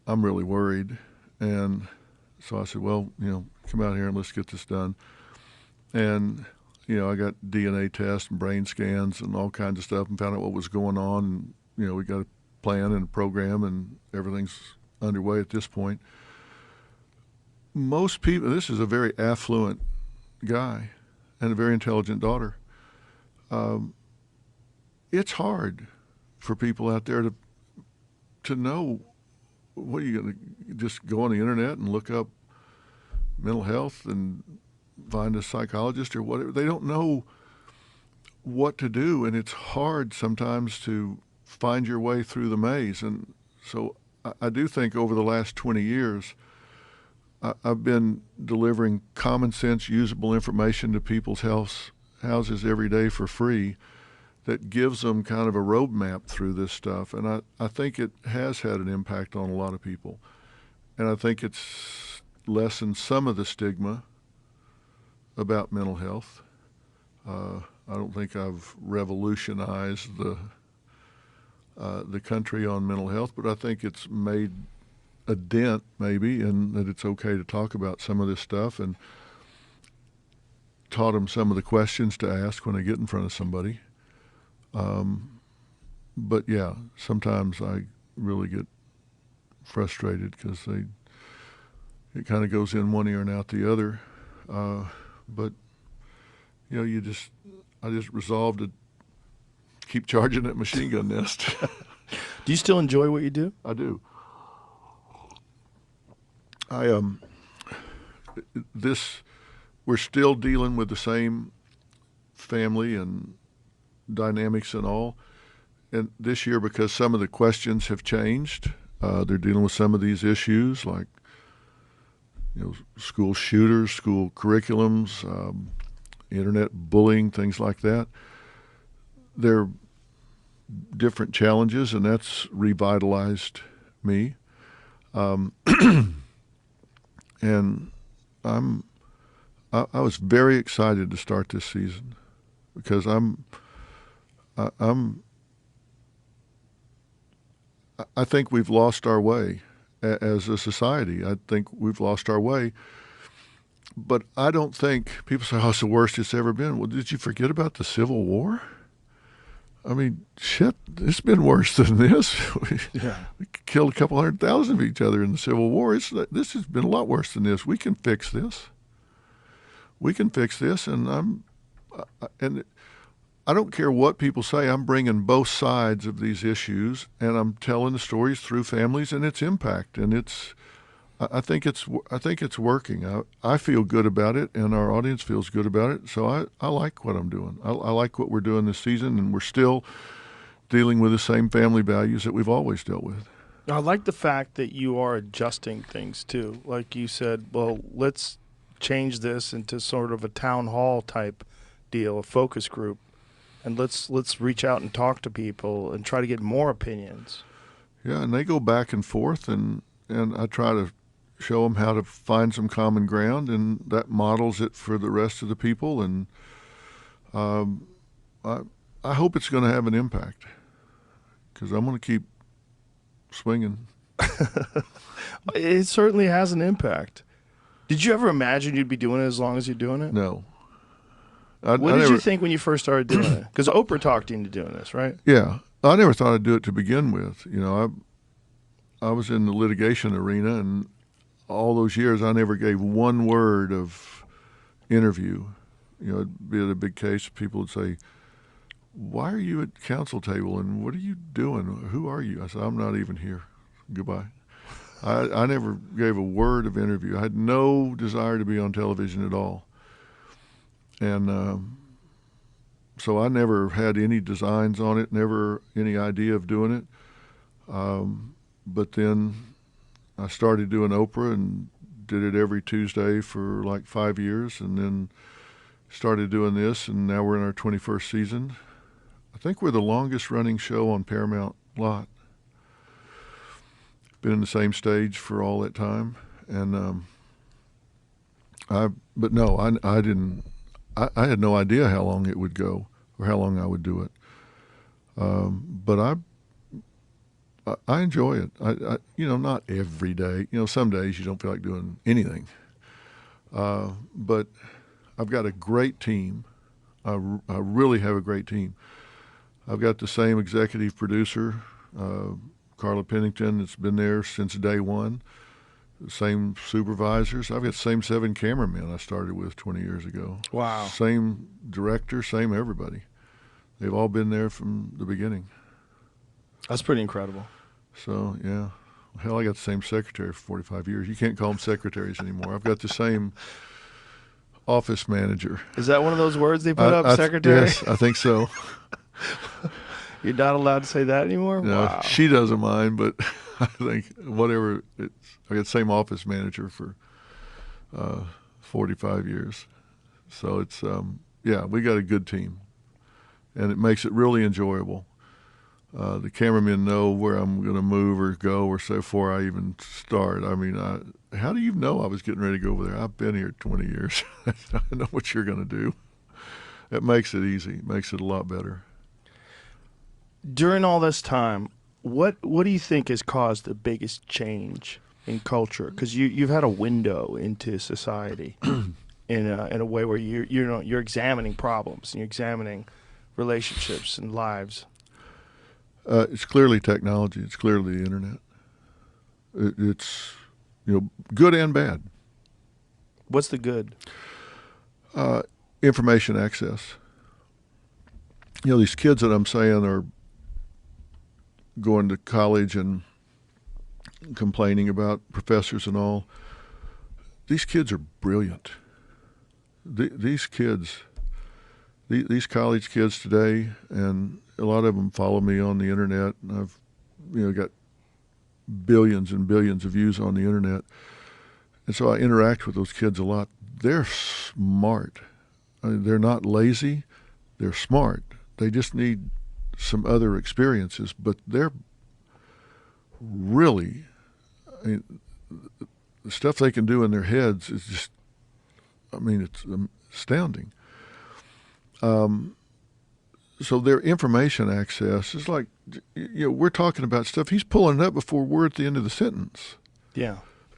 I'm really worried. And so I said, well, come out here and let's get this done. And, I got DNA tests and brain scans and all kinds of stuff and found out what was going on. And, we got a plan and a program and everything's underway at this point. Most people, this is a very affluent guy and a very intelligent daughter. It's hard for people out there to know. What are you going to just go on the internet and look up mental health and find a psychologist or whatever? They don't know what to do, and it's hard sometimes to find your way through the maze. And so I do think over the last 20 years, I've been delivering common sense, usable information to people's houses every day for free that gives them kind of a roadmap through this stuff. And I think it has had an impact on a lot of people. And I think it's lessened some of the stigma about mental health. I don't think I've revolutionized the country on mental health, but I think it's made a dent maybe in that it's okay to talk about some of this stuff, and taught them some of the questions to ask when they get in front of somebody. But yeah, sometimes I really get frustrated because it kind of goes in one ear and out the other. But you know, I just resolved to keep charging that machine gun nest. Do you still enjoy what you do? I do. I we're still dealing with the same family and dynamics and all. And this year, because some of the questions have changed, they're dealing with some of these issues like, you know, school shooters, school curriculums, internet bullying, things like that. They're different challenges, and that's revitalized me. And I was very excited to start this season because I think we've lost our way as a society. I think we've lost our way. But I don't think people say, "Oh, it's the worst it's ever been." Well, did you forget about the Civil War? I mean, shit, it's been worse than this. We killed a couple 100,000 of each other in the Civil War. This has been a lot worse than this. We can fix this. We can fix this, and I don't care what people say. I'm bringing both sides of these issues, and I'm telling the stories through families and its impact. And I think it's working. I feel good about it, and our audience feels good about it. So I like what I'm doing. I like what we're doing this season, and we're still dealing with the same family values that we've always dealt with. I like the fact that you are adjusting things too. Like you said, well, let's change this into sort of a town hall type deal, a focus group, and let's reach out and talk to people and try to get more opinions. Yeah, and they go back and forth, and I try to show them how to find some common ground, and that models it for the rest of the people. And I hope it's going to have an impact because I'm going to keep swinging. It certainly has an impact. Did you ever imagine you'd be doing it as long as you're doing it? No. What did you think when you first started doing it? Because Oprah talked you into doing this, right? Yeah, I never thought I'd do it to begin with. You know, I was in the litigation arena, and all those years I never gave one word of interview. You know, it'd be at a big case, people would say, "Why are you at the counsel table and what are you doing? Who are you?" I said, "I'm not even here. Goodbye." I never gave a word of interview. I had no desire to be on television at all. And so I never had any designs on it, never any idea of doing it. But then I started doing Oprah and did it every Tuesday for like 5 years, and then started doing this, and now we're in our 21st season. I think we're the longest running show on Paramount lot. Been in the same stage for all that time, and I didn't. I had no idea how long it would go or how long I would do it. But I enjoy it. You know, not every day. You know, some days you don't feel like doing anything. But I've got a great team. I really have a great team. I've got the same executive producer, Carla Pennington, that's been there since day one. The same supervisors. I've got the same 7 cameramen I started with 20 years ago. Wow. Same director, same everybody. They've all been there from the beginning. That's pretty incredible. So, yeah. Hell, I got the same secretary for 45 years. You can't call them secretaries anymore. I've got the same office manager. Is that one of those words they put up, secretary? Yes, I think so. You're not allowed to say that anymore? No, wow. She doesn't mind, but I think whatever. I got the same office manager for 45 years. So it's, yeah, we got a good team. And it makes it really enjoyable. The cameramen know where I'm going to move or go or so before I even start. I mean, how do you know I was getting ready to go over there? I've been here 20 years. I know what you're going to do. It makes it easy. It makes it a lot better. During all this time, what do you think has caused the biggest change in culture? Because you've had a window into society in a way where you're examining problems and you're examining relationships and lives. It's clearly technology. It's clearly the internet. good and bad. What's the good? Information access. These kids that I'm saying are going to college and complaining about professors and all. These kids are brilliant. These kids, these college kids today, and a lot of them follow me on the internet, and I've got billions and billions of views on the internet, and so I interact with those kids a lot. They're smart. They're not lazy. They're smart. They just need some other experiences, but they're really, the stuff they can do in their heads is just, it's astounding. So their information access is like, we're talking about stuff. He's pulling it up before we're at the end of the sentence. Yeah.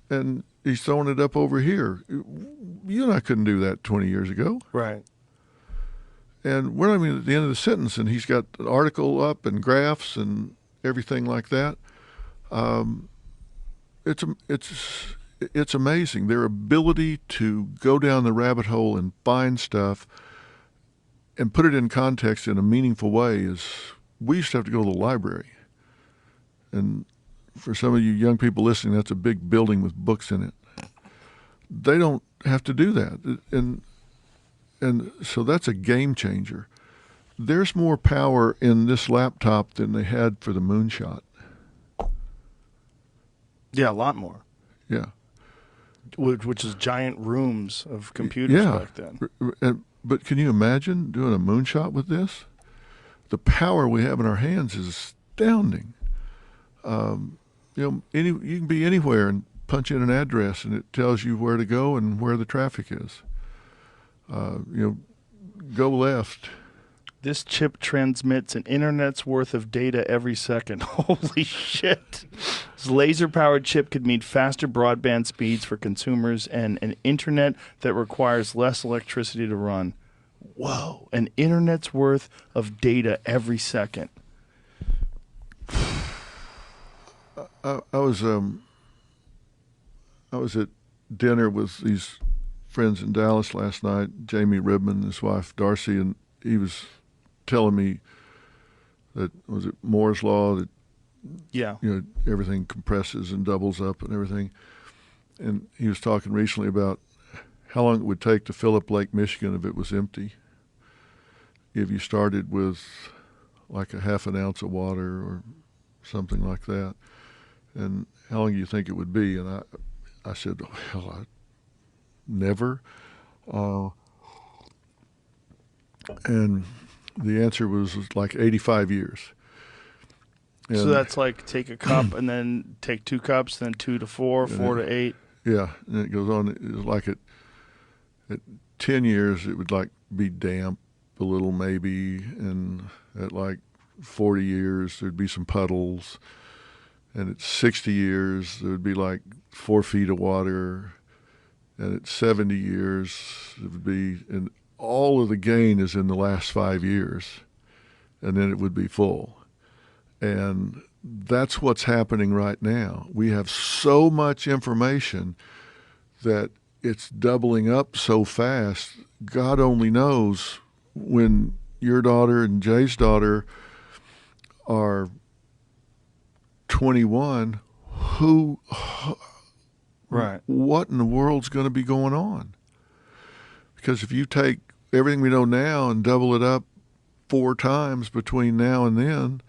And he's throwing it up over here. You and I couldn't do that 20 years ago. Right. And we're not even at the end of the sentence, and he's got an article up and graphs and everything like that. It's amazing. Their ability to go down the rabbit hole and find stuff and put it in context in a meaningful way is, we used to have to go to the library. And for some of you young people listening, that's a big building with books in it. They don't have to do that. And so that's a game changer. There's more power in this laptop than they had for the moonshot. Yeah, a lot more. Yeah. Which is giant rooms of computers back then. But can you imagine doing a moonshot with this? The power we have in our hands is astounding. You can be anywhere and punch in an address, and it tells you where to go and where the traffic is. Go left. This chip transmits an internet's worth of data every second. Holy shit. This laser-powered chip could mean faster broadband speeds for consumers and an internet that requires less electricity to run. Whoa. An internet's worth of data every second. I was at dinner with these friends in Dallas last night, Jamie Ribman and his wife Darcy, and he was telling me that, was it Moore's law, that everything compresses and doubles up and everything. And he was talking recently about how long it would take to fill up Lake Michigan if it was empty. If you started with like a half an ounce of water or something like that. And how long do you think it would be? And I said, oh, hell, never. And the answer was like 85 years. And so that's like take a cup and then take 2 cups, then 2 to 4, 4 to 8. Yeah, and it goes on. It's like at 10 years, it would like be damp a little maybe, and at like 40 years, there'd be some puddles. And at 60 years, there would be like 4 feet of water. And at 70 years, it would be, and all of the gain is in the last 5 years. And then it would be full. And that's what's happening right now. We have so much information that it's doubling up so fast. God only knows when your daughter and Jay's daughter are 21, Right. What in the world's going to be going on? Because if you take everything we know now and double it up 4 times between now and then,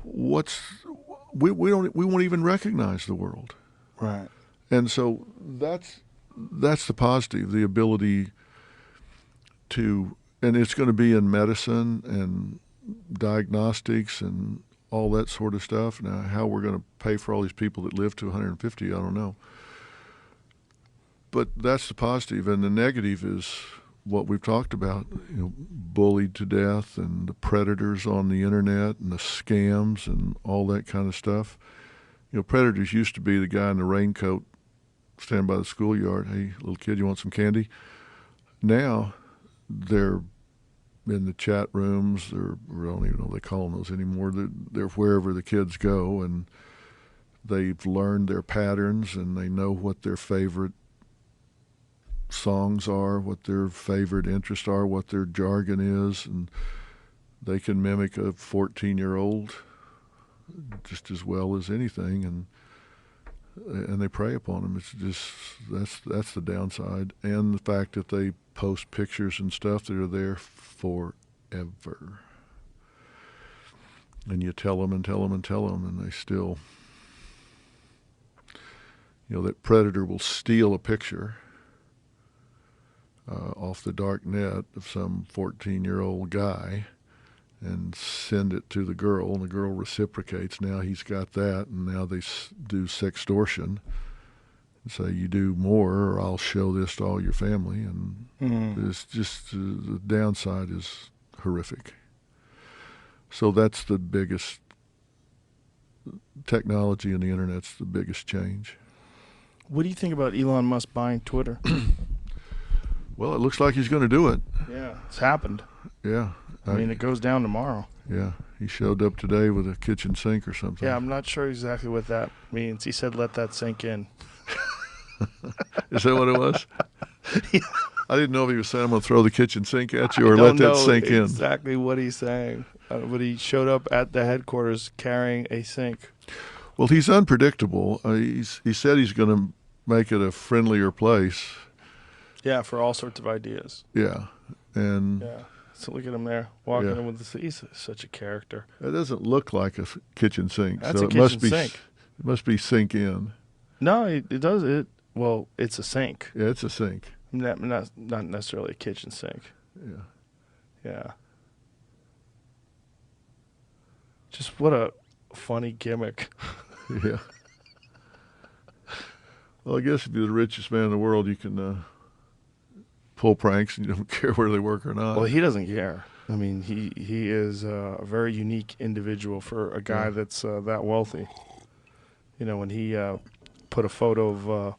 we won't even recognize the world. Right. And so that's the positive, the ability to, and it's going to be in medicine and diagnostics and all that sort of stuff. Now, how we're going to pay for all these people that live to 150, I don't know. But that's the positive, and the negative is what we've talked about, bullied to death and the predators on the internet and the scams and all that kind of stuff. Predators used to be the guy in the raincoat standing by the schoolyard. Hey, little kid, you want some candy? Now they're in the chat rooms. I don't even know if they call them those anymore. They're wherever the kids go, and they've learned their patterns and they know what their favorite songs are, what their favorite interests are, what their jargon is, and they can mimic a 14-year-old just as well as anything, and they prey upon them. It's just that's the downside, and the fact that they post pictures and stuff that are there forever. And you tell them and tell them and tell them, and they still, that predator will steal a picture off the dark net of some 14-year-old guy and send it to the girl, and the girl reciprocates. Now he's got that, and now they do sextortion and say, you do more or I'll show this to all your family. And it's just the downside is horrific. So that's the biggest technology, and the internet's the biggest change. What do you think about Elon Musk buying Twitter? Well, it looks like he's going to do it. Yeah, it's happened. Yeah. I mean, it goes down tomorrow. Yeah, he showed up today with a kitchen sink or something. Yeah, I'm not sure exactly what that means. He said, let that sink in. Is that what it was? Yeah. I didn't know if he was saying, I'm going to throw the kitchen sink at you or I let don't that know sink in. exactly what he's saying. But he showed up at the headquarters carrying a sink. Well, he's unpredictable. He said he's going to make it a friendlier place. Yeah, for all sorts of ideas. Yeah. And Yeah. So look at him there, walking Yeah. in with this. He's such a character. it doesn't look like a kitchen sink. That's so a it must kitchen be, sink. It must be sink in. No, it does it. Well, it's a sink. Yeah, it's a sink. Not necessarily a kitchen sink. Yeah. Yeah. Just what a funny gimmick. Yeah. Well, I guess if you're the richest man in the world, you can pull pranks and you don't care whether they work or not. Well, he doesn't care. I mean, he is a very unique individual for a guy that's that wealthy. When he put a photo of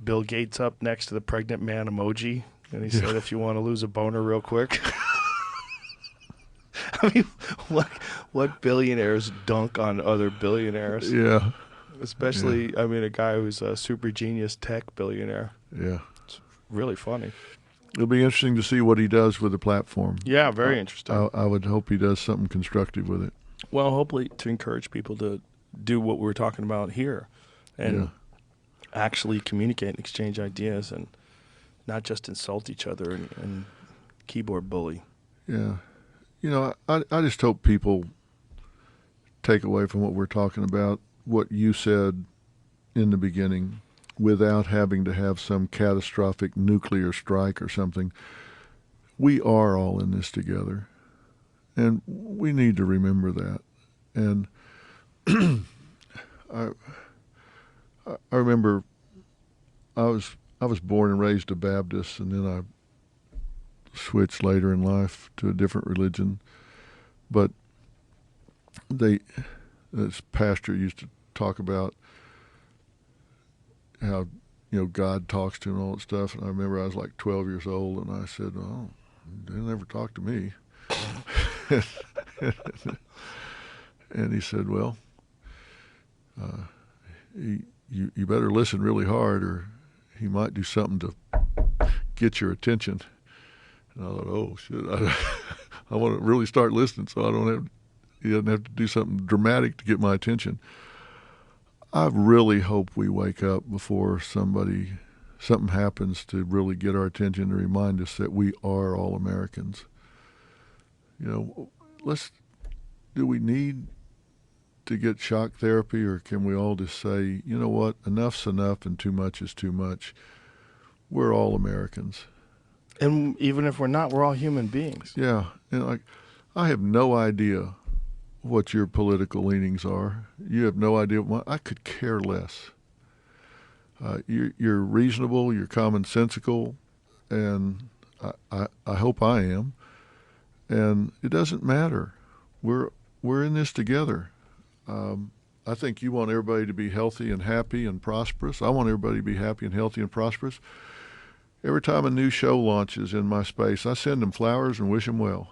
Bill Gates up next to the pregnant man emoji, and he said, if you want to lose a boner real quick. I mean, what billionaires dunk on other billionaires? Yeah. Especially, I mean, a guy who's a super genius tech billionaire. Yeah. It's really funny. It'll be interesting to see what he does with the platform. Yeah, very interesting. I would hope he does something constructive with it. Well, hopefully to encourage people to do what we're talking about here and actually communicate and exchange ideas and not just insult each other and keyboard bully. Yeah. I just hope people take away from what we're talking about what you said in the beginning without having to have some catastrophic nuclear strike or something. We are all in this together, and we need to remember that. And I remember I was born and raised a Baptist, and then I switched later in life to a different religion. But this pastor used to talk about how God talks to him and all that stuff. And I remember I was like 12 years old, and I said, "Oh, they never talk to me." And he said, "Well, you better listen really hard, or he might do something to get your attention." And I thought, "Oh shit, I want to really start listening, so he doesn't have to do something dramatic to get my attention." I really hope we wake up before something happens to really get our attention and remind us that we are all Americans. Do we need to get shock therapy, or can we all just say, you know what, enough's enough and too much is too much? We're all Americans. And even if we're not, we're all human beings. Yeah, and I have no idea what your political leanings are. You have no idea I could care less. You're reasonable, you're commonsensical, and I hope I am. And it doesn't matter. We're in this together. I think you want everybody to be healthy and happy and prosperous. I want everybody to be happy and healthy and prosperous. Every time a new show launches in my space, I send them flowers and wish them well.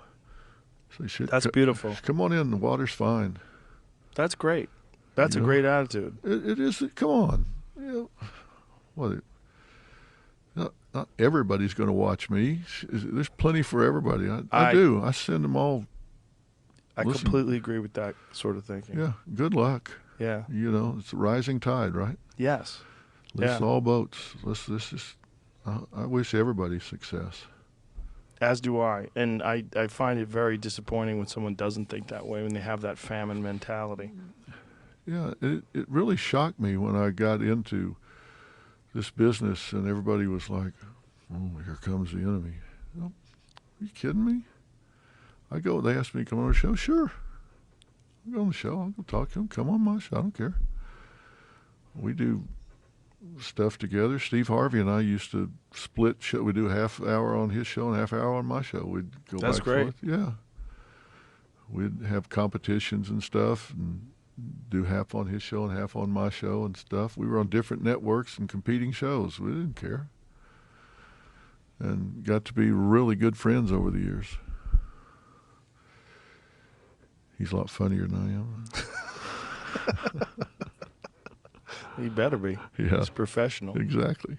So That's beautiful. Come on in, the water's fine. That's great. That's a You know? great attitude. It is. Come on. You know, what? Not everybody's going to watch me. There's plenty for everybody. I do. I send them all. I Listen. completely agree with that sort of thinking. Yeah. Good luck. Yeah. You know, it's a rising tide, right? Yes. Lifts Yeah. all boats. This is. I wish everybody success. As do I. And I find it very disappointing when someone doesn't think that way, when they have that famine mentality. Yeah. It really shocked me when I got into this business and everybody was like, "Oh, here comes the enemy." Oh, are you kidding me? They asked me to come on the show. Sure. I'll go on the show. I'll go talk to them. Come on my show. I don't care. We do stuff together. Steve Harvey and I used to split show. We do a half hour on his show and a half hour on my show. We'd go That's back great. and forth. Yeah. We'd have competitions and stuff and do half on his show and half on my show and stuff. We were on different networks and competing shows. We didn't care. And got to be really good friends over the years. He's a lot funnier than I am. You better be. Yeah. It's professional. Exactly.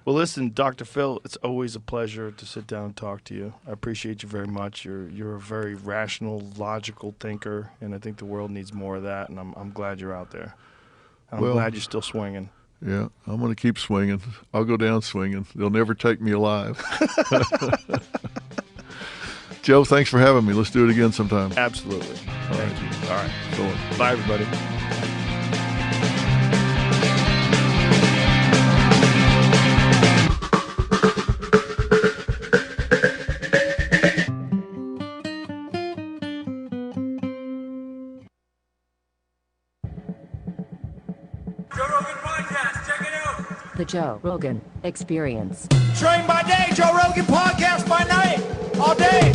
Well, listen, Dr. Phil, it's always a pleasure to sit down and talk to you. I appreciate you very much. You're a very rational, logical thinker, and I think the world needs more of that, and I'm glad you're out there. And I'm glad you're still swinging. Yeah, I'm going to keep swinging. I'll go down swinging. They'll never take me alive. Joe, thanks for having me. Let's do it again sometime. Absolutely. Thank you. All right. So, Bye, everybody. Joe Rogan Podcast, check it out. The Joe Rogan Experience. Train by day, Joe Rogan Podcast by night, all day.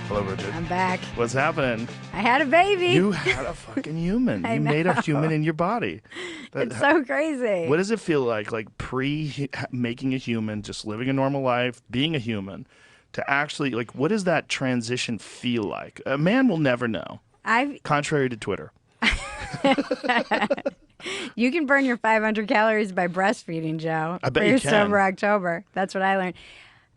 Hello, Bridget. I'm back. What's happening? I had a baby. You had a fucking human. I You made a know. human in your body. It's so crazy. What does it feel like making a human, just living a normal life, being a human, to actually, like, what does that transition feel like? A man will never know, contrary to Twitter. You can burn your 500 calories by breastfeeding, Joe. I bet for you your can. Sober October. That's what I learned.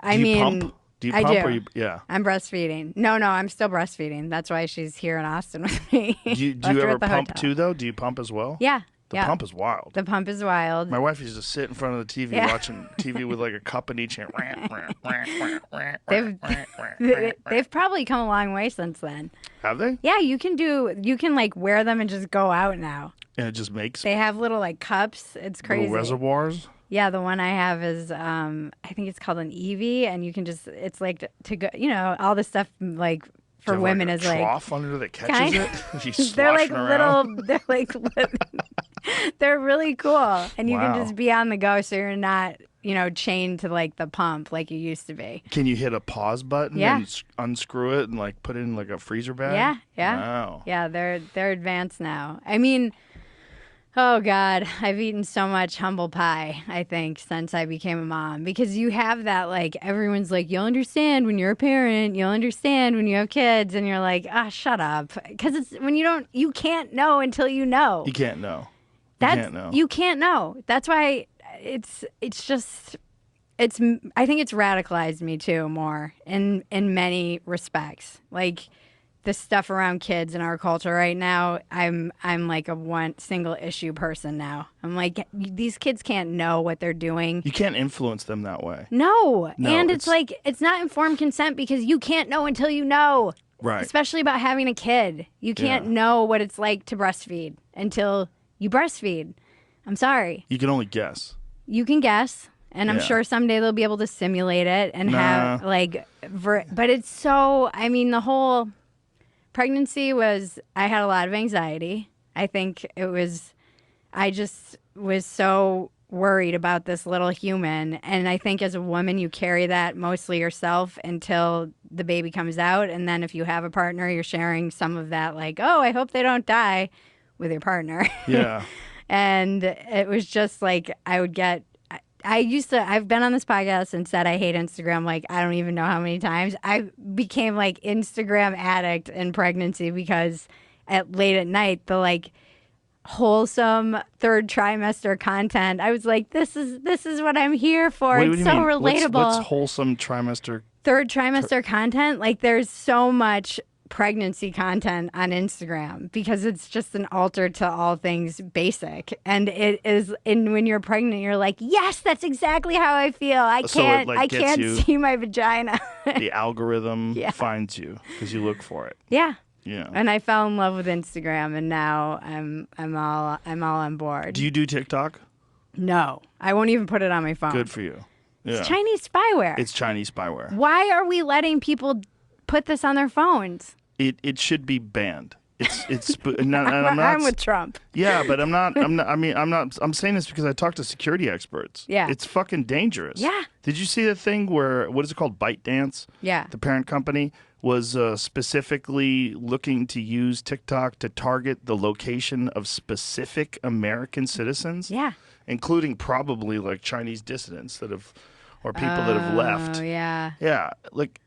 Do you pump? Do you I pump do. or you, yeah. I'm breastfeeding. No, I'm still breastfeeding. That's why she's here in Austin with me. Do you Left her ever at the pump hotel. too, though? Do you pump as well? Yeah. The yeah. pump is wild. The pump is wild. My wife used to sit in front of the TV Yeah. watching TV with like a cup in each hand. They've probably come a long way since then. Have they? Yeah, you can like wear them and just go out now. And it just makes They have little like cups. It's crazy. little reservoirs. Yeah, the one I have is I think it's called an Evie, and you can just it's like to go, all the stuff like for Do you have, women like, a is like trough under that catches kind it. You they're like sloshing around. little they're really cool, and you Wow. can just be on the go, so you're not chained to like the pump like you used to be. Can you hit a pause button Yeah. and unscrew it and like put it in like a freezer bag? Yeah. Wow. Yeah, they're advanced now. I mean, oh God, I've eaten so much humble pie, I think, since I became a mom. Because you have that, like, everyone's like, you'll understand when you're a parent, you'll understand when you have kids, and you're like, shut up. Because it's when you can't know until you know. You can't know. You can't know. That's why I think it's radicalized me too more in many respects. Like the stuff around kids in our culture right now, I'm like a one single issue person now. I'm like, these kids can't know what they're doing. You can't influence them that way. No. No, And it's like, it's not informed consent because you can't know until you know. Right. Especially about having a kid. You can't know what it's like to breastfeed until you breastfeed. I'm sorry. You can only guess. You can guess. And I'm Yeah. sure someday they'll be able to simulate it and have like, but it's so, I mean, the whole pregnancy I had a lot of anxiety. I think I just was so worried about this little human. And I think as a woman, you carry that mostly yourself until the baby comes out. And then if you have a partner, you're sharing some of that, like, oh, I hope they don't die with your partner. Yeah. And it was just like, I've been on this podcast and said I hate Instagram like I don't even know how many times. I became like Instagram addict in pregnancy because late at night, the like wholesome third trimester content, I was like, this is what I'm here for. What do It's you so mean? relatable. What's wholesome trimester? Third trimester content, like there's so much pregnancy content on Instagram because it's just an altar to all things basic, and it is. And when you're pregnant, you're like, yes, that's exactly how I feel. I So it, can't, like, I gets can't you- see my vagina. The algorithm Yeah. finds you because you look for it. Yeah. Yeah. And I fell in love with Instagram, and now I'm all on board. Do you do TikTok? No, I won't even put it on my phone. Good for you. Yeah. It's Chinese spyware. It's Chinese spyware. Why are we letting people put this on their phones? It should be banned. And I'm not. I'm with Trump. Yeah, but I'm not. I'm saying this because I talked to security experts. Yeah. It's fucking dangerous. Yeah. Did you see the thing where what is it called? ByteDance. Yeah. The parent company was specifically looking to use TikTok to target the location of specific American citizens. Yeah. Including probably like Chinese dissidents that have, or people that have left. Oh yeah. Yeah, like,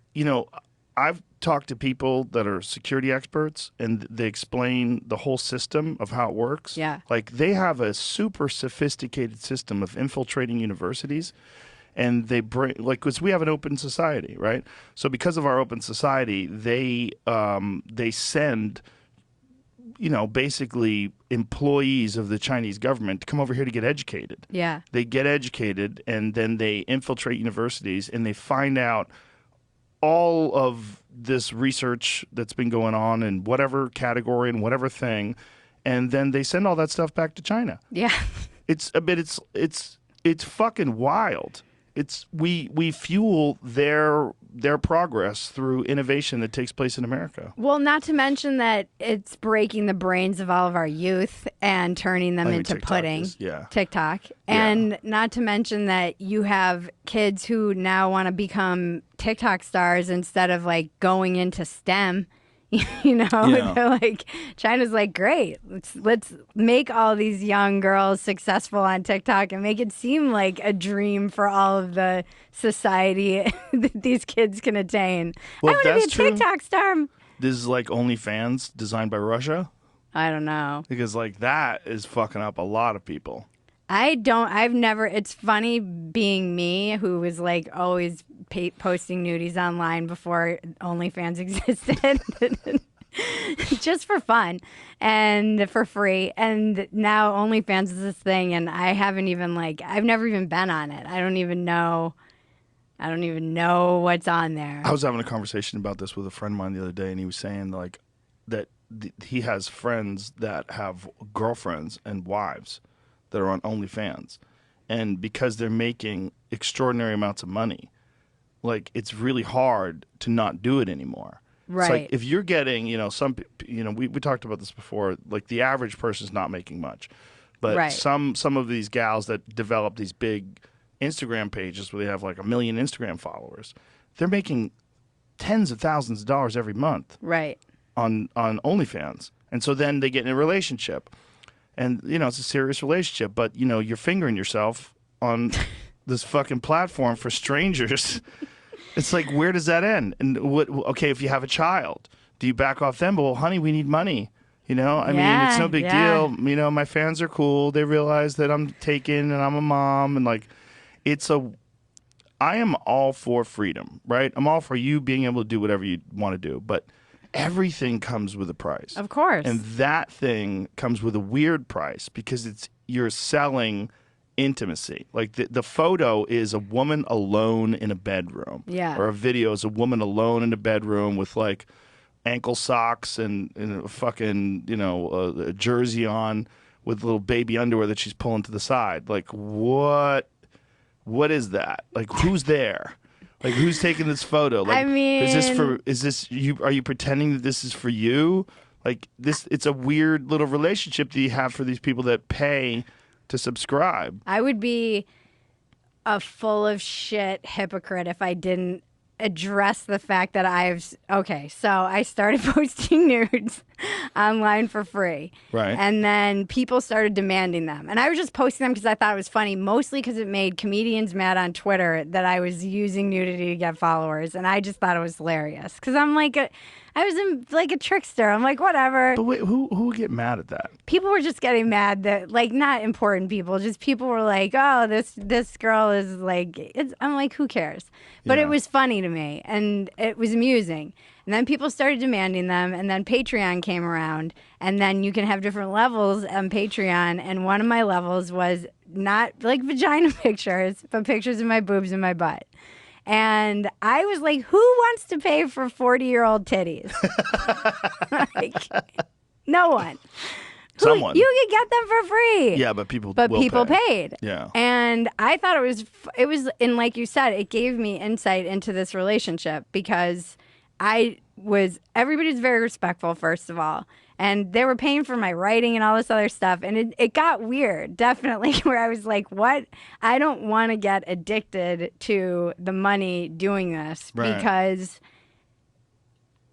I've talked to people that are security experts, and they explain the whole system of how it works. Yeah. Like, they have a super sophisticated system of infiltrating universities, and they bring, like, because we have an open society, right? So because of our open society, they send, basically employees of the Chinese government to come over here to get educated. Yeah. They get educated, and then they infiltrate universities, and they find out all of this research that's been going on in whatever category and whatever thing, and then they send all that stuff back to China. Yeah. It's fucking wild. We fuel their progress through innovation that takes place in America. Well, not to mention that it's breaking the brains of all of our youth and turning them I think into TikTok pudding. is- yeah. TikTok. And not to mention that you have kids who now want to become TikTok stars instead of like going into STEM. Yeah. They're like, China's like, great, let's make all these young girls successful on TikTok and make it seem like a dream for all of the society that these kids can attain. Well, I if want to that's be a true- TikTok star. This is like OnlyFans designed by Russia, I don't know. because like that is fucking up a lot of people. It's funny being me, who was like always posting nudies online before OnlyFans existed. Just for fun and for free. And now OnlyFans is this thing, and I haven't even I've never even been on it. I don't even know what's on there. I was having a conversation about this with a friend of mine the other day, and he was saying like that he has friends that have girlfriends and wives that are on OnlyFans, and because they're making extraordinary amounts of money, like it's really hard to not do it anymore. Right. It's like if you're getting, we talked about this before, like the average person's not making much, but Right. some of these gals that develop these big Instagram pages where they have like 1 million Instagram followers, they're making tens of thousands of dollars every month Right. on OnlyFans. And so then they get in a relationship, and it's a serious relationship, but you're fingering yourself on this fucking platform for strangers. It's like, where does that end? And okay, if you have a child, do you back off them? But, well, honey, we need money. I mean, it's no big yeah. deal. My fans are cool. They realize that I'm taken and I'm a mom, and like I am all for freedom, right? I'm all for you being able to do whatever you want to do, but everything comes with a price. Of course. And that thing comes with a weird price because you're selling intimacy. Like the photo is a woman alone in a bedroom. Yeah. Or a video is a woman alone in a bedroom with like ankle socks and a fucking, a jersey on with little baby underwear that she's pulling to the side. Like what is that? Like who's there? Like who's taking this photo? Like I mean, are you pretending that this is for you? Like this, it's a weird little relationship that you have for these people that pay to subscribe. I would be a full of shit hypocrite if I didn't address the fact that so I started posting nudes online for free. Right. And then people started demanding them. And I was just posting them because I thought it was funny, mostly because it made comedians mad on Twitter that I was using nudity to get followers. And I just thought it was hilarious because I'm like, I was like a trickster. I'm like, whatever. But wait, who would get mad at that? People were just getting mad that, like, not important people, just people were like, oh, this girl is like, I'm like, who cares? But Yeah. it was funny to me and it was amusing. And then people started demanding them, and then Patreon came around, and then you can have different levels on Patreon, and one of my levels was not like vagina pictures, but pictures of my boobs and my butt. And I was like, who wants to pay for 40-year-old titties? Like, no one. Someone. You could get them for free. Yeah, but people paid. Yeah. And I thought it was, and like you said, it gave me insight into this relationship because everybody's very respectful, first of all. And they were paying for my writing and all this other stuff. And it got weird, definitely, where I was like, what? I don't want to get addicted to the money doing this because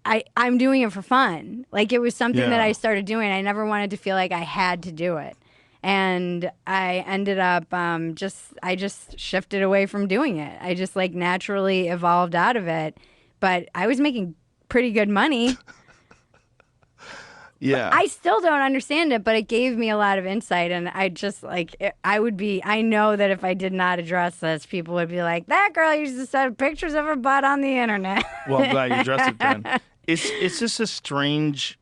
I'm doing it for fun. Like, it was something that I started doing. I never wanted to feel like I had to do it. And I ended up I just shifted away from doing it. I just like naturally evolved out of it. But I was making pretty good money. Yeah. I still don't understand it, but it gave me a lot of insight. And I just like, I know that if I did not address this, people would be like, that girl used to send pictures of her butt on the internet. Well, I'm glad you addressed it then. It's just a strange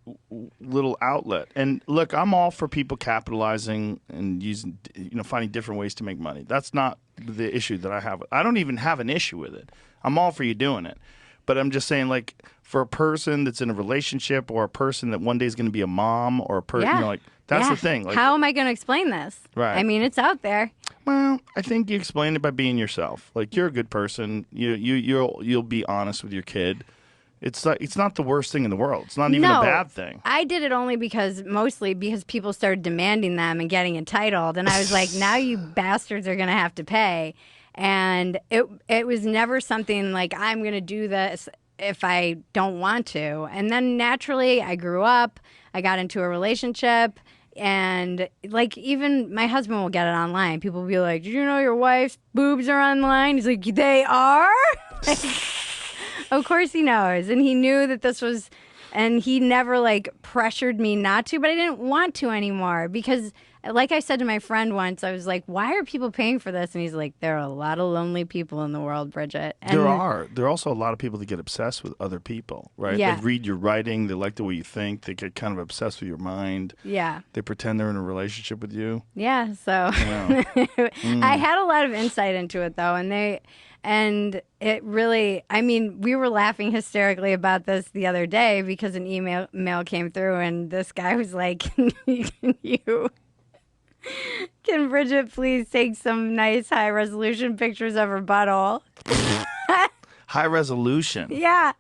little outlet. And look, I'm all for people capitalizing and using, finding different ways to make money. That's not the issue that I have. I don't even have an issue with it. I'm all for you doing it. But I'm just saying, like, for a person that's in a relationship or a person that one day is going to be a mom or a person, that's the thing. Like, how am I going to explain this? Right. I mean, it's out there. Well, I think you explain it by being yourself. Like, you're a good person. You'll be honest with your kid. It's not the worst thing in the world. It's not even a bad thing. I did it only mostly because people started demanding them and getting entitled. And I was like, now you bastards are going to have to pay. And it was never something like, I'm going to do this if I don't want to. And then naturally I grew up, I got into a relationship, and like even my husband will get it online. People will be like, did you know your wife's boobs are online? He's like, they are? Of course he knows. And he knew that this was, and he never like pressured me not to, but I didn't want to anymore because like I said to my friend once, I was like, why are people paying for this? And he's like, there are a lot of lonely people in the world, Bridget. And there are. There are also a lot of people that get obsessed with other people, right? Yeah. They read your writing. They like the way you think. They get kind of obsessed with your mind. Yeah. They pretend they're in a relationship with you. Yeah. So Yeah. I had a lot of insight into it, though. And it really, I mean, we were laughing hysterically about this the other day because an email came through and this guy was like, can Bridget please take some nice high resolution pictures of her butthole? High resolution. Yeah.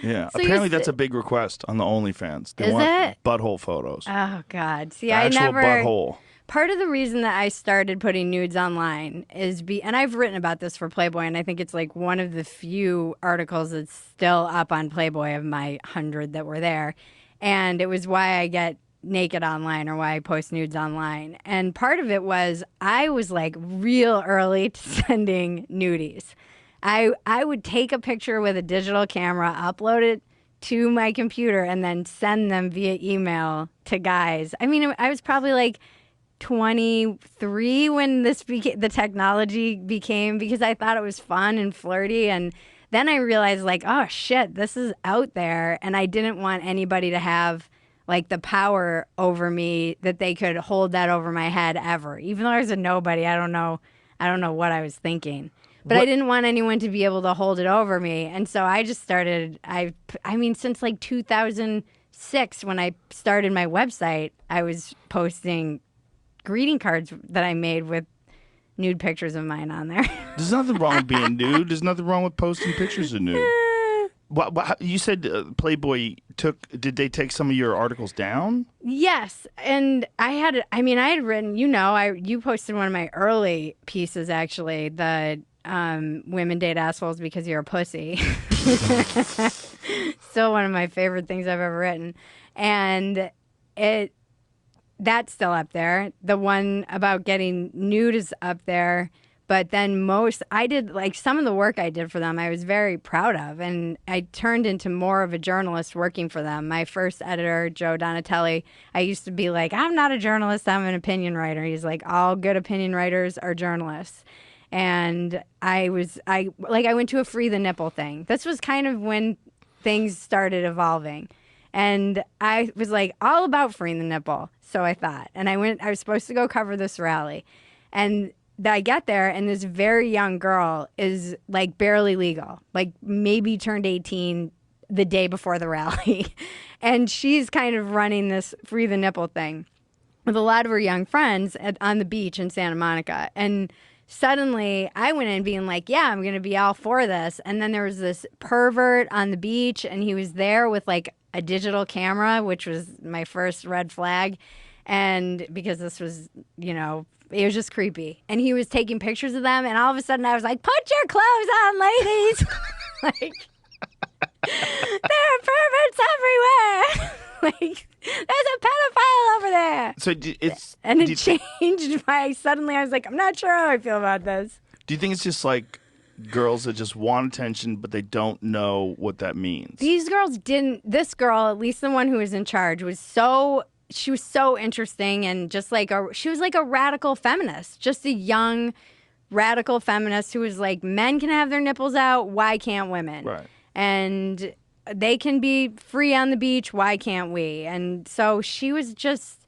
Yeah. So Apparently that's a big request on the OnlyFans. They Is want it? butthole photos. Oh, God. See, Actual I never. butthole. Part of the reason that I started putting nudes online is and I've written about this for Playboy, and I think it's like one of the few articles that's still up on Playboy of my 100 that were there. And it was why I get naked online or why I post nudes online. And part of it was I was like real early to sending nudies. I would take a picture with a digital camera, upload it to my computer, and then send them via email to guys. I mean, I was probably like 23 when the technology became, because I thought it was fun and flirty. And then I realized like, oh shit, this is out there. And I didn't want anybody to have like the power over me that they could hold that over my head ever. Even though I was a nobody, I don't know what I was thinking. But I didn't want anyone to be able to hold it over me. And so I just started, I mean, since like 2006, when I started my website, I was posting greeting cards that I made with nude pictures of mine on there. There's nothing wrong with being nude. There's nothing wrong with posting pictures of nude. You said Playboy did they take some of your articles down? Yes. And I had written, you posted one of my early pieces, actually, the women date assholes because you're a pussy. Still one of my favorite things I've ever written. And that's still up there. The one about getting nude is up there. But then I did, like, some of the work I did for them, I was very proud of. And I turned into more of a journalist working for them. My first editor, Joe Donatelli, I used to be like, I'm not a journalist, I'm an opinion writer. He's like, all good opinion writers are journalists. And I went to a Free the Nipple thing. This was kind of when things started evolving. And I was like, all about freeing the nipple. So I thought. And I was supposed to go cover this rally. And I get there, and this very young girl is like barely legal, like maybe turned 18 the day before the rally. And she's kind of running this Free the Nipple thing with a lot of her young friends on the beach in Santa Monica. And suddenly I went in being like, yeah, I'm going to be all for this. And then there was this pervert on the beach, and he was there with like a digital camera, which was my first red flag. And because this was, it was just creepy. And he was taking pictures of them, and all of a sudden I was like, put your clothes on, ladies. Like, there are perverts everywhere. Like, there's a pedophile over there. So it changed suddenly I was like, I'm not sure how I feel about this. Do you think it's just like girls that just want attention, but they don't know what that means? These girls didn't. This girl, at least the one who was in charge, she was so interesting, and just like she was like a radical feminist, just a young radical feminist who was like, men can have their nipples out, why can't women? Right. And they can be free on the beach, why can't we? And so she was just,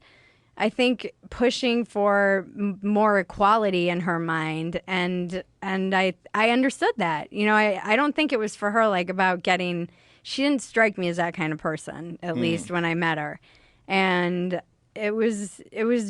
I think, pushing for more equality in her mind, and I understood that. I don't think it was for her like about getting. She didn't strike me as that kind of person, at least when I met her. And it was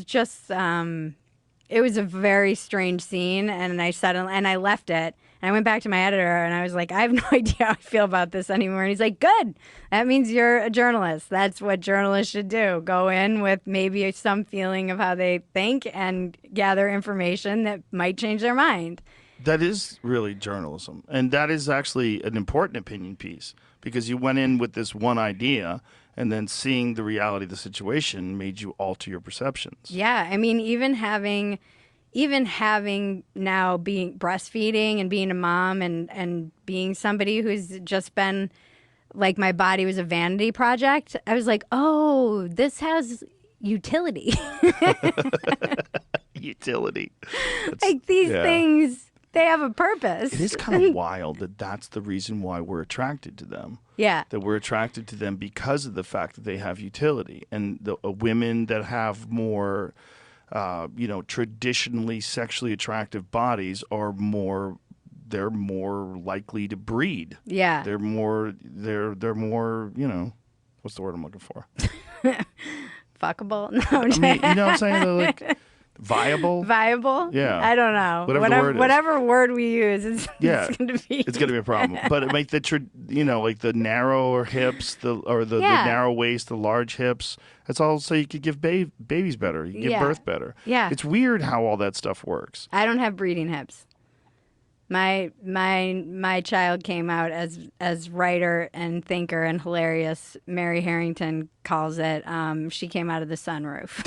just it was a very strange scene, and I left it, and I went back to my editor, and I was like, I have no idea how I feel about this anymore. And he's like, good, that means you're a journalist. That's what journalists should do. Go in with maybe some feeling of how they think and gather information that might change their mind. That is really journalism, and that is actually an important opinion piece, because you went in with this one idea, and then seeing the reality of the situation made you alter your perceptions. Yeah, I mean, even having now being breastfeeding and being a mom and being somebody who's just been like, my body was a vanity project. I was like, oh, this has utility. Utility. Like, these things, they have a purpose. It is kind of wild that that's the reason why we're attracted to them. Yeah. That we're attracted to them because of the fact that they have utility. And the women that have more, traditionally sexually attractive bodies they're more likely to breed. Yeah. They're more, what's the word I'm looking for? Fuckable? No, I mean, you know what I'm saying? They're like, viable? Yeah. I don't know. Whatever word we use, it's going to be. It's going to be a problem. But it makes the narrower hips, the narrow waist, the large hips. That's all so you could give babies better. You give birth better. Yeah. It's weird how all that stuff works. I don't have breeding hips. My child came out as writer and thinker and hilarious. Mary Harrington calls it. She came out of the sunroof.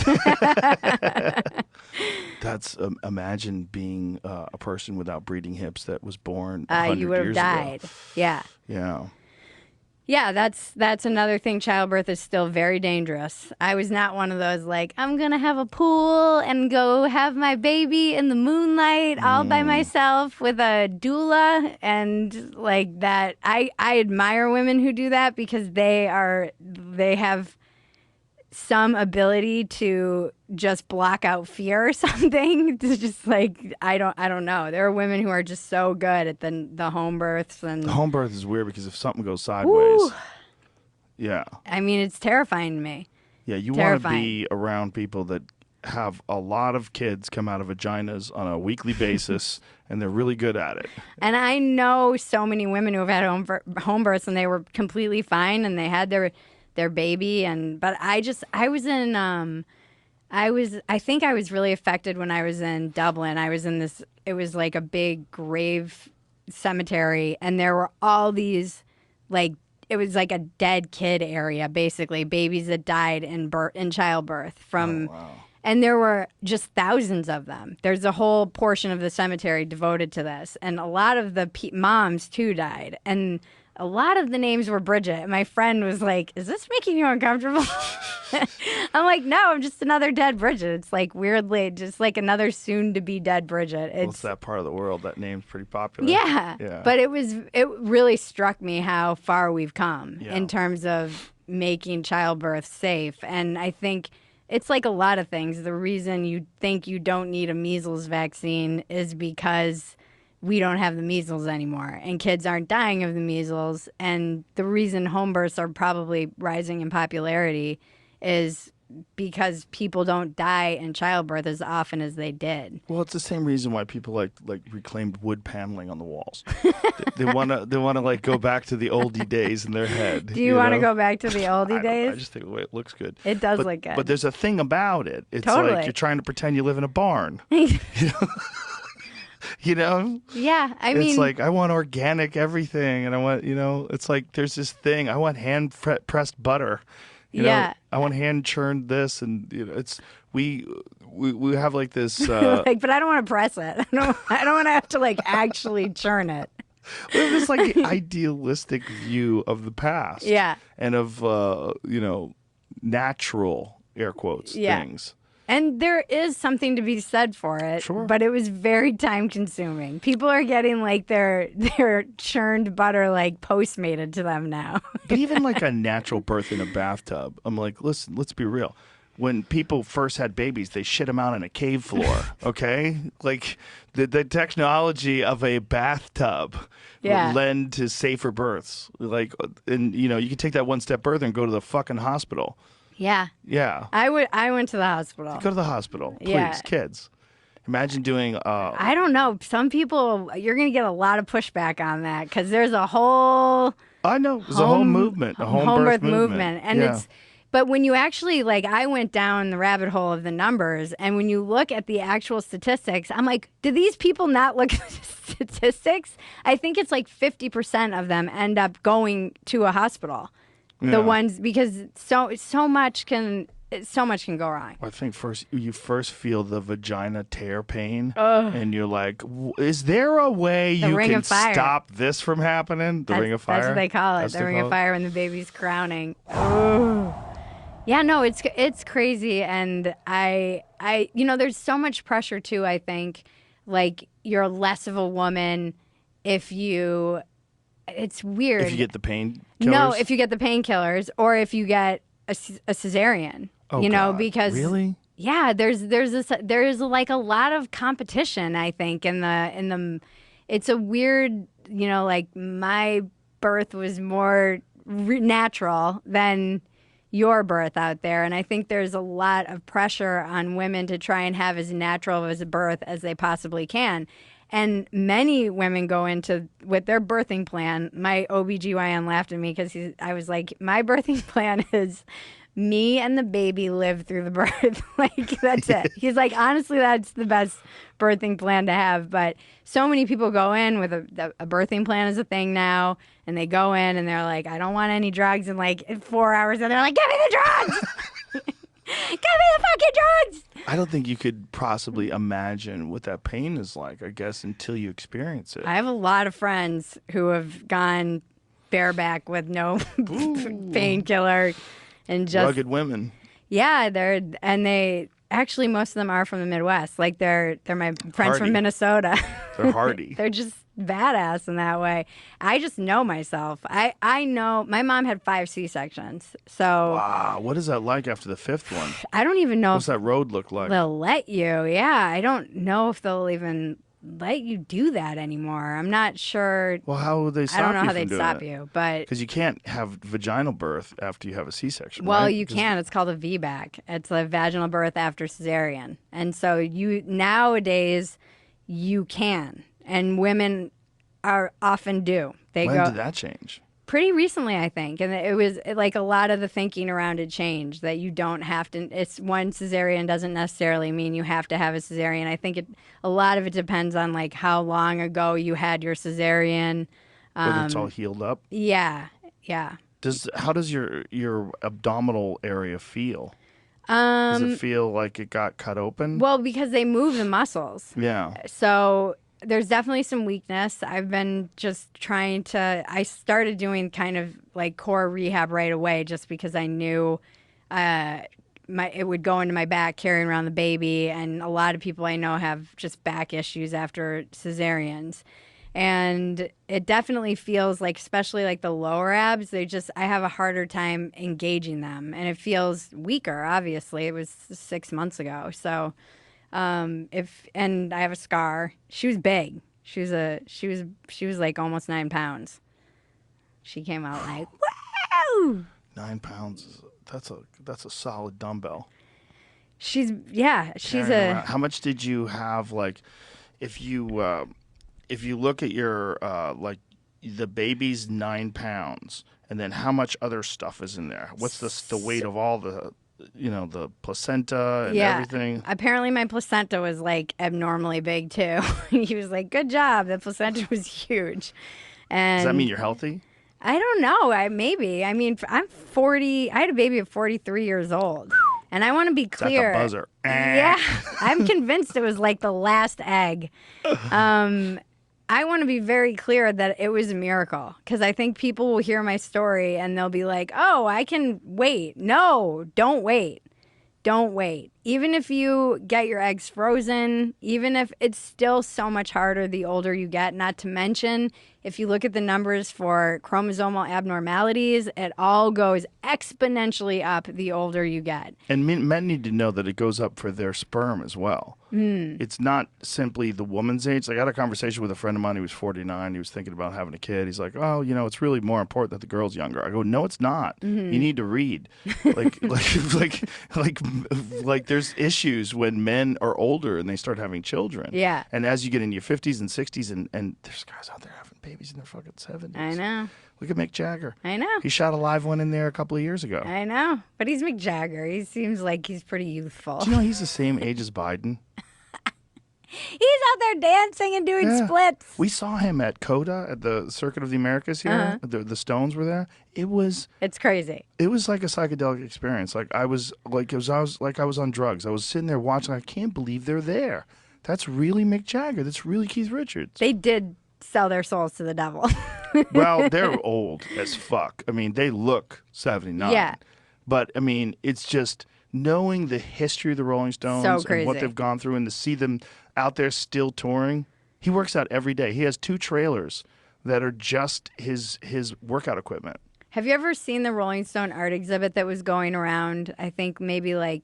That's imagine being a person without breeding hips that was born 100 you would have years died. ago. Yeah. Yeah. Yeah, that's another thing. Childbirth is still very dangerous. I was not one of those like, I'm going to have a pool and go have my baby in the moonlight all by myself with a doula and like that. I admire women who do that because they have some ability to just block out fear or something. To just like, I don't know. There are women who are just so good at the home births. And the home birth is weird because if something goes sideways, yeah. I mean, it's terrifying to me. Yeah, you want to be around people that have a lot of kids come out of vaginas on a weekly basis, and they're really good at it. And I know so many women who have had home births, and they were completely fine, and they had their baby. But I was in I think I was really affected when I was in Dublin. I was in this, it was like a big grave cemetery, and there were all these, like, it was like a dead kid area, basically, babies that died in childbirth from, and there were just thousands of them. There's a whole portion of the cemetery devoted to this, and a lot of the moms too died, and a lot of the names were Bridget. My friend was like, "Is this making you uncomfortable?" I'm like, "No, I'm just another dead Bridget." It's like weirdly just like another soon-to-be dead Bridget. It's that part of the world that name's pretty popular. Yeah. But it really struck me how far we've come in terms of making childbirth safe. And I think it's like a lot of things. The reason you think you don't need a measles vaccine is because we don't have the measles anymore, and kids aren't dying of the measles. And the reason home births are probably rising in popularity is because people don't die in childbirth as often as they did. Well, it's the same reason why people like reclaimed wood paneling on the walls. they want to like go back to the oldie days in their head. Do you want to go back to the oldie days? I just think the way it looks good. It does look good. But there's a thing about it. It's Totally. like you're trying to pretend you live in a barn. You know? Yeah, I mean, it's like I want organic everything, and I want, it's like there's this thing. I want hand pressed butter. You know, I want hand churned this, and it's we have like this. like, but I don't want to press it. I don't want to have to like actually churn it. We have this like idealistic view of the past. Yeah, and of natural air quotes things. And there is something to be said for it, but it was very time consuming. People are getting like their churned butter like postmated to them now. But even like a natural birth in a bathtub, I'm like, listen, let's be real. When people first had babies, they shit them out on a cave floor, okay? Like the technology of a bathtub would lend to safer births. Like, and you can take that one step further and go to the fucking hospital. Yeah. Yeah. I went to the hospital. Go to the hospital, please, kids. Imagine doing. I don't know. Some people, you're going to get a lot of pushback on that because there's a whole. I know. There's a whole movement, a home birth movement, and but when you actually I went down the rabbit hole of the numbers, and when you look at the actual statistics, I'm like, do these people not look at the statistics? I think it's like 50% of them end up going to a hospital. The ones, because so much can go wrong. I think you first feel the vagina tear pain, and you're like, is there a way you can stop this from happening? The Ring of Fire? That's what they call it. The Ring of Fire when the baby's crowning. Oh. Yeah, no, it's crazy. And I there's so much pressure too, I think. Like, you're less of a woman if you... It's weird. If you get the painkillers? No, if you get the painkillers, or if you get a cesarean. God. Because really, yeah, there's like a lot of competition. I think in the it's a weird, like my birth was more natural than your birth out there, and I think there's a lot of pressure on women to try and have as natural as a birth as they possibly can. And many women go into with their birthing plan. My OBGYN laughed at me because I was like, my birthing plan is me and the baby live through the birth. Like, that's it. He's like, honestly, that's the best birthing plan to have. But so many people go in with a birthing plan is a thing now. And they go in and they're like, I don't want any drugs. And like in 4 hours, and they're like, give me the drugs. Give me the fucking drugs. I don't think you could possibly imagine what that pain is like, I guess, until you experience it. I have a lot of friends who have gone bareback with no painkiller and just rugged women. Yeah, they actually, most of them are from the Midwest. Like they're my friends hardy. From Minnesota. They're hardy. They're just badass in that way. I just know myself. I know my mom had 5 C-sections. So wow, what is that like after the 5th one? I don't even know. What's that road look like? They'll let you. Yeah, I don't know if they'll even let you do that anymore. I'm not sure. Well, how would they stop you? I don't know how from they'd stop you, but because you can't have vaginal birth after you have a C-section. Well, right? you can. It's called a VBAC. It's a vaginal birth after cesarean, and so nowadays you can, and women are often do. When did that change? pretty recently, I think. And it was like a lot of the thinking around it changed, that you don't have to, it's one cesarean doesn't necessarily mean you have to have a cesarean. I think a lot of it depends on like how long ago you had your cesarean. Whether it's all healed up. Yeah. Yeah. How does your abdominal area feel? Does it feel like it got cut open? Well, because they move the muscles. Yeah. So there's definitely some weakness. I've been just trying to, I started doing kind of like core rehab right away just because I knew it would go into my back carrying around the baby. And a lot of people I know have just back issues after cesareans. And it definitely feels like, especially like the lower abs, I have a harder time engaging them. And it feels weaker, obviously. It was 6 months ago. So, and I have a scar. She was big. She was like almost 9 pounds. She came out like, wow! 9 pounds, that's a solid dumbbell. She's a. How much did you have, like, if you look at your like the baby's 9 pounds, and then how much other stuff is in there? What's the weight of all the the placenta and everything? Apparently my placenta was like abnormally big too. He was like, "Good job. The placenta was huge." And does that mean you're healthy? I don't know. Maybe. I mean, I'm 40. I had a baby at 43 years old. And I want to be clear. That's a buzzer. Yeah. I'm convinced it was like the last egg. I want to be very clear that it was a miracle, because I think people will hear my story and they'll be like, "Oh, I can wait." No, don't wait. Don't wait. Even if you get your eggs frozen, even if it's still so much harder the older you get, not to mention, if you look at the numbers for chromosomal abnormalities, it all goes exponentially up the older you get. And men need to know that it goes up for their sperm as well. It's not simply the woman's age. Like, I had a conversation with a friend of mine who was 49. He was thinking about having a kid. He's like, "Oh, it's really more important that the girl's younger." I go, "No, it's not. You need to read." Like there's issues when men are older and they start having children. Yeah. And as you get into your 50s and 60s, and there's guys out there having babies in their fucking 70s. I know. Look at Mick Jagger. I know. He shot a live one in there a couple of years ago. I know. But he's Mick Jagger. He seems like he's pretty youthful. Do you know he's the same age as Biden? He's out there dancing and doing splits. We saw him at CODA at the Circuit of the Americas here. The Stones were there. It's crazy. It was like a psychedelic experience. I was on drugs. I was sitting there watching. I can't believe they're there. That's really Mick Jagger. That's really Keith Richards. They did sell their souls to the devil. Well, they're old as fuck. I mean, they look 79. Yeah. But I mean, it's just knowing the history of the Rolling Stones and what they've gone through, and to see them out there still touring. He works out every day. He has 2 trailers that are just his workout equipment. Have you ever seen the Rolling Stone art exhibit that was going around? I think maybe I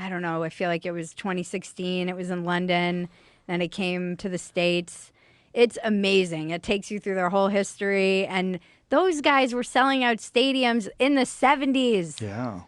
don't know, I feel like it was 2016. It was in London, then it came to the States. It's amazing. It takes you through their whole history, and those guys were selling out stadiums in the 70s. Yeah.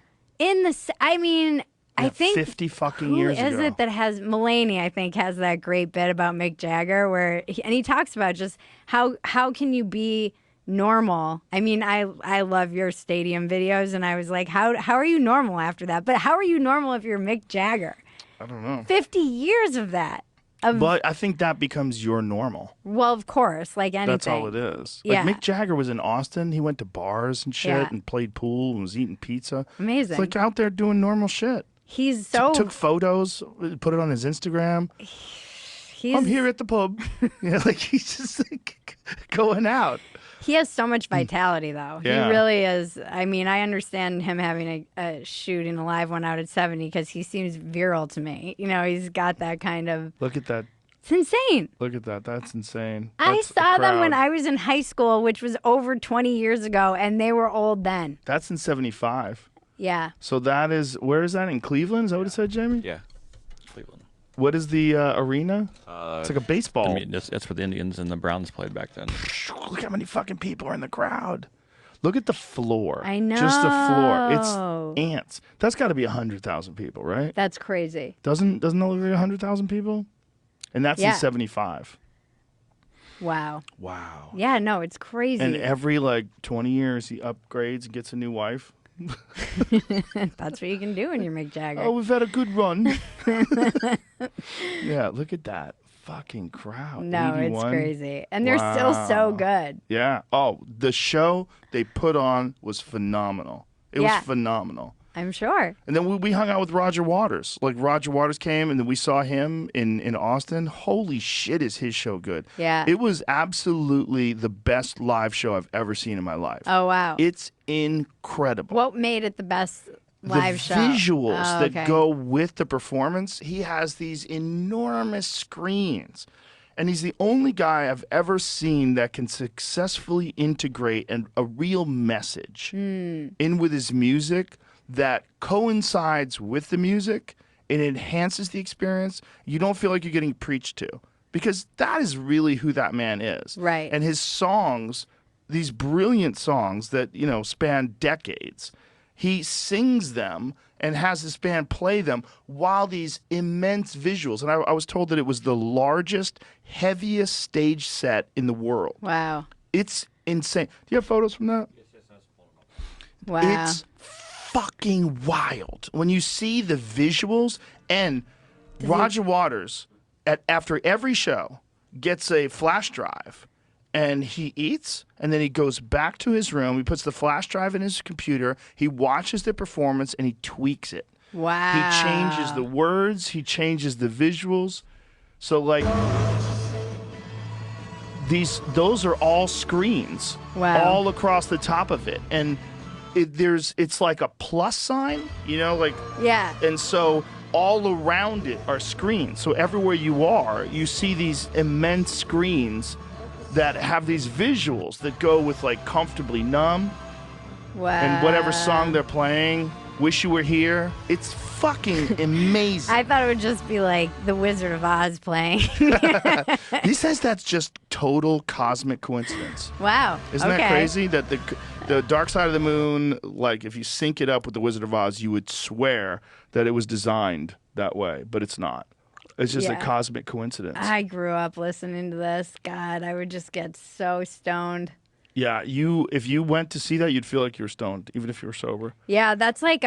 I think 50 fucking years ago. Who is it that has Mulaney? I think has that great bit about Mick Jagger where he talks about just how can you be normal? I mean, I love your stadium videos, and I was like, how are you normal after that? But how are you normal if you're Mick Jagger? I don't know. 50 years of that. But I think that becomes your normal. Well, of course, like anything. That's all it is. Yeah. Like Mick Jagger was in Austin. He went to bars and shit and played pool and was eating pizza. Amazing. It's like out there doing normal shit. He's so took photos, put it on his Instagram. I'm here at the pub. Like he's just like going out. He has so much vitality, though. Yeah. He really is. I mean, I understand him having a shooting a live one out at 70 because he seems virile to me. He's got that kind of. Look at that. It's insane. Look at that. That's insane. I That's saw them crowd. when I was in high school, which was over 20 years ago, and they were old then. That's in 75. Yeah. So that is, where is that, in Cleveland? Is that what it said, Jamie? Yeah, Cleveland. What is the arena? It's like a baseball. I mean, that's where the Indians and the Browns played back then. Look how many fucking people are in the crowd. Look at the floor. I know. Just the floor. It's ants. That's got to be 100,000 people, right? That's crazy. Doesn't that look like 100,000 people? And that's in 75. Wow. Wow. Yeah, no, it's crazy. And every like 20 years, he upgrades and gets a new wife. That's what you can do when you're Mick Jagger. Oh, we've had a good run. Yeah, look at that fucking crowd. no, 81. it's crazy. And they're still so Wow. good. Yeah. Oh, the show they put on was phenomenal. It Yeah. was phenomenal. I'm sure. And then we hung out with Roger Waters. Like Roger Waters came, and then we saw him in Austin. Holy shit, is his show good? Yeah. It was absolutely the best live show I've ever seen in my life. Oh, wow. It's incredible. What made it the best live show? The visuals Oh, that okay. go with the performance. He has these enormous screens. And he's the only guy I've ever seen that can successfully integrate a real message in with his music that coincides with the music and enhances the experience. You don't feel like you're getting preached to, because that is really who that man is. Right. And his songs, these brilliant songs that, span decades, he sings them and has his band play them while these immense visuals. And I was told that it was the largest, heaviest stage set in the world. Wow. It's insane. Do you have photos from that? Wow. It's fucking wild when you see the visuals. And Roger Waters, after every show, gets a flash drive, and he eats, and then he goes back to his room. He puts the flash drive in his computer. He watches the performance, and he tweaks it. Wow. He changes the words. He changes the visuals. So, like, those are all screens, Wow. all across the top of it, and it's like a plus sign, like, Yeah. and so all around it are screens. So everywhere you are, you see these immense screens that have these visuals that go with like Comfortably Numb Wow. and whatever song they're playing. Wish You Were Here. It's fucking amazing. I thought it would just be like The Wizard of Oz playing. He says that's just total cosmic coincidence. Wow. Isn't okay. that crazy? That the Dark Side of the Moon, like if you sync it up with the Wizard of Oz, you would swear that it was designed that way, but it's not. It's just a Yeah. cosmic coincidence. I grew up listening to this. God, I would just get so stoned. Yeah, if you went to see that, you'd feel like you were stoned, even if you were sober. Yeah, that's like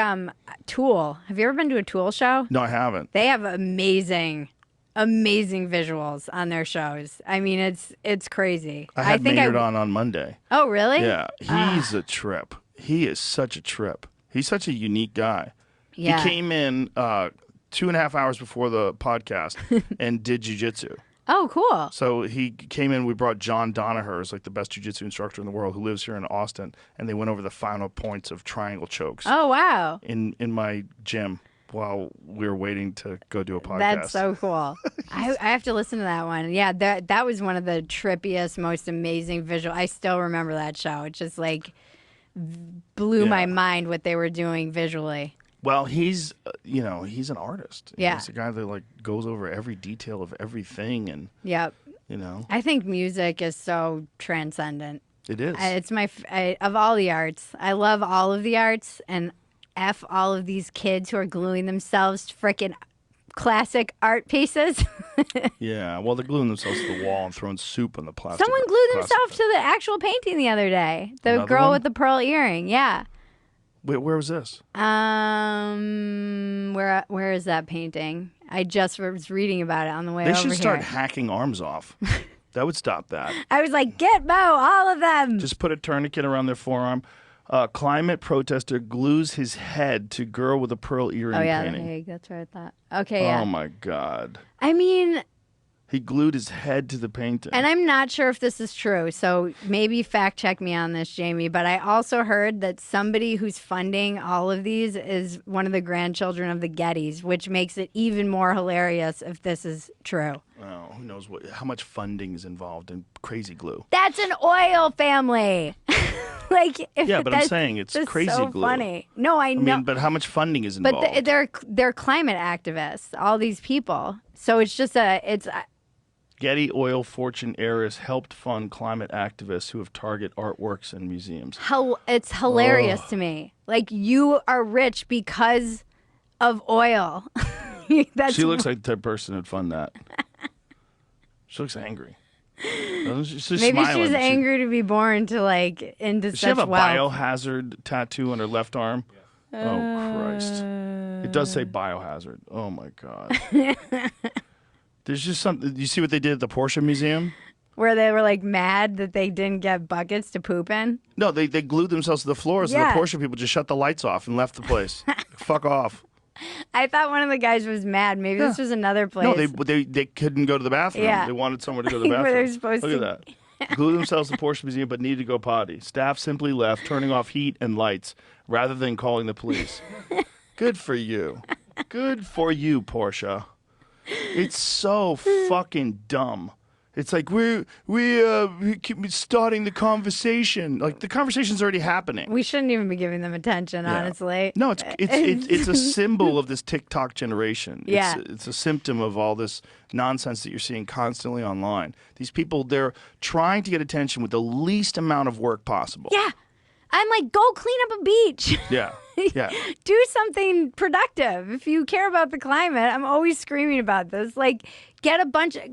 Tool. Have you ever been to a Tool show? No, I haven't. They have amazing visuals on their shows. I mean, it's crazy. I had think Maynard on Monday. Oh, really? Yeah, he's a trip. He is such a trip. He's such a unique guy. Yeah. He came in 2.5 hours before the podcast and did jiu-jitsu. Oh, cool. So he came in, we brought John Donaher, who's like the best jiu-jitsu instructor in the world, who lives here in Austin, and they went over the final points of triangle chokes Oh, wow. in my gym while we were waiting to go do a podcast. That's so cool. I have to listen to that one. Yeah, that was one of the trippiest, most amazing visual. I still remember that show. It just like blew my mind what they were doing visually. Well, he's he's an artist. Yeah. He's a guy that like goes over every detail of everything, and Yep. I think music is so transcendent. it is. It's of all the arts. I love all of the arts, and F all of these kids who are gluing themselves to frickin' classic art pieces. Yeah, well, they're gluing themselves to the wall and throwing soup on the plastic. Someone glued plastic- themselves to the actual painting the other day. The Another girl one? with the pearl earring. Yeah. Wait, where was this? Where is that painting? I just was reading about it on the way They over should here. start hacking arms off. That would stop that. I was like, get Mo, all of them. Just put a tourniquet around their forearm. Climate protester glues his head to girl with a pearl earring Oh yeah, The painting. Hague. That's what I thought. Okay, yeah. Oh my God. I mean, He glued his head to the painting. and I'm not sure if this is true, so maybe fact check me on this, Jamie. But I also heard that somebody who's funding all of these is one of the grandchildren of the Gettys, which makes it even more hilarious if this is true. Oh, who knows how much funding is involved in crazy glue. That's an oil family. Like, if Yeah, but I'm that's saying it's just crazy so glue. funny. No, I I know. mean, but how much funding is involved? But they're climate activists, all these people. So it's just Getty oil fortune heiress helped fund climate activists who have target artworks in museums. it's hilarious to me. Like, you are rich because of oil. She looks like the type of person who'd fund that. She looks angry. She's Maybe she smiling, was but angry to be born to like into Does she have such a wealth. biohazard tattoo on her left arm? Oh, Christ. It does say biohazard. Oh, my God. There's just something. You see what they did at the Porsche Museum? Where they were like mad that they didn't get buckets to poop in. No, they glued themselves to the floors, Yeah. and the Porsche people just shut the lights off and left the place. Fuck off. I thought one of the guys was mad. Maybe this was another place. No, they couldn't go to the bathroom. Yeah. They wanted somewhere to go to the Where bathroom. they're supposed Look to- at that. Glued themselves to the Porsche Museum, but needed to go potty. Staff simply left, turning off heat and lights rather than calling the police. Good for you. Good for you, Porsche. It's so fucking dumb. It's like we keep starting the conversation. Like the conversation's already happening. We shouldn't even be giving them attention, Yeah. honestly. No, it's a symbol of this TikTok generation. Yeah. It's a symptom of all this nonsense that you're seeing constantly online. These people, they're trying to get attention with the least amount of work possible. Yeah. I'm like, go clean up a beach. Yeah. Yeah. Do something productive. If you care about the climate, I'm always screaming about this. Like, get a bunch of,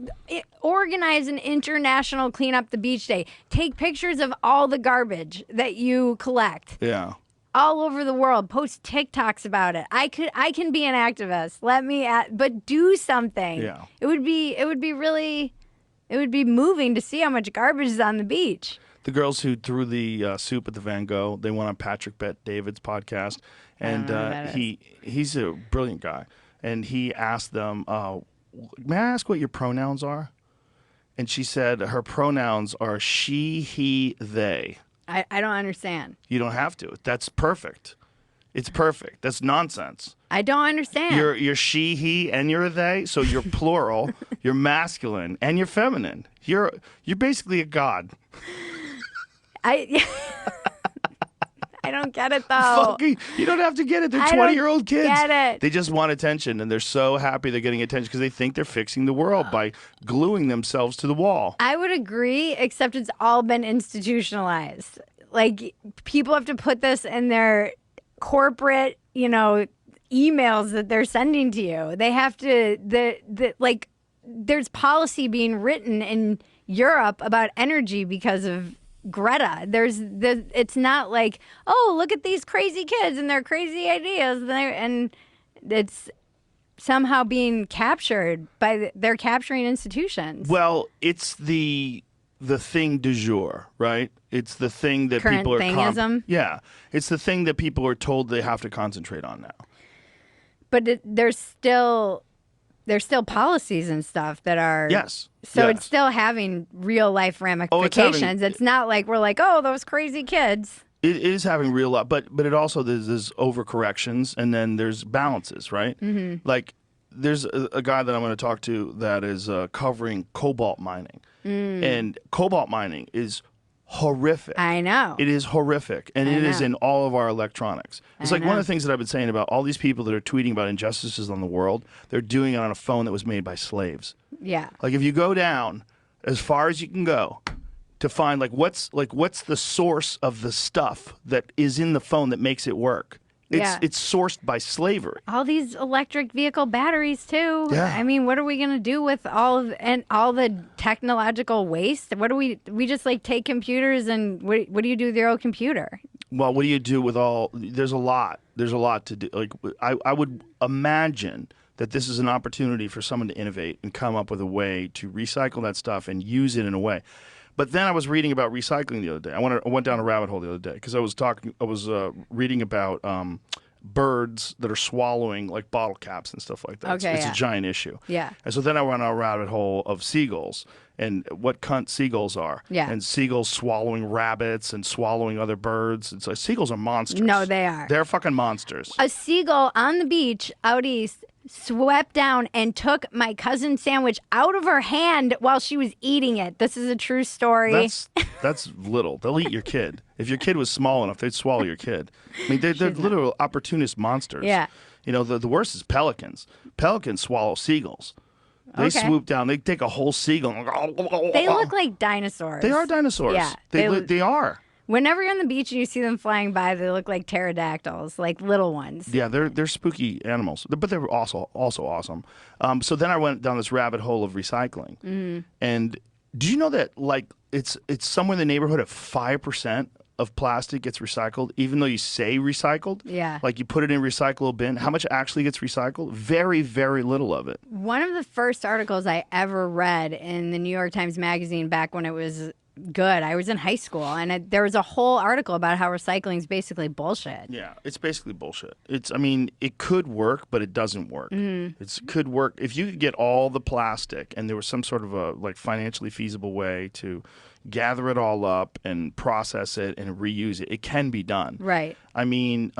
organize an international clean up the beach day. Take pictures of all the garbage that you collect Yeah. all over the world. Post TikToks about it. I can be an activist. But do something. Yeah. It would be moving to see how much garbage is on the beach. The girls who threw the soup at the Van Gogh, they went on Patrick Bet-David's podcast, and know who that he's a brilliant guy, and he asked them, "May I ask what your pronouns are?" And she said her pronouns are she, he, they. I don't understand. You don't have to. That's perfect. It's perfect. That's nonsense. I don't understand. You're she, he, and you're a they. So you're plural. You're masculine, and you're feminine. You're basically a god. I don't get it though. Fucking, you don't have to get it. They're I don't 20-year-old kids. get it. They just want attention, and they're so happy they're getting attention because they think they're fixing the world by gluing themselves to the wall. I would agree, except it's all been institutionalized. Like people have to put this in their corporate, emails that they're sending to you. They have to like there's policy being written in Europe about energy because of Greta. It's not like, oh, look at these crazy kids and their crazy ideas, and it's somehow being captured by they're capturing institutions. Well, it's the thing du jour, right? It's the thing that Current people are thingism? yeah, it's the thing that people are told they have to concentrate on now. But there's still policies and stuff that are Yes. So yes. it's still having real life ramifications. It's not like we're like, oh, those crazy kids. It is having real life, but it also there's overcorrections and then there's balances, right? Mm-hmm. Like there's a guy that I'm going to talk to that is covering cobalt mining, and cobalt mining is horrific. I know. It is horrific, and it is in all of our electronics. It's like one of the things that I've been saying about all these people that are tweeting about injustices on the world. They're doing it on a phone that was made by slaves. Yeah. Like if you go down as far as you can go to find what's the source of the stuff that is in the phone that makes it work. It's sourced by slavery. All these electric vehicle batteries too. Yeah. I mean, what are we going to do with all the technological waste? What do we just like take computers and what do you do with your old computer? Well, what do you do with all? There's a lot to do. Like I would imagine that this is an opportunity for someone to innovate and come up with a way to recycle that stuff and use it in a way. But then I was reading about recycling the other day. I went down a rabbit hole the other day because I was reading about birds that are swallowing like bottle caps and stuff like that. Okay, it's a giant issue. Yeah. And so then I went on a rabbit hole of seagulls and what cunt seagulls are. Yeah. And seagulls swallowing rabbits and swallowing other birds. It's like seagulls are monsters. No, they are. They're fucking monsters. A seagull on the beach out east swept down and took my cousin's sandwich out of her hand while she was eating it. This is a true story. That's little. They'll eat your kid. If your kid was small enough, they'd swallow your kid. I mean, they're literal opportunist monsters. Yeah. The worst is pelicans. Pelicans swallow seagulls. They Okay. swoop down. They take a whole seagull. They look like dinosaurs. They are dinosaurs. Yeah. They are. Whenever you're on the beach and you see them flying by, they look like pterodactyls, like little ones. Yeah, they're spooky animals, but they're also awesome. So then I went down this rabbit hole of recycling, and Do you know that like it's somewhere in the neighborhood of 5% of plastic gets recycled, even though you say recycled? Yeah. Like you put it in a recyclable bin. How much actually gets recycled? Very, very little of it. One of the first articles I ever read in the New York Times Magazine back when it was good, I was in high school, and there was a whole article about how recycling is basically bullshit. Yeah, it's basically bullshit. I mean, it could work, but it doesn't work. It could work if you could get all the plastic and there was some sort of a like financially feasible way to gather it all up and process it and reuse it. It can be done. Right. I mean,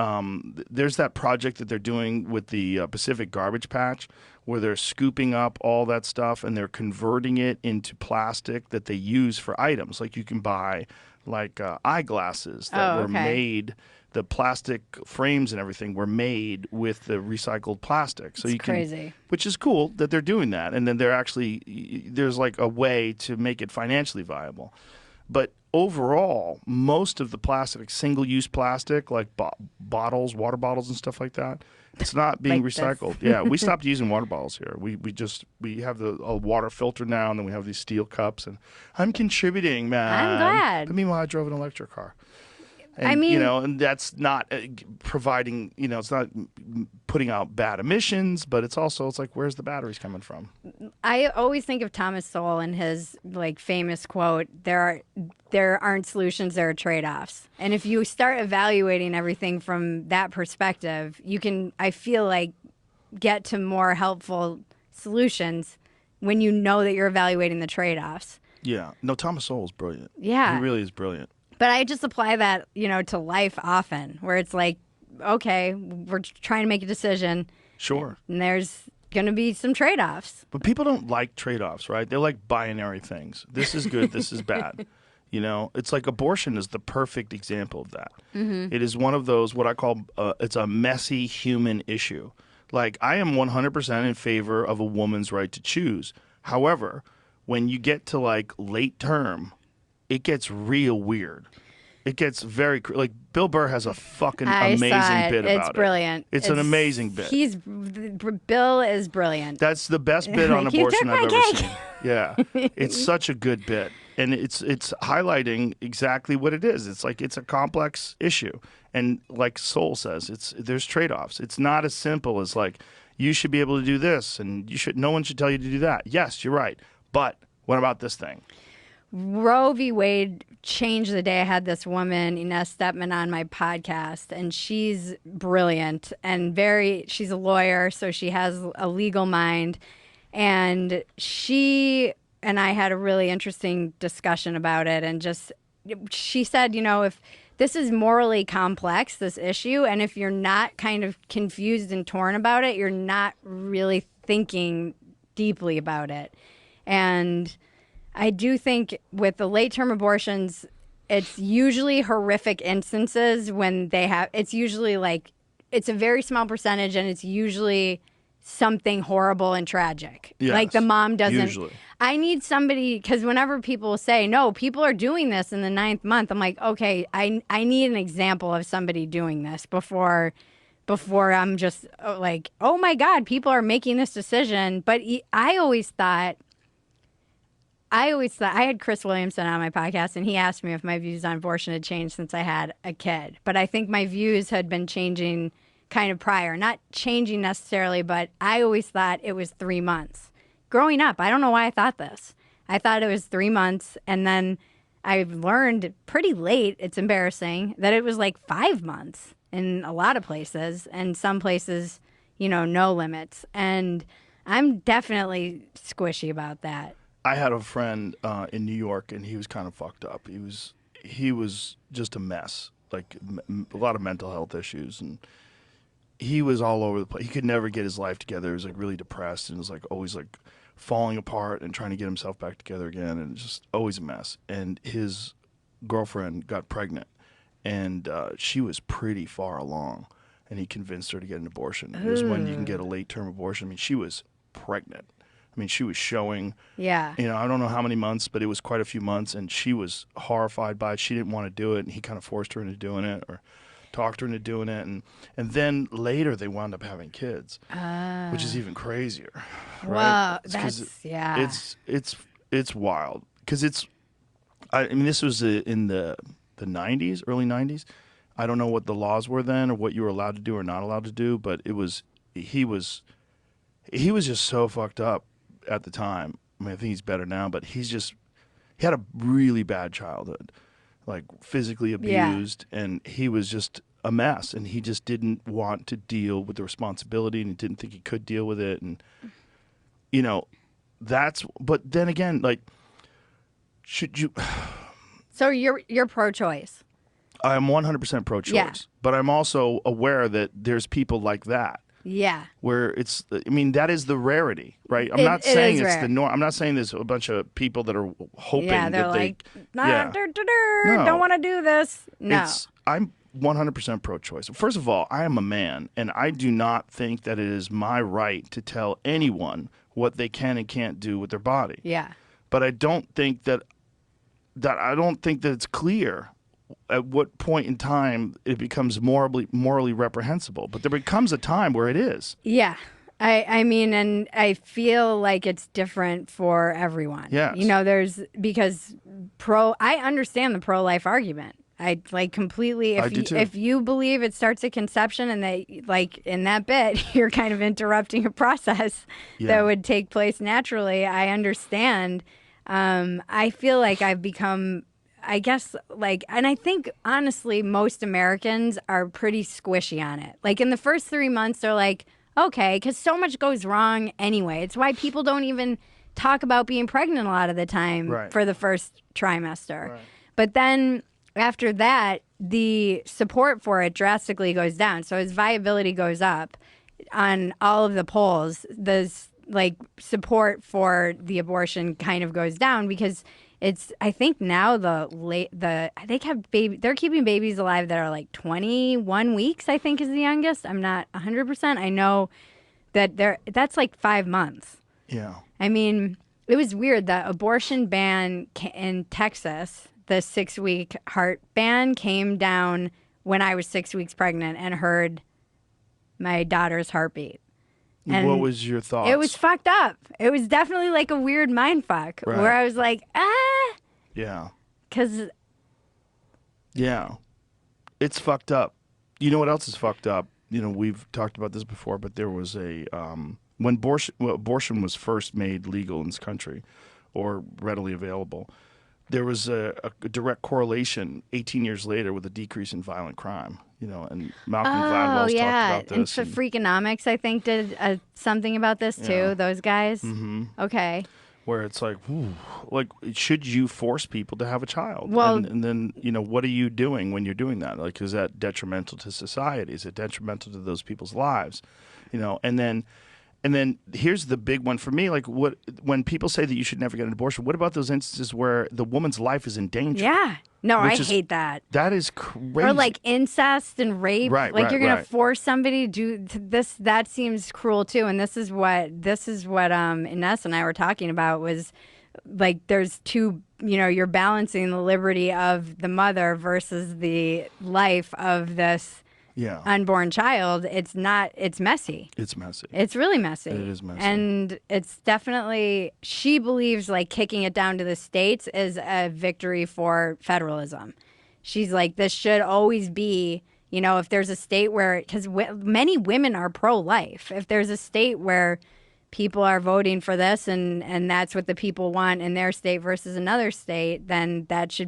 there's that project that they're doing with the Pacific Garbage Patch where they're scooping up all that stuff and they're converting it into plastic that they use for items. Like you can buy like eyeglasses that were made, the plastic frames and everything were made with the recycled plastic. So it's you can, crazy. which is cool that they're doing that. And then they're actually, there's like a way to make it financially viable. But overall, most of the plastic, single-use plastic, like bottles, water bottles and stuff like that, it's not being Like recycled. Yeah, we stopped using water bottles here. We have a water filter now, and then we have these steel cups. And I'm contributing, man. I'm glad. But meanwhile, I drove an electric car. And, I mean, and that's not providing, it's not putting out bad emissions, but it's like, where's the batteries coming from? I always think of Thomas Sowell and his like famous quote: there aren't solutions, there are trade-offs. And if you start evaluating everything from that perspective, you can, I feel like, get to more helpful solutions when you know that you're evaluating the trade-offs. Yeah. No, Thomas Sowell is brilliant. Yeah. He really is brilliant. But I just apply that, to life often, where it's like, okay, we're trying to make a decision. Sure. And there's going to be some trade-offs. But people don't like trade-offs, right? They like binary things. This is good, this is bad. It's like abortion is the perfect example of that. Mm-hmm. It is one of those, what I call, it's a messy human issue. Like, I am 100% in favor of a woman's right to choose. However, when you get to, like, late term, it gets real weird. It gets very like Bill Burr has a fucking amazing bit about it. It's brilliant. It's an amazing bit. Bill is brilliant. That's the best bit on abortion I've ever seen. Yeah, it's such a good bit, and it's highlighting exactly what it is. It's like it's a complex issue, and like Soul says, there's trade-offs. It's not as simple as like you should be able to do this, and no one should tell you to do that. Yes, you're right, but what about this thing? Roe v. Wade changed the day. I had this woman, Ines Stepman, on my podcast, and she's brilliant and she's a lawyer, so she has a legal mind. And she and I had a really interesting discussion about it. And she said, if this is morally complex, this issue, and if you're not kind of confused and torn about it, you're not really thinking deeply about it. And I do think with the late-term abortions, it's usually horrific instances when it's usually like, it's a very small percentage and it's usually something horrible and tragic. Yes, like the mom doesn't. Usually. I need somebody, because whenever people say, no, people are doing this in the 9th month, I'm like, okay, I need an example of somebody doing this before I'm just like, oh my God, people are making this decision. But I always thought I had Chris Williamson on my podcast, and he asked me if my views on abortion had changed since I had a kid. But I think my views had been changing kind of prior. Not changing necessarily, but I always thought it was 3 months. Growing up, I don't know why I thought this. I thought it was 3 months, and then I learned pretty late, it's embarrassing, that it was like 5 months in a lot of places, and some places, no limits. And I'm definitely squishy about that. I had a friend in New York, and he was kind of fucked up. He was just a mess, like a lot of mental health issues, and he was all over the place. He could never get his life together. He was like really depressed, and was like always like falling apart and trying to get himself back together again, and just always a mess. And his girlfriend got pregnant, and she was pretty far along, and he convinced her to get an abortion. It was when you can get a late-term abortion. I mean, she was pregnant. I mean, she was showing, I don't know how many months, but it was quite a few months, and she was horrified by it. She didn't want to do it, and he kind of forced her into doing it or talked her into doing it. And then later they wound up having kids, which is even crazier. Right? Wow, it's wild. because I mean, this was in the 90s, early 90s. I don't know what the laws were then or what you were allowed to do or not allowed to do, but he was just so fucked up at the time. I mean, I think he's better now, but he had a really bad childhood, like physically abused, and he was just a mess, and he just didn't want to deal with the responsibility, and he didn't think he could deal with it, and but then again, like, should you? So you're pro-choice. I'm 100% pro-choice, Yeah. but I'm also aware that there's people like that. Yeah. Where I mean, that is the rarity, right? I'm not It saying is it's rare. the norm. I'm not saying there's a bunch of people that are hoping Yeah, they're that like, nah, yeah. No. don't want to do this. No. I'm 100% pro-choice. First of all, I am a man, and I do not think that it is my right to tell anyone what they can and can't do with their body. Yeah. But I don't think that it's clear at what point in time it becomes morally reprehensible. But there becomes a time where it is. Yeah. I mean, and I feel like it's different for everyone. Yes. Because I understand the pro-life argument. I completely, I do too. if you believe it starts at conception and in that bit, you're kind of interrupting a process that would take place naturally. I understand. I feel like I've become, I guess, and I think honestly, most Americans are pretty squishy on it. Like in the first 3 months, they're like, okay, because so much goes wrong anyway. It's why people don't even talk about being pregnant a lot of the time for the first trimester. Right. But then after that, the support for it drastically goes down. So as viability goes up on all of the polls, there's support for the abortion kind of goes down because I think now they're keeping babies alive that are like 21 weeks, I think is the youngest. I'm not 100%. I know that that's like 5 months. Yeah. I mean, it was weird. The abortion ban in Texas, the 6-week heart ban, came down when I was 6 weeks pregnant and heard my daughter's heartbeat. And what was your thoughts? It was fucked up. It was definitely like a weird mind fuck where I was like, Yeah. because Yeah. It's fucked up. You know what else is fucked up? We've talked about this before, but there was when abortion was first made legal in this country or readily available, there was a direct correlation 18 years later with a decrease in violent crime. And Malcolm Gladwell's talked about this. And Freakonomics, I think, did something about this too. Those guys. Mm-hmm. Okay. Where it's like, should you force people to have a child? Well, and then what are you doing when you're doing that? Like, is that detrimental to society? Is it detrimental to those people's lives? And then here's the big one for me. Like, when people say that you should never get an abortion, what about those instances where the woman's life is in danger? Yeah. No, I hate that. That is crazy. Or like incest and rape. Right, you're going to force somebody to do this. That seems cruel too. And this is what Ines and I were talking about was like there's two, you're balancing the liberty of the mother versus the life of this unborn child. It's messy. It's messy. It's really messy. It is messy. And it's definitely, she believes like kicking it down to the states is a victory for federalism. She's like, this should always be, if there's a state where, because many women are pro-life. If there's a state where people are voting for this and that's what the people want in their state versus another state, then that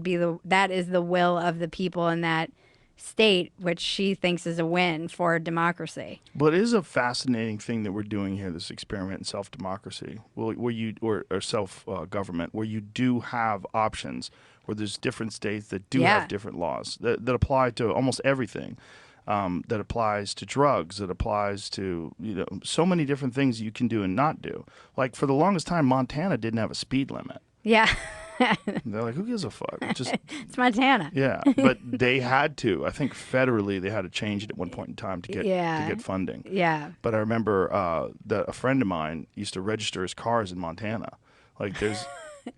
is the will of the people in that state, which she thinks is a win for democracy. But it is a fascinating thing that we're doing here, this experiment in self-democracy, or self-government, where you do have options, where there's different states that do have different laws that apply to almost everything, that applies to drugs, that applies to so many different things you can do and not do. Like for the longest time, Montana didn't have a speed limit. Yeah. They're like, who gives a fuck? It's Montana. Yeah, but they had to. I think federally they had to change it at one point in time to get funding. Yeah. But I remember that a friend of mine used to register his cars in Montana. Like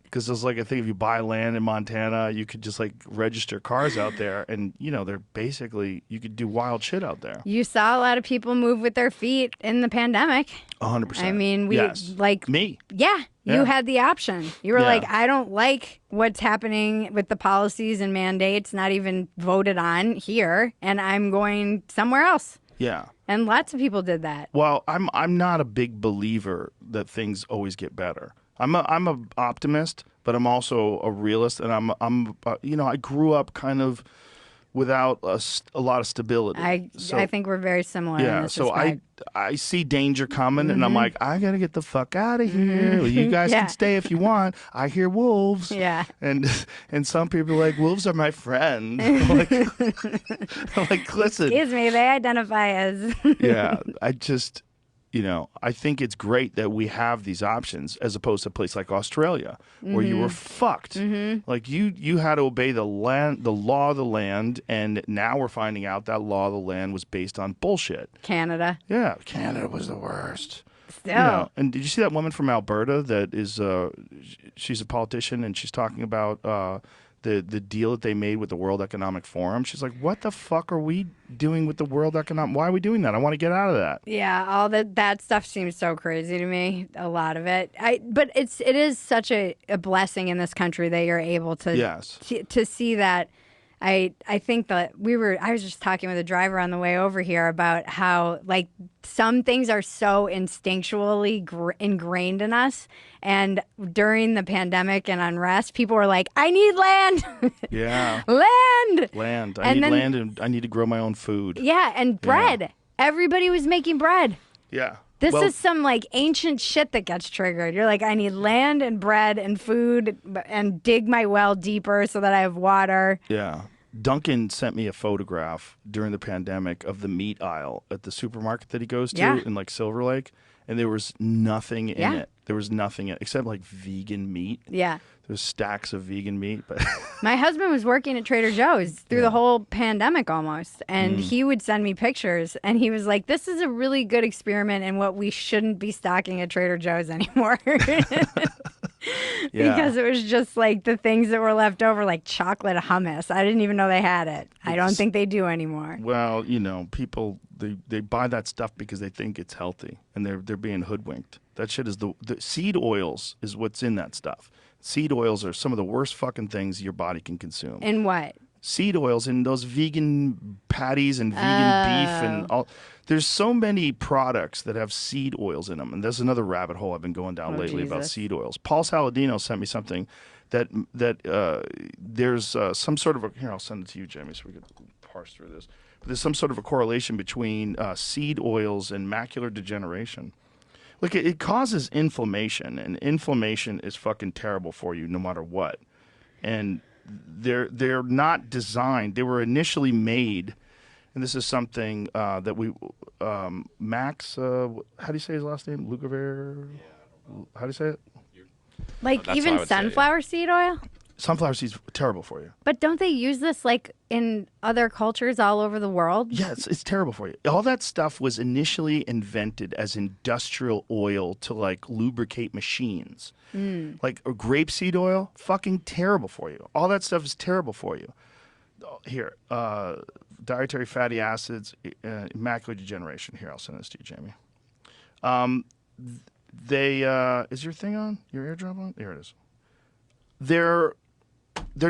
Because it's like, I think if you buy land in Montana, you could just like register cars out there, and they're basically, you could do wild shit out there. You saw a lot of people move with their feet in the pandemic. 100%. I mean, we yes. like me. Yeah, you Yeah. had the option. You were Yeah. like, I don't like what's happening with the policies and mandates, not even voted on here, and I'm going somewhere else. Yeah. And lots of people did that. Well, I'm not a big believer that things always get better. I'm a optimist, but I'm also a realist, and I grew up kind of without a lot of stability. I think we're very similar. Yeah, in this so respect. I see danger coming, and I'm like, I gotta get the fuck out of here. Well, you guys Yeah. can stay if you want. I hear wolves. Yeah. And some people are like, wolves are my friend. I'm like, listen. Excuse me, they identify as. Yeah, I think it's great that we have these options as opposed to a place like Australia where you were fucked. Like you had to obey the law of the land, and now we're finding out that law of the land was based on bullshit. Canada. Yeah, Canada was the worst. Still. And did you see that woman from Alberta that is she's a politician, and she's talking about the deal that they made with the World Economic Forum? She's like, what the fuck are we doing with the World Economic? Why are we doing that? I want to get out of that. Yeah, all that stuff seems so crazy to me. A lot of it. But it is such a blessing in this country that you're able to Yes. to see that. I think that I was just talking with a driver on the way over here about how like some things are so instinctually ingrained in us, and during the pandemic and unrest, people were like, I need land. Yeah. Land. I need land, and I need to grow my own food. Yeah, and bread. Everybody was making bread. Yeah. This Well, is some like ancient shit that gets triggered. You're like, I need land and bread and food and dig my well deeper so that I have water. Yeah. Duncan sent me a photograph during the pandemic of the meat aisle at the supermarket that he goes to Yeah. in like Silver Lake, and there was nothing in Yeah. it. There was nothing in it except like vegan meat. Yeah. There's stacks of vegan meat, but My husband was working at Trader Joe's through the whole pandemic almost, and he would send me pictures, and he was like, this is a really good experiment in what we shouldn't be stocking at Trader Joe's anymore. yeah. Because it was just like the things that were left over, like chocolate hummus. I didn't even know they had it. I don't think they do anymore. Well, people they buy that stuff because they think it's healthy, and they're being hoodwinked. That shit is the seed oils is what's in that stuff. Seed oils are some of the worst fucking things your body can consume. And what? Seed oils in those vegan patties and vegan beef and all. There's so many products that have seed oils in them, and there's another rabbit hole I've been going down lately about Jesus. seed oils. Paul Saladino sent me something that there's some sort of here. I'll send it to you, Jamie, so we could parse through this. But there's some sort of a correlation between seed oils and macular degeneration. Look, it causes inflammation, and inflammation is fucking terrible for you no matter what. And they're not designed. They were initially made, and this is something that we Max. How do you say his last name? Lugaver. How do you say it? Like That's what I even would say, yeah. sunflower seed oil? Sunflower seeds terrible for you. But don't they use this like in other cultures all over the world? Yeah, it's terrible for you. All that stuff was initially invented as industrial oil to like lubricate machines. Like grapeseed oil, fucking terrible for you. All that stuff is terrible for you. Here, dietary fatty acids, macular degeneration. Here, I'll send this to you, Jamie. Is your thing on? Your airdrop on? There it is. They're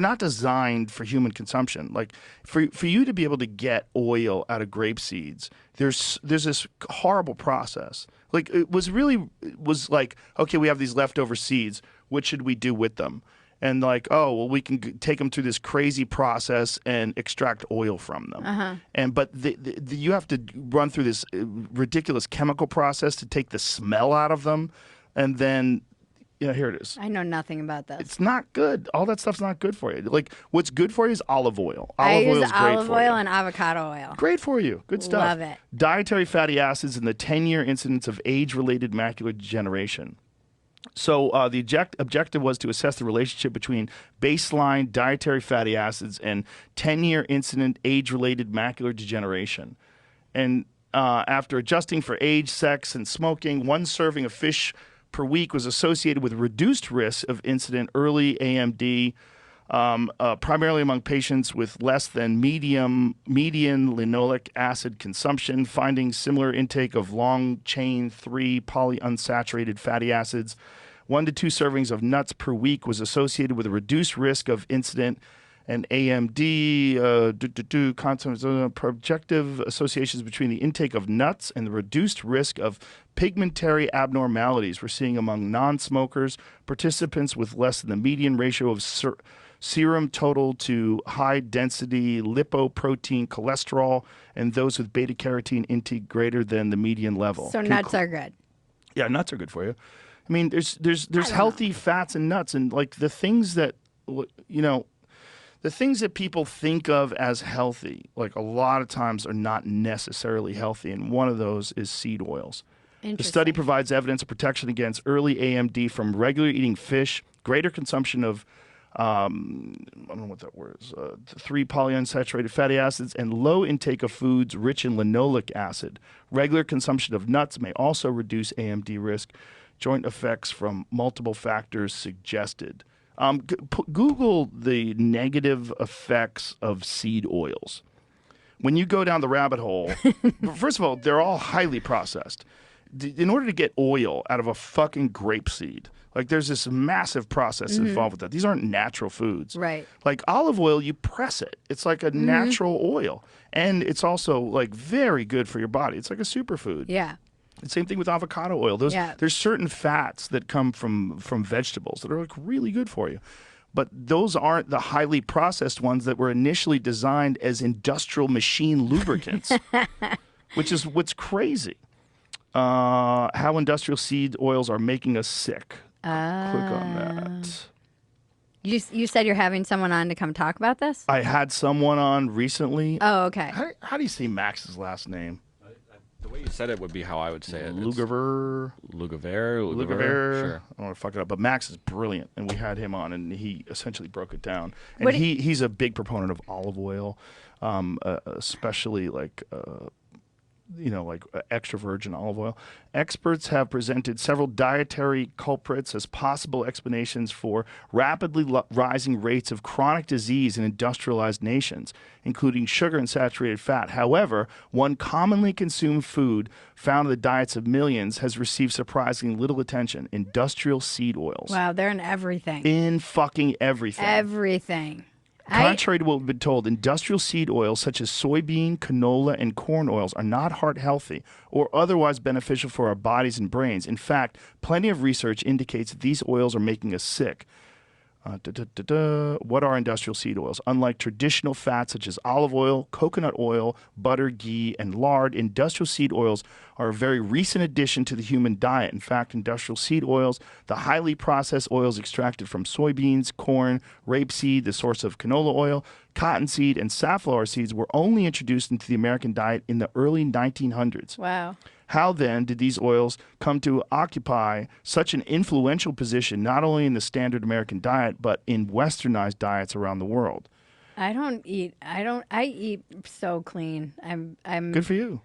not designed for human consumption. Like for you to be able to get oil out of grape seeds, there's this horrible process. Like it was like, okay, we have these leftover seeds. What should we do with them? And like, oh, well, we can take them through this crazy process and extract oil from them. But you have to run through this ridiculous chemical process to take the smell out of them, and then. Yeah, here it is. I know nothing about this. It's not good. All that stuff's not good for you. Like, what's good for you is olive oil. I Olive oil use is great olive for oil you. and avocado oil. Great for you. Good stuff. Love it. Dietary fatty acids and the 10-year incidence of age-related macular degeneration. So the objective was to assess the relationship between baseline dietary fatty acids and 10-year incident age-related macular degeneration. And after adjusting for age, sex, and smoking, one serving of fish per week was associated with reduced risk of incident early AMD, primarily among patients with less than median linoleic acid consumption, finding similar intake of long-chain 3 polyunsaturated fatty acids. 1 to 2 servings of nuts per week was associated with a reduced risk of incident and AMD, projective associations between the intake of nuts and the reduced risk of pigmentary abnormalities we're seeing among non-smokers, participants with less than the median ratio of serum total to high-density lipoprotein cholesterol, and those with beta-carotene intake greater than the median level. So nuts are good. Yeah, nuts are good for you. I mean, there's healthy fats in nuts, and like the things that the things that people think of as healthy, like a lot of times are not necessarily healthy, and one of those is seed oils. The study provides evidence of protection against early AMD from regular eating fish, greater consumption of I don't know what that word is, 3 polyunsaturated fatty acids, and low intake of foods rich in linoleic acid. Regular consumption of nuts may also reduce AMD risk. Joint effects from multiple factors suggested. Google the negative effects of seed oils. When you go down the rabbit hole, first of all, they're all highly processed. In order to get oil out of a fucking grapeseed, like there's this massive process involved with that. These aren't natural foods. Right. Like olive oil, you press it. It's like a natural oil. And it's also like very good for your body. It's like a superfood. Yeah. The same thing with avocado oil. There's certain fats that come from vegetables that are like really good for you. But those aren't the highly processed ones that were initially designed as industrial machine lubricants, which is what's crazy. How industrial seed oils are making us sick. Click on that. You said you're having someone on to come talk about this? I had someone on recently. Oh, okay. How do you say Max's last name? The way you said it would be how I would say it. Lugaver. Sure. I don't want to fuck it up, but Max is brilliant, and we had him on, and he essentially broke it down. And he's a big proponent of olive oil, especially like extra virgin olive oil. Experts have presented several dietary culprits as possible explanations for rapidly rising rates of chronic disease in industrialized nations, including sugar and saturated fat. However, one commonly consumed food found in the diets of millions has received surprisingly little attention: industrial seed oils. Wow, they're in everything. In fucking everything. Everything. Contrary to what we've been told, industrial seed oils such as soybean, canola, and corn oils are not heart healthy or otherwise beneficial for our bodies and brains. In fact, plenty of research indicates that these oils are making us sick. What are industrial seed oils? Unlike traditional fats such as olive oil, coconut oil, butter, ghee, and lard, industrial seed oils are a very recent addition to the human diet. In fact, industrial seed oils, the highly processed oils extracted from soybeans, corn, rapeseed, the source of canola oil, cottonseed, and safflower seeds, were only introduced into the American diet in the early 1900s. Wow. How then did these oils come to occupy such an influential position not only in the standard American diet but in westernized diets around the world? I eat so clean. I'm Good for you.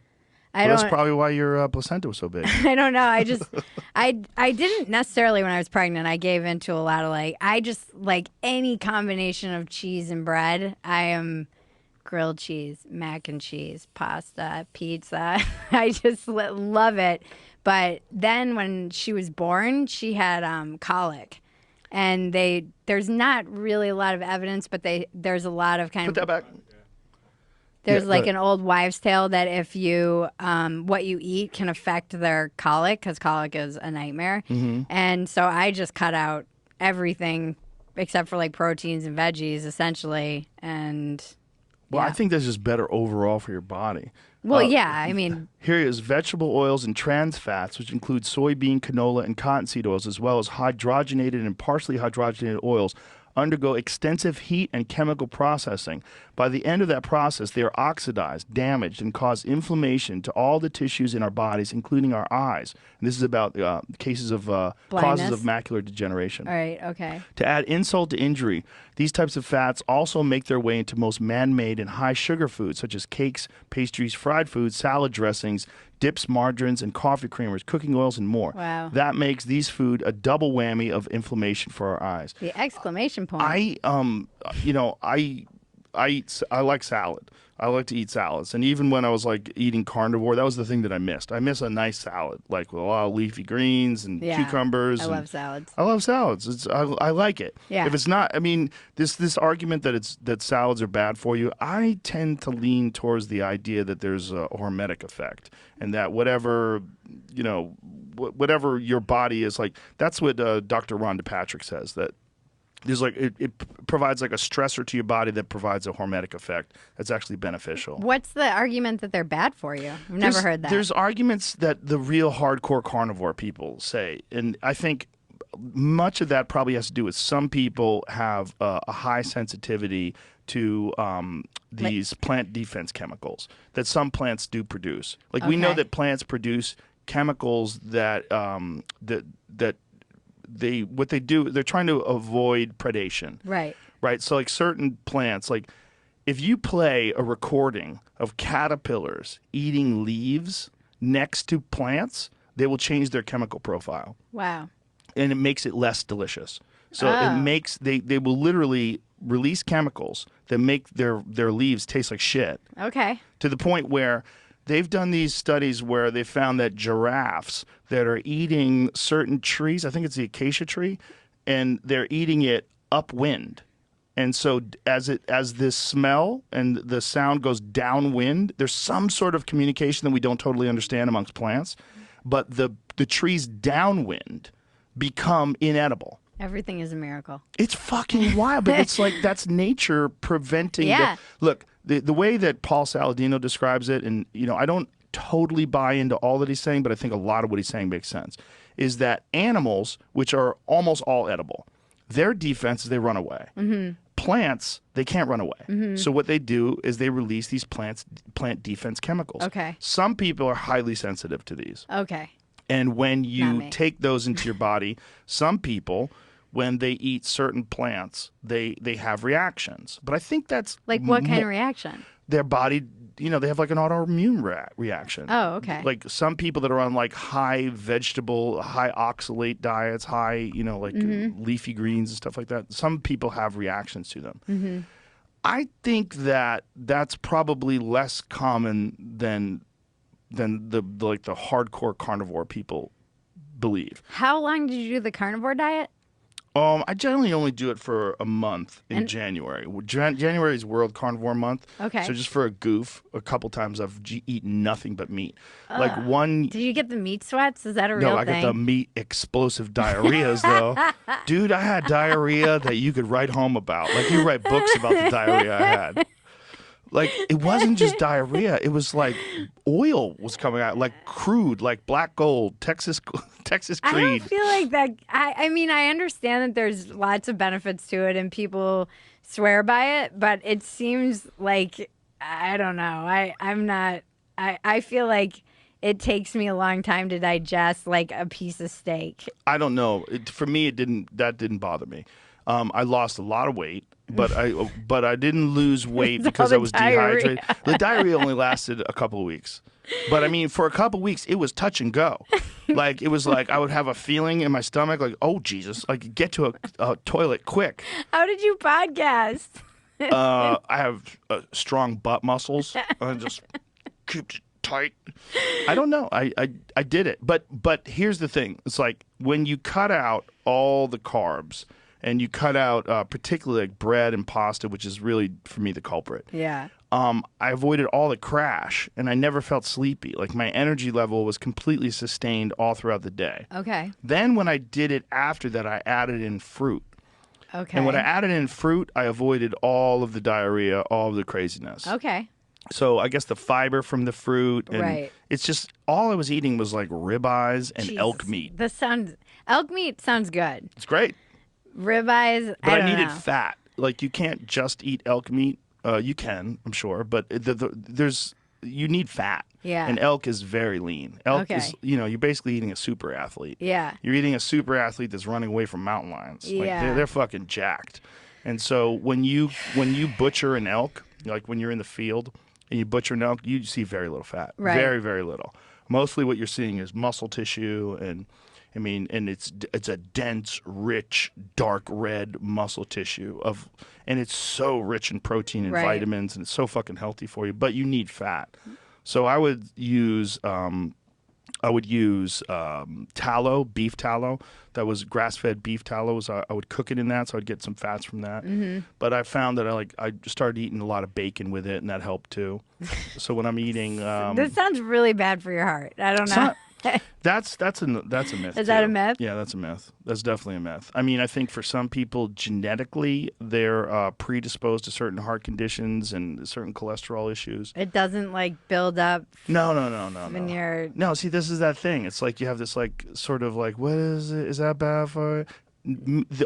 That's probably why your placenta was so big. I don't know. I didn't necessarily when I was pregnant. I gave into a lot of I just like any combination of cheese and bread. I am grilled cheese, mac and cheese, pasta, pizza. I just love it. But then when she was born, she had colic. And there's not really a lot of evidence, but there's a lot of kind Put that back. There's an old wives' tale that if you what you eat can affect their colic, because colic is a nightmare. Mm-hmm. And so I just cut out everything except for proteins and veggies, essentially. And Well, I think this is better overall for your body. Well, yeah, I mean... Here is vegetable oils and trans fats, which include soybean, canola, and cottonseed oils, as well as hydrogenated and partially hydrogenated oils, undergo extensive heat and chemical processing. By the end of that process, they are oxidized, damaged, and cause inflammation to all the tissues in our bodies, including our eyes. And this is about cases of causes of macular degeneration. All right, okay. To add insult to injury, these types of fats also make their way into most man-made and high-sugar foods, such as cakes, pastries, fried foods, salad dressings, dips, margarines, and coffee creamers, cooking oils, and more. Wow. That makes these food a double whammy of inflammation for our eyes. The exclamation point. I like salad. I like to eat salads. And even when I was like eating carnivore, that was the thing that I missed. I miss a nice salad, like with a lot of leafy greens and cucumbers. I love salads. I love salads. I like it. Yeah. If it's not, I mean, this argument that salads are bad for you, I tend to lean towards the idea that there's a hormetic effect, and that whatever your body is like, that's what Dr. Rhonda Patrick says, that there's like it provides like a stressor to your body that provides a hormetic effect that's actually beneficial. What's the argument that they're bad for you? I've never heard that. There's arguments that the real hardcore carnivore people say, and I think much of that probably has to do with some people have a high sensitivity to these plant defense chemicals that some plants do produce. Like we know that plants produce chemicals that they're trying to avoid predation. Right. So like certain plants, like if you play a recording of caterpillars eating leaves next to plants, they will change their chemical profile. Wow. And it makes it less delicious. So it makes they will literally release chemicals that make their leaves taste like shit. Okay. To the point where they've done these studies where they found that giraffes that are eating certain trees, I think it's the acacia tree, and they're eating it upwind. And so as this smell and the sound goes downwind, there's some sort of communication that we don't totally understand amongst plants, but the trees downwind become inedible. Everything is a miracle. It's fucking wild, but it's like that's nature preventing. Look, the way that Paul Saladino describes it, and I don't totally buy into all that he's saying, but I think a lot of what he's saying makes sense, is that animals, which are almost all edible, their defense is they run away. Mm-hmm. Plants, they can't run away. Mm-hmm. So what they do is they release these plant defense chemicals. Okay. Some people are highly sensitive to these. Okay. And when you take those into your body, some people, when they eat certain plants, they have reactions. But I think that's like what kind of reaction? Their body, they have like an autoimmune reaction. Oh, okay. Like some people that are on like high vegetable, high oxalate diets, high, leafy greens and stuff like that. Some people have reactions to them. Mm-hmm. I think that that's probably less common than the hardcore carnivore people believe. How long did you do the carnivore diet? I generally only do it for a month in January. January is World Carnivore Month. Okay. So just for a goof, a couple times I've eaten nothing but meat. Like one. Did you get the meat sweats? Is that a real thing? No, I got the meat explosive diarrheas though. Dude, I had diarrhea that you could write home about. Like you write books about the diarrhea I had. Like, it wasn't just diarrhea. It was like oil was coming out, like crude, like black gold, Texas Creed. I don't feel like that. I mean, I understand that there's lots of benefits to it and people swear by it, but it seems like, I don't know. I feel like it takes me a long time to digest like a piece of steak. I don't know. For me, that didn't bother me. I lost a lot of weight. But I didn't lose weight because I was dehydrated. The diarrhea only lasted a couple of weeks. But I mean, for a couple of weeks, it was touch and go. Like, it was like I would have a feeling in my stomach, like, oh, Jesus, like, get to a toilet quick. How did you podcast? I have strong butt muscles. I just keep it tight. I don't know. I did it. But here's the thing. It's like when you cut out all the carbs, and you cut out particularly like bread and pasta, which is really, for me, the culprit. Yeah. I avoided all the crash, and I never felt sleepy. Like, my energy level was completely sustained all throughout the day. Okay. Then when I did it after that, I added in fruit. Okay. And when I added in fruit, I avoided all of the diarrhea, all of the craziness. Okay. So I guess the fiber from the fruit. And right. It's just, all I was eating was like ribeyes and elk meat. Elk meat sounds good. It's great. Ribeyes, but I needed know. fat. Like, you can't just eat elk meat. You can, I'm sure, but you need fat. Yeah. And elk is very lean. Elk Okay. is, you're basically eating a super athlete. Yeah. You're eating a super athlete that's running away from mountain lions. Like Yeah. they're fucking jacked. And so when you butcher an elk, like when you're in the field and you butcher an elk, you see very little fat. Right. Very, very little. Mostly what you're seeing is muscle tissue and it's a dense, rich, dark red muscle tissue and it's so rich in protein and Right. vitamins, and it's so fucking healthy for you. But you need fat, so I would use tallow, beef tallow. That was grass-fed beef tallow. I would cook it in that, so I'd get some fats from that. Mm-hmm. But I found that I started eating a lot of bacon with it, and that helped too. So when I'm eating, This sounds really bad for your heart. I don't know. That's a myth. Is that too. a myth? Yeah, that's a myth. That's definitely a myth. I mean, I think for some people genetically they're predisposed to certain heart conditions and certain cholesterol issues. It doesn't build up No. when you're. No, see, this is that thing. It's like you have this sort of what is it? Is that bad for?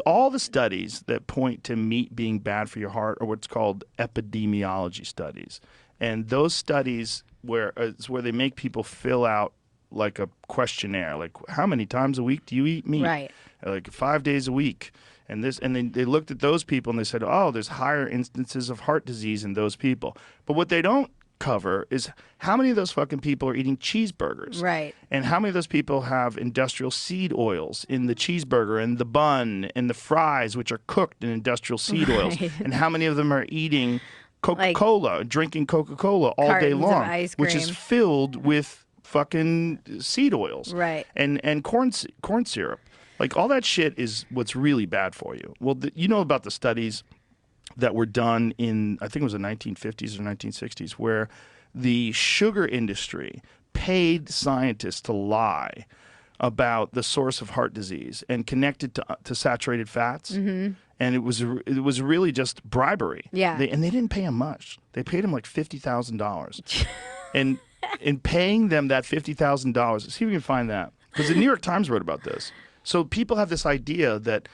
All the studies that point to meat being bad for your heart are what's called epidemiology studies, and those studies where they make people fill out like a questionnaire, like how many times a week do you eat meat? Right. Like 5 days a week. And they looked at those people and they said, oh, there's higher instances of heart disease in those people. But what they don't cover is how many of those fucking people are eating cheeseburgers. Right. And how many of those people have industrial seed oils in the cheeseburger and the bun and the fries, which are cooked in industrial seed oils. Right. And how many of them are eating Coca-Cola, drinking Coca-Cola all day Cartons of long, ice which is cream. filled with fucking seed oils, Right. and corn syrup. Like all that shit is what's really bad for you. Well, you know about the studies that were done in, I think it was the 1950s or 1960s, where the sugar industry paid scientists to lie about the source of heart disease and connect it to saturated fats. Mm-hmm. And it was really just bribery. Yeah. And they didn't pay him much. They paid him like $50,000. And in paying them that $50,000, see if we can find that. Because the New York Times wrote about this. So people have this idea that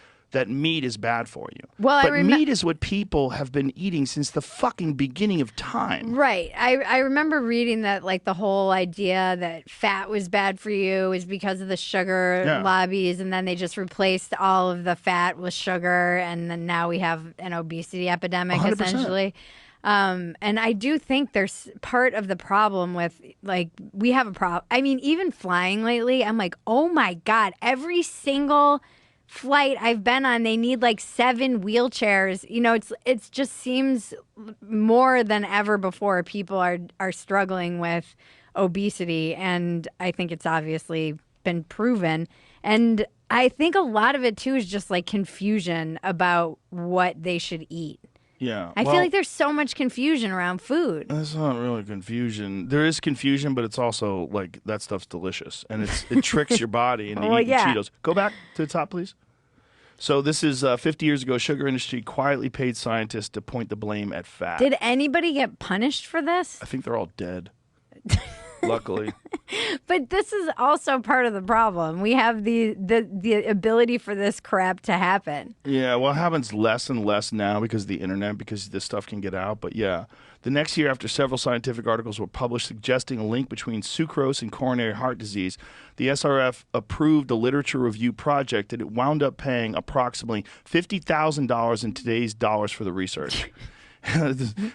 meat is bad for you. Well, but meat is what people have been eating since the fucking beginning of time. Right. I remember reading that the whole idea that fat was bad for you is because of the sugar lobbies, and then they just replaced all of the fat with sugar, and then now we have an obesity epidemic 100%. essentially. And I do think there's part of the problem with we have a problem. I mean, even flying lately, I'm like, oh my God, every single flight I've been on, they need 7 wheelchairs. It just seems more than ever before people are struggling with obesity, and I think it's obviously been proven. And I think a lot of it too is just confusion about what they should eat. Yeah. I feel like there's so much confusion around food. That's not really confusion. There is confusion, but it's also that stuff's delicious, and it tricks your body into eating Cheetos. Go back to the top, please. So this is 50 years ago. Sugar industry quietly paid scientists to point the blame at fat. Did anybody get punished for this? I think they're all dead. Luckily. But this is also part of the problem. We have the ability for this crap to happen. Yeah, well, it happens less and less now because of the internet, because this stuff can get out. But yeah, the next year, after several scientific articles were published suggesting a link between sucrose and coronary heart disease, the SRF approved a literature review project, and it wound up paying approximately $50,000 in today's dollars for the research.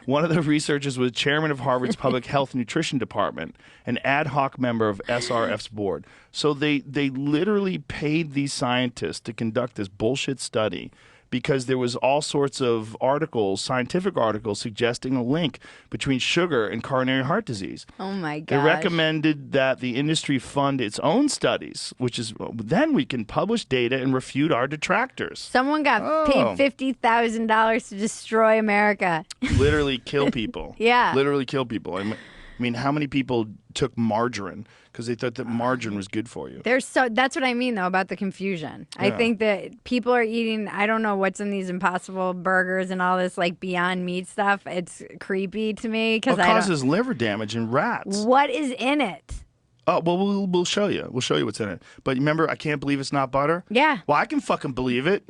One of the researchers was chairman of Harvard's Public Health Nutrition Department, an ad hoc member of SRF's board. So they literally paid these scientists to conduct this bullshit study because there was all sorts of articles, scientific articles, suggesting a link between sugar and coronary heart disease. Oh my They gosh. recommended that the industry fund its own studies, which is then we can publish data and refute our detractors. Someone got paid $50,000 to destroy America. Literally kill people. Yeah. Literally kill people. I mean, how many people took margarine because they thought that margarine was good for you? That's what I mean, though, about the confusion. I think that people are eating, I don't know what's in these Impossible burgers and all this Beyond Meat stuff. It's creepy to me because It causes liver damage in rats. What is in it? Oh, well, we'll show you. We'll show you what's in it. But remember, I can't believe it's not butter? Yeah. Well, I can fucking believe it.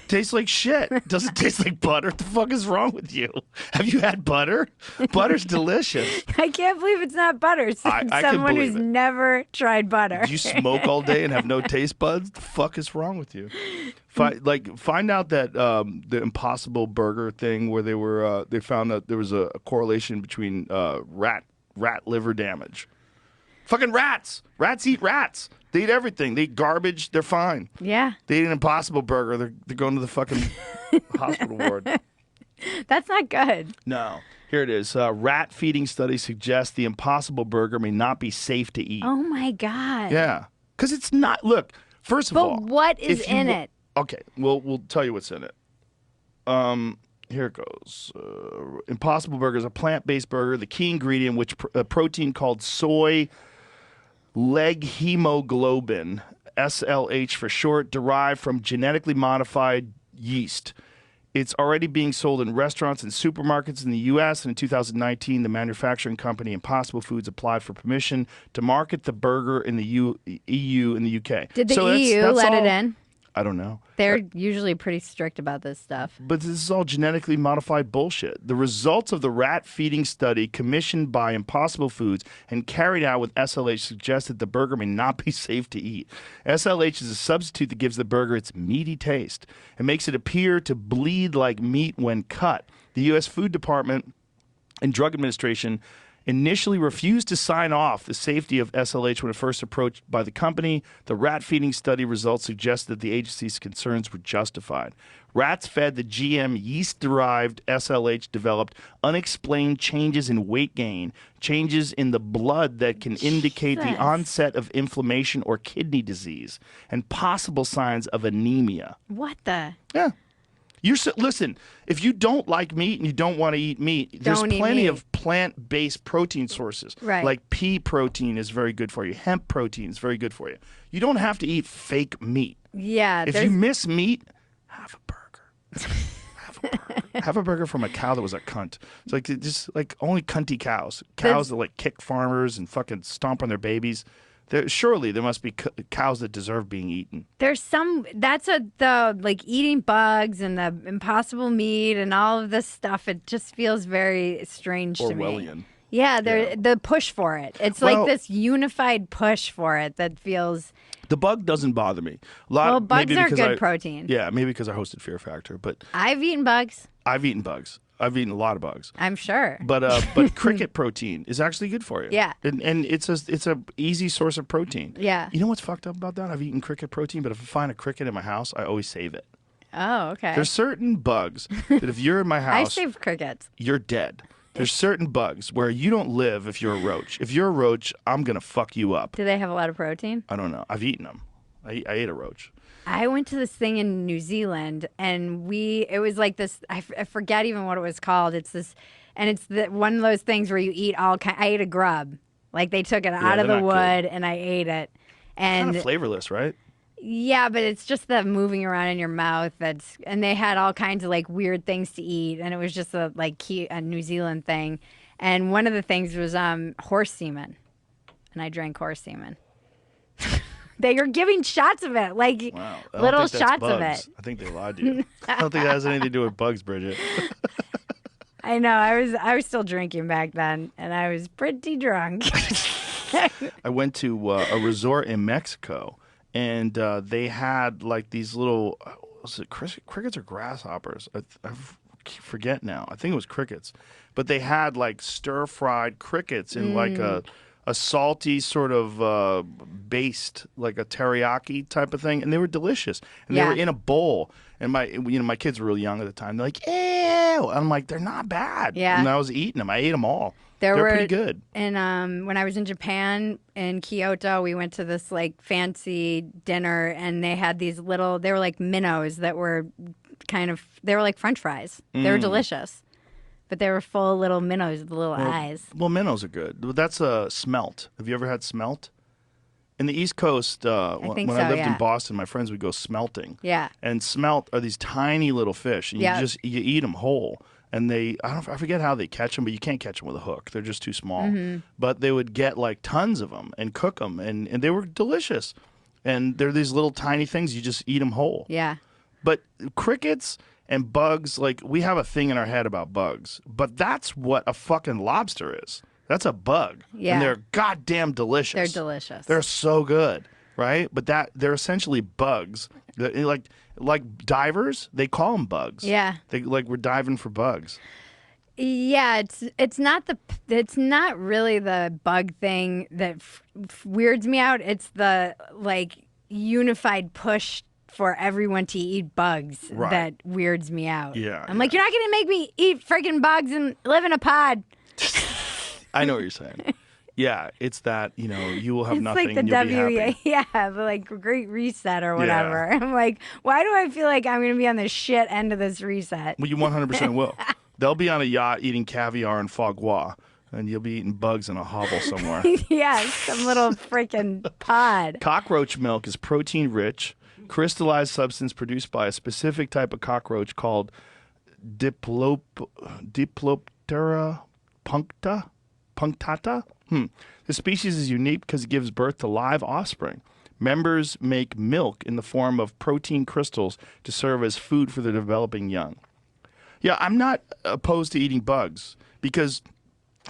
Tastes like shit. Doesn't taste like butter. What the fuck is wrong with you? Have you had butter? Butter's delicious. I can't believe it's not butter. I can Someone believe who's it. never tried butter. Do you smoke all day and have no taste buds? The fuck is wrong with you? Find out that the Impossible Burger thing where they found that there was a correlation between rat liver damage. Fucking rats. Rats eat rats. They eat everything. They eat garbage. They're fine. Yeah. They eat an Impossible Burger. They're going to the fucking hospital ward. That's not good. No. Here it is. Rat feeding studies suggest the Impossible Burger may not be safe to eat. Oh my God. Yeah. Because it's not. Look, first of all. But what is if you in wa- it? Okay. We'll tell you what's in it. Here it goes. Impossible Burger is a plant-based burger. The key ingredient, which a protein called soy leg hemoglobin, SLH for short, derived from genetically modified yeast. It's already being sold in restaurants and supermarkets in the U.S. And in 2019, the manufacturing company Impossible Foods applied for permission to market the burger in the EU and the UK. Did the So EU that's let all- it in? I don't know. They're usually pretty strict about this stuff. But this is all genetically modified bullshit. The results of the rat feeding study commissioned by Impossible Foods and carried out with SLH suggest that the burger may not be safe to eat. SLH is a substitute that gives the burger its meaty taste and makes it appear to bleed like meat when cut. The U.S. Food Department and Drug Administration initially refused to sign off the safety of SLH when it first approached by the company. The rat feeding study results suggest that the agency's concerns were justified. Rats fed the GM yeast-derived SLH developed unexplained changes in weight gain, changes in the blood that can indicate the Jesus. onset of inflammation or kidney disease, and possible signs of anemia. What the? Yeah. Listen, if you don't like meat and you don't want to eat meat, there's Don't eat plenty meat. of plant-based protein sources. Right. Like pea protein is very good for you. Hemp protein is very good for you. You don't have to eat fake meat. Yeah. If there's- you miss meat, have a burger. Have a burger. Have a burger from a cow that was a cunt. It's like just like only cunty cows. Cows that like kick farmers and fucking stomp on their babies. Surely there must be cows that deserve being eaten. There's some the like eating bugs and the impossible meat and all of this stuff. It just feels very strange to me. Orwellian. Yeah, the push for it. It's Well- like this unified push for it that feels. The bug doesn't bother me. Well, bugs maybe are because good protein. Yeah, maybe because I hosted Fear Factor, but I've eaten bugs. I've eaten bugs. I've eaten a lot of bugs. I'm sure. But cricket protein is actually good for you. Yeah. And it's a easy source of protein. Yeah. You know what's fucked up about that? I've eaten cricket protein, but if I find a cricket in my house, I always save it. Oh, okay. There's certain bugs that if you're in my I house, save crickets. you're dead. There's certain bugs where you don't live if you're a roach. If you're a roach, I'm going to fuck you up. Do they have a lot of protein? I don't know. I've eaten them. I ate a roach. I went to this thing in New Zealand, and it was like this. I forget even what it was called. It's this, and it's one of those things where you eat all kind. I ate a grub, like they took it out of they're the not wood, good. and I ate it. Kind And of flavorless, right? yeah, but it's just the moving around in your mouth. And they had all kinds of like weird things to eat, and it was just a New Zealand thing. And one of the things was horse semen, and I drank horse semen. They are giving shots of it, like Wow. I don't little think that's shots of bugs. it. I think they lied to you. I don't think that has anything to do with bugs, Bridget. I know. I was still drinking back then, and I was pretty drunk. I went to a resort in Mexico, and they had like these little was it crickets or grasshoppers? I forget now. I think it was crickets, but they had like stir-fried crickets in like a salty sort of based, like a teriyaki type of thing, and they were delicious. And they Yeah. were in a bowl. And my kids were really young at the time. They're like, ew. I'm like, they're not bad. Yeah. And I was eating them. I ate them all. There They're were- pretty good. And when I was in Japan, in Kyoto, we went to this like fancy dinner, and they had these little. They were like minnows that were they were like French fries. They were delicious, but they were full of little minnows with little eyes. Well, minnows are good. That's a smelt. Have you ever had smelt? In the East Coast, when think I so, lived in yeah. Boston, my friends would go smelting. Yeah. And smelt are these tiny little fish, and Yeah. you eat them whole. and I forget how they catch them, but you can't catch them with a hook. They're just too small. But they would get like tons of them and cook them, and they were delicious. And they're these little tiny things. You just eat them whole. Yeah. But crickets and bugs, like, we have a thing in our head about bugs, but that's what a fucking lobster is. That's a bug. Yeah. And they're goddamn delicious. They're delicious. They're so good, right? But they're essentially bugs. Like divers, they call them bugs. Yeah. We're diving for bugs. Yeah, it's not really the bug thing that weirds me out. It's the like unified push for everyone to eat bugs that weirds me out. Yeah, I'm like, you're not gonna make me eat freaking bugs and live in a pod. I know what you're saying. Yeah, it's that, you will have It's nothing like the and you'll be happy. yeah, the like Great Reset or whatever. I'm like, why do I feel like I'm gonna be on the shit end of this reset? Well, you 100% will. They'll be on a yacht eating caviar and foie gras, and you'll be eating bugs in a hovel somewhere. Yeah, some little freaking pod. Cockroach milk is protein-rich, crystallized substance produced by a specific type of cockroach called Diploptera punctata. The species is unique because it gives birth to live offspring. Members make milk in the form of protein crystals to serve as food for the developing young. Yeah, I'm not opposed to eating bugs because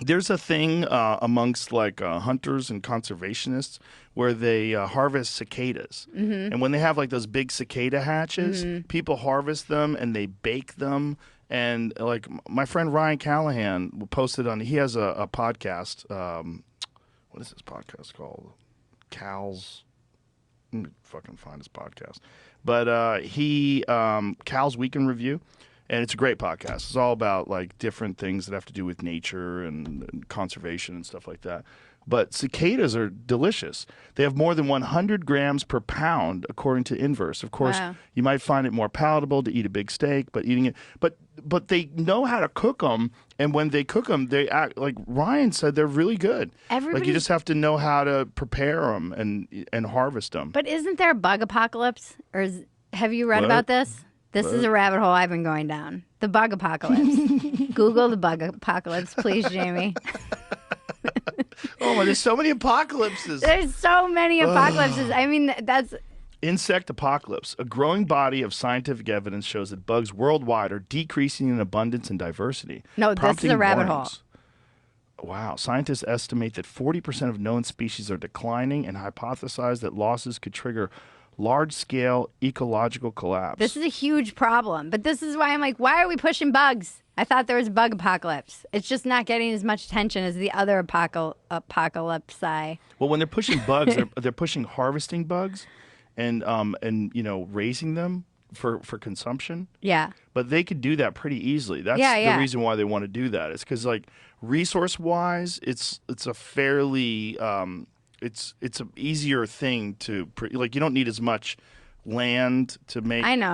there's a thing amongst like hunters and conservationists where they harvest cicadas. And when they have like those big cicada hatches, people harvest them and they bake them. And like my friend Ryan Callahan posted he has a podcast. What is this podcast called? Cal's. Let me fucking find his podcast. But Cal's Weekend Review. And it's a great podcast. It's all about like different things that have to do with nature and conservation and stuff like that. But cicadas are delicious. They have more than 100 grams per pound, according to Inverse. Of course, you might find it more palatable to eat a big steak, but they know how to cook them. And when they cook them, they act like Ryan said, they're really good. Like you just have to know how to prepare them and harvest them. But isn't there a bug apocalypse? Have you read about this? This is a rabbit hole I've been going down. The bug apocalypse. Google the bug apocalypse, please, Jamie. Oh, there's so many apocalypses. There's so many apocalypses. I mean, that's... Insect apocalypse. A growing body of scientific evidence shows that bugs worldwide are decreasing in abundance and diversity. No, this is a rabbit hole. Wow. Scientists estimate that 40% of known species are declining and hypothesize that losses could trigger large-scale ecological collapse. This is a huge problem. But this is why I'm like, why are we pushing bugs? I thought there was a bug apocalypse. It's just not getting as much attention as the other apocalypse. Well, when they're pushing bugs, they're pushing harvesting bugs and raising them for consumption. Yeah. But they could do that pretty easily. That's the reason why they want to do that. It's because like resource-wise, it's a fairly it's an easier thing to like. You don't need as much land to make. I know.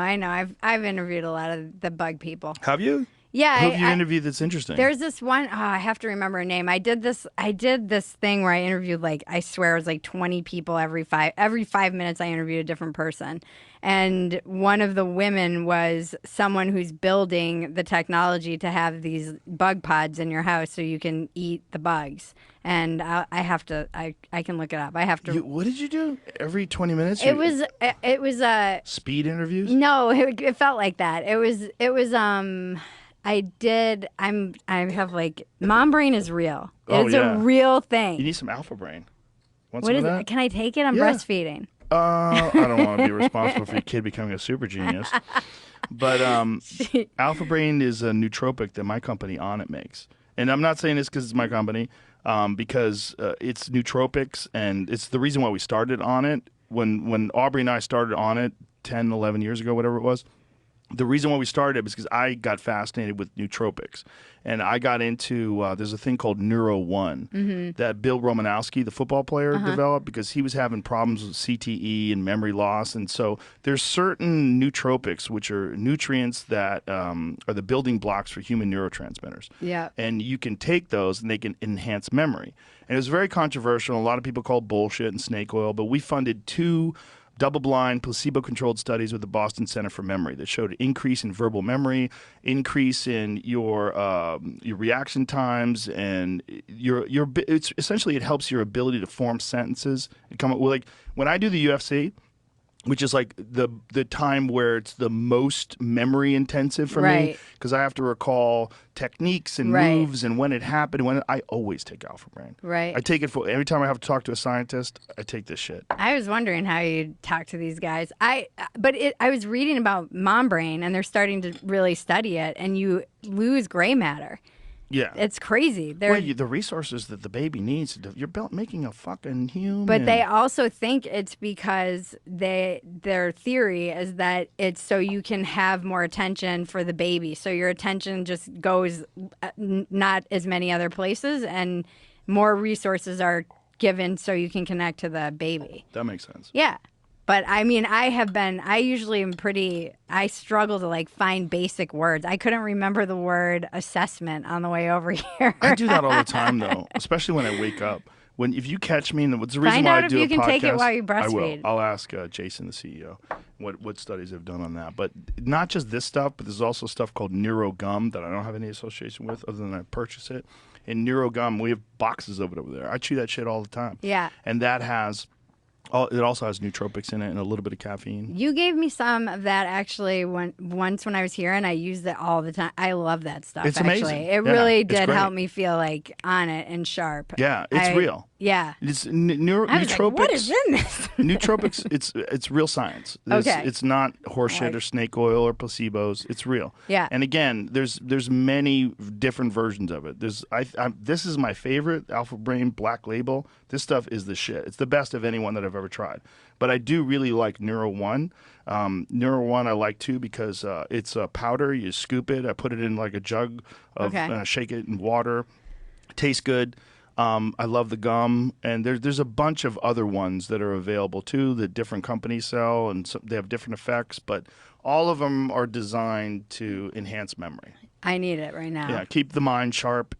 I've interviewed a lot of the bug people. Have you? Yeah. Who have you interviewed that's interesting? There's this one. Oh, I have to remember her name. I did this thing where I interviewed like, I swear it was like 20 people every 5 minutes. I interviewed a different person, and one of the women was someone who's building the technology to have these bug pods in your house so you can eat the bugs. And I can look it up. I have to. What did you do every 20 minutes? It was speed interviews. No, it felt like that. It was. I have like mom brain is real. It's a real thing. You need some alpha brain. Want what some is of that? it? Can I take it? I'm breastfeeding. I don't want to be responsible for your kid becoming a super genius. But alpha brain is a nootropic that my company Onnit makes. And I'm not saying this because it's my company, because it's nootropics, and it's the reason why we started Onnit. When Aubrey and I started Onnit 10, 11 years ago, whatever it was, the reason why we started it was because I got fascinated with nootropics. And I got into, there's a thing called Neuro One that Bill Romanowski, the football player, developed because he was having problems with CTE and memory loss. And so there's certain nootropics, which are nutrients that are the building blocks for human neurotransmitters. Yeah. And you can take those and they can enhance memory. And it was very controversial. A lot of people call it bullshit and snake oil, but we funded 2 double-blind, placebo-controlled studies with the Boston Center for Memory that showed an increase in verbal memory, increase in your reaction times, and it's essentially it helps your ability to form sentences and come up with, like, when I do the UFC, which is like the time where it's the most memory intensive for me, because I have to recall techniques and moves and when it happened. I always take Alpha Brain. Right. I take it for every time I have to talk to a scientist. I take this shit. I was wondering how you talk to these guys. I was reading about mom brain, and they're starting to really study it, and you lose gray matter. Yeah, it's crazy. The resources that the baby needs, you're making a fucking human. But they also think it's because their theory is that it's so you can have more attention for the baby. So your attention just goes not as many other places, and more resources are given so you can connect to the baby. That makes sense. Yeah. But I mean, I usually am I struggle to like find basic words. I couldn't remember the word assessment on the way over here. I do that all the time though, especially when I wake up. If you catch me, it's the reason Find why out I if do you a can podcast. take it while you I breastfeed. will. I'll ask Jason, the CEO, what studies they've done on that. But not just this stuff, but there's also stuff called NeuroGum that I don't have any association with other than I purchase it. And NeuroGum, we have boxes of it over there. I chew that shit all the time. Yeah. And that has... it also has nootropics in it and a little bit of caffeine. You gave me some of that actually once when I was here, and I used it all the time. I love that stuff. It's actually. amazing. It Yeah, really it's did great. help me feel like on it and sharp. Yeah, it's real. Yeah. It's I was nootropics. like, what is in this? Nootropics, it's real science. Okay. It's not horseshit or snake oil or placebos. It's real. Yeah. And again, there's many different versions of it. This is my favorite, Alpha Brain Black Label. This stuff is the shit. It's the best of any one that I've ever tried. But I do really like Neuro One. Neuro One I like too because it's a powder. You scoop it. I put it in like a jug of shake it in water. Tastes good. I love the gum, and there's a bunch of other ones that are available too that different companies sell, and they have different effects, but all of them are designed to enhance memory. I need it right now. Yeah, keep the mind sharp.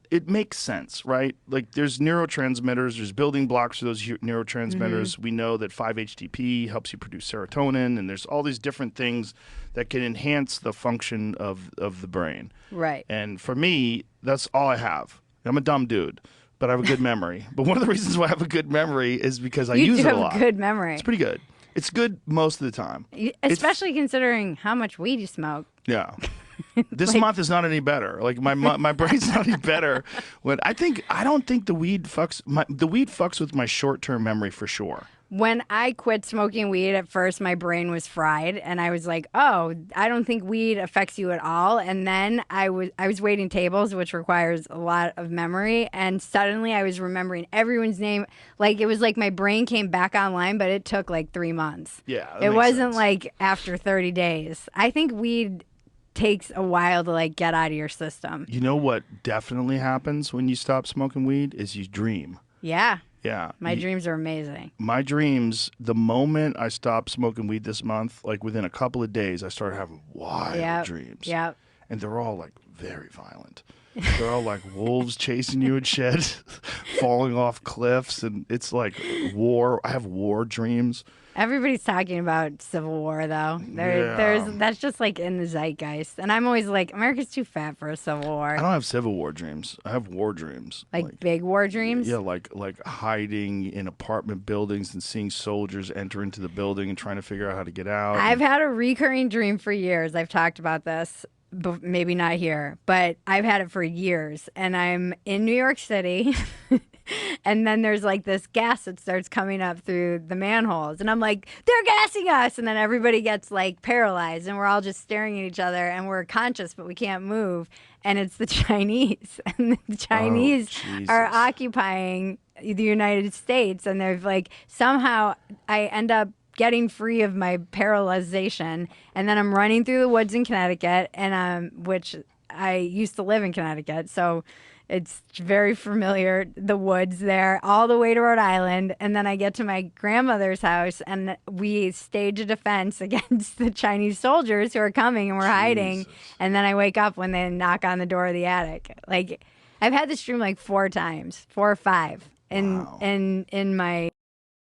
It makes sense, right? Like there's neurotransmitters, there's building blocks for those neurotransmitters. Mm-hmm. We know that 5-HTP helps you produce serotonin, and there's all these different things that can enhance the function of the brain. Right. And for me, that's all I have. I'm a dumb dude, but I have a good memory. But one of the reasons why I have a good memory is because I use it a lot. You have a good memory. It's pretty good. It's good most of the time. Especially considering how much weed you smoke. Yeah. This month is not any better. Like my brain's not any better. I don't think the weed fucks with my short-term memory for sure. When I quit smoking weed, at first my brain was fried, and I was like, "Oh, I don't think weed affects you at all." And then I was waiting tables, which requires a lot of memory, and suddenly I was remembering everyone's name. Like it was like my brain came back online, but it took like 3 months. Yeah, it wasn't like after 30 days. I think weed takes a while to like get out of your system. You know what definitely happens when you stop smoking weed is you dream. Yeah. Yeah. My dreams are amazing. My dreams, the moment I stopped smoking weed this month, like within a couple of days, I started having wild dreams. Yep. And they're all like very violent. They're all like wolves chasing you and shit, falling off cliffs. And it's like war. I have war dreams. Everybody's talking about Civil War, though. That's just like in the zeitgeist, and I'm always like, America's too fat for a Civil War. I don't have Civil War dreams. I have war dreams. Like big war dreams. Yeah, like hiding in apartment buildings and seeing soldiers enter into the building and trying to figure out how to get out. I've had a recurring dream for years. I've talked about this, but maybe not here, but I've had it for years, and I'm in New York City. And then there's like this gas that starts coming up through the manholes. And I'm like, they're gassing us. And then everybody gets like paralyzed and we're all just staring at each other and we're conscious, but we can't move. And it's the Chinese. And the Chinese are occupying the United States. And they're like, somehow I end up getting free of my paralyzation. And then I'm running through the woods in Connecticut, and which I used to live in Connecticut. So it's very familiar, the woods there, all the way to Rhode Island. And then I get to my grandmother's house, and we stage a defense against the Chinese soldiers who are coming, and we're hiding. And then I wake up when they knock on the door of the attic. Like, I've had this dream like 4 times, 4 or 5 in my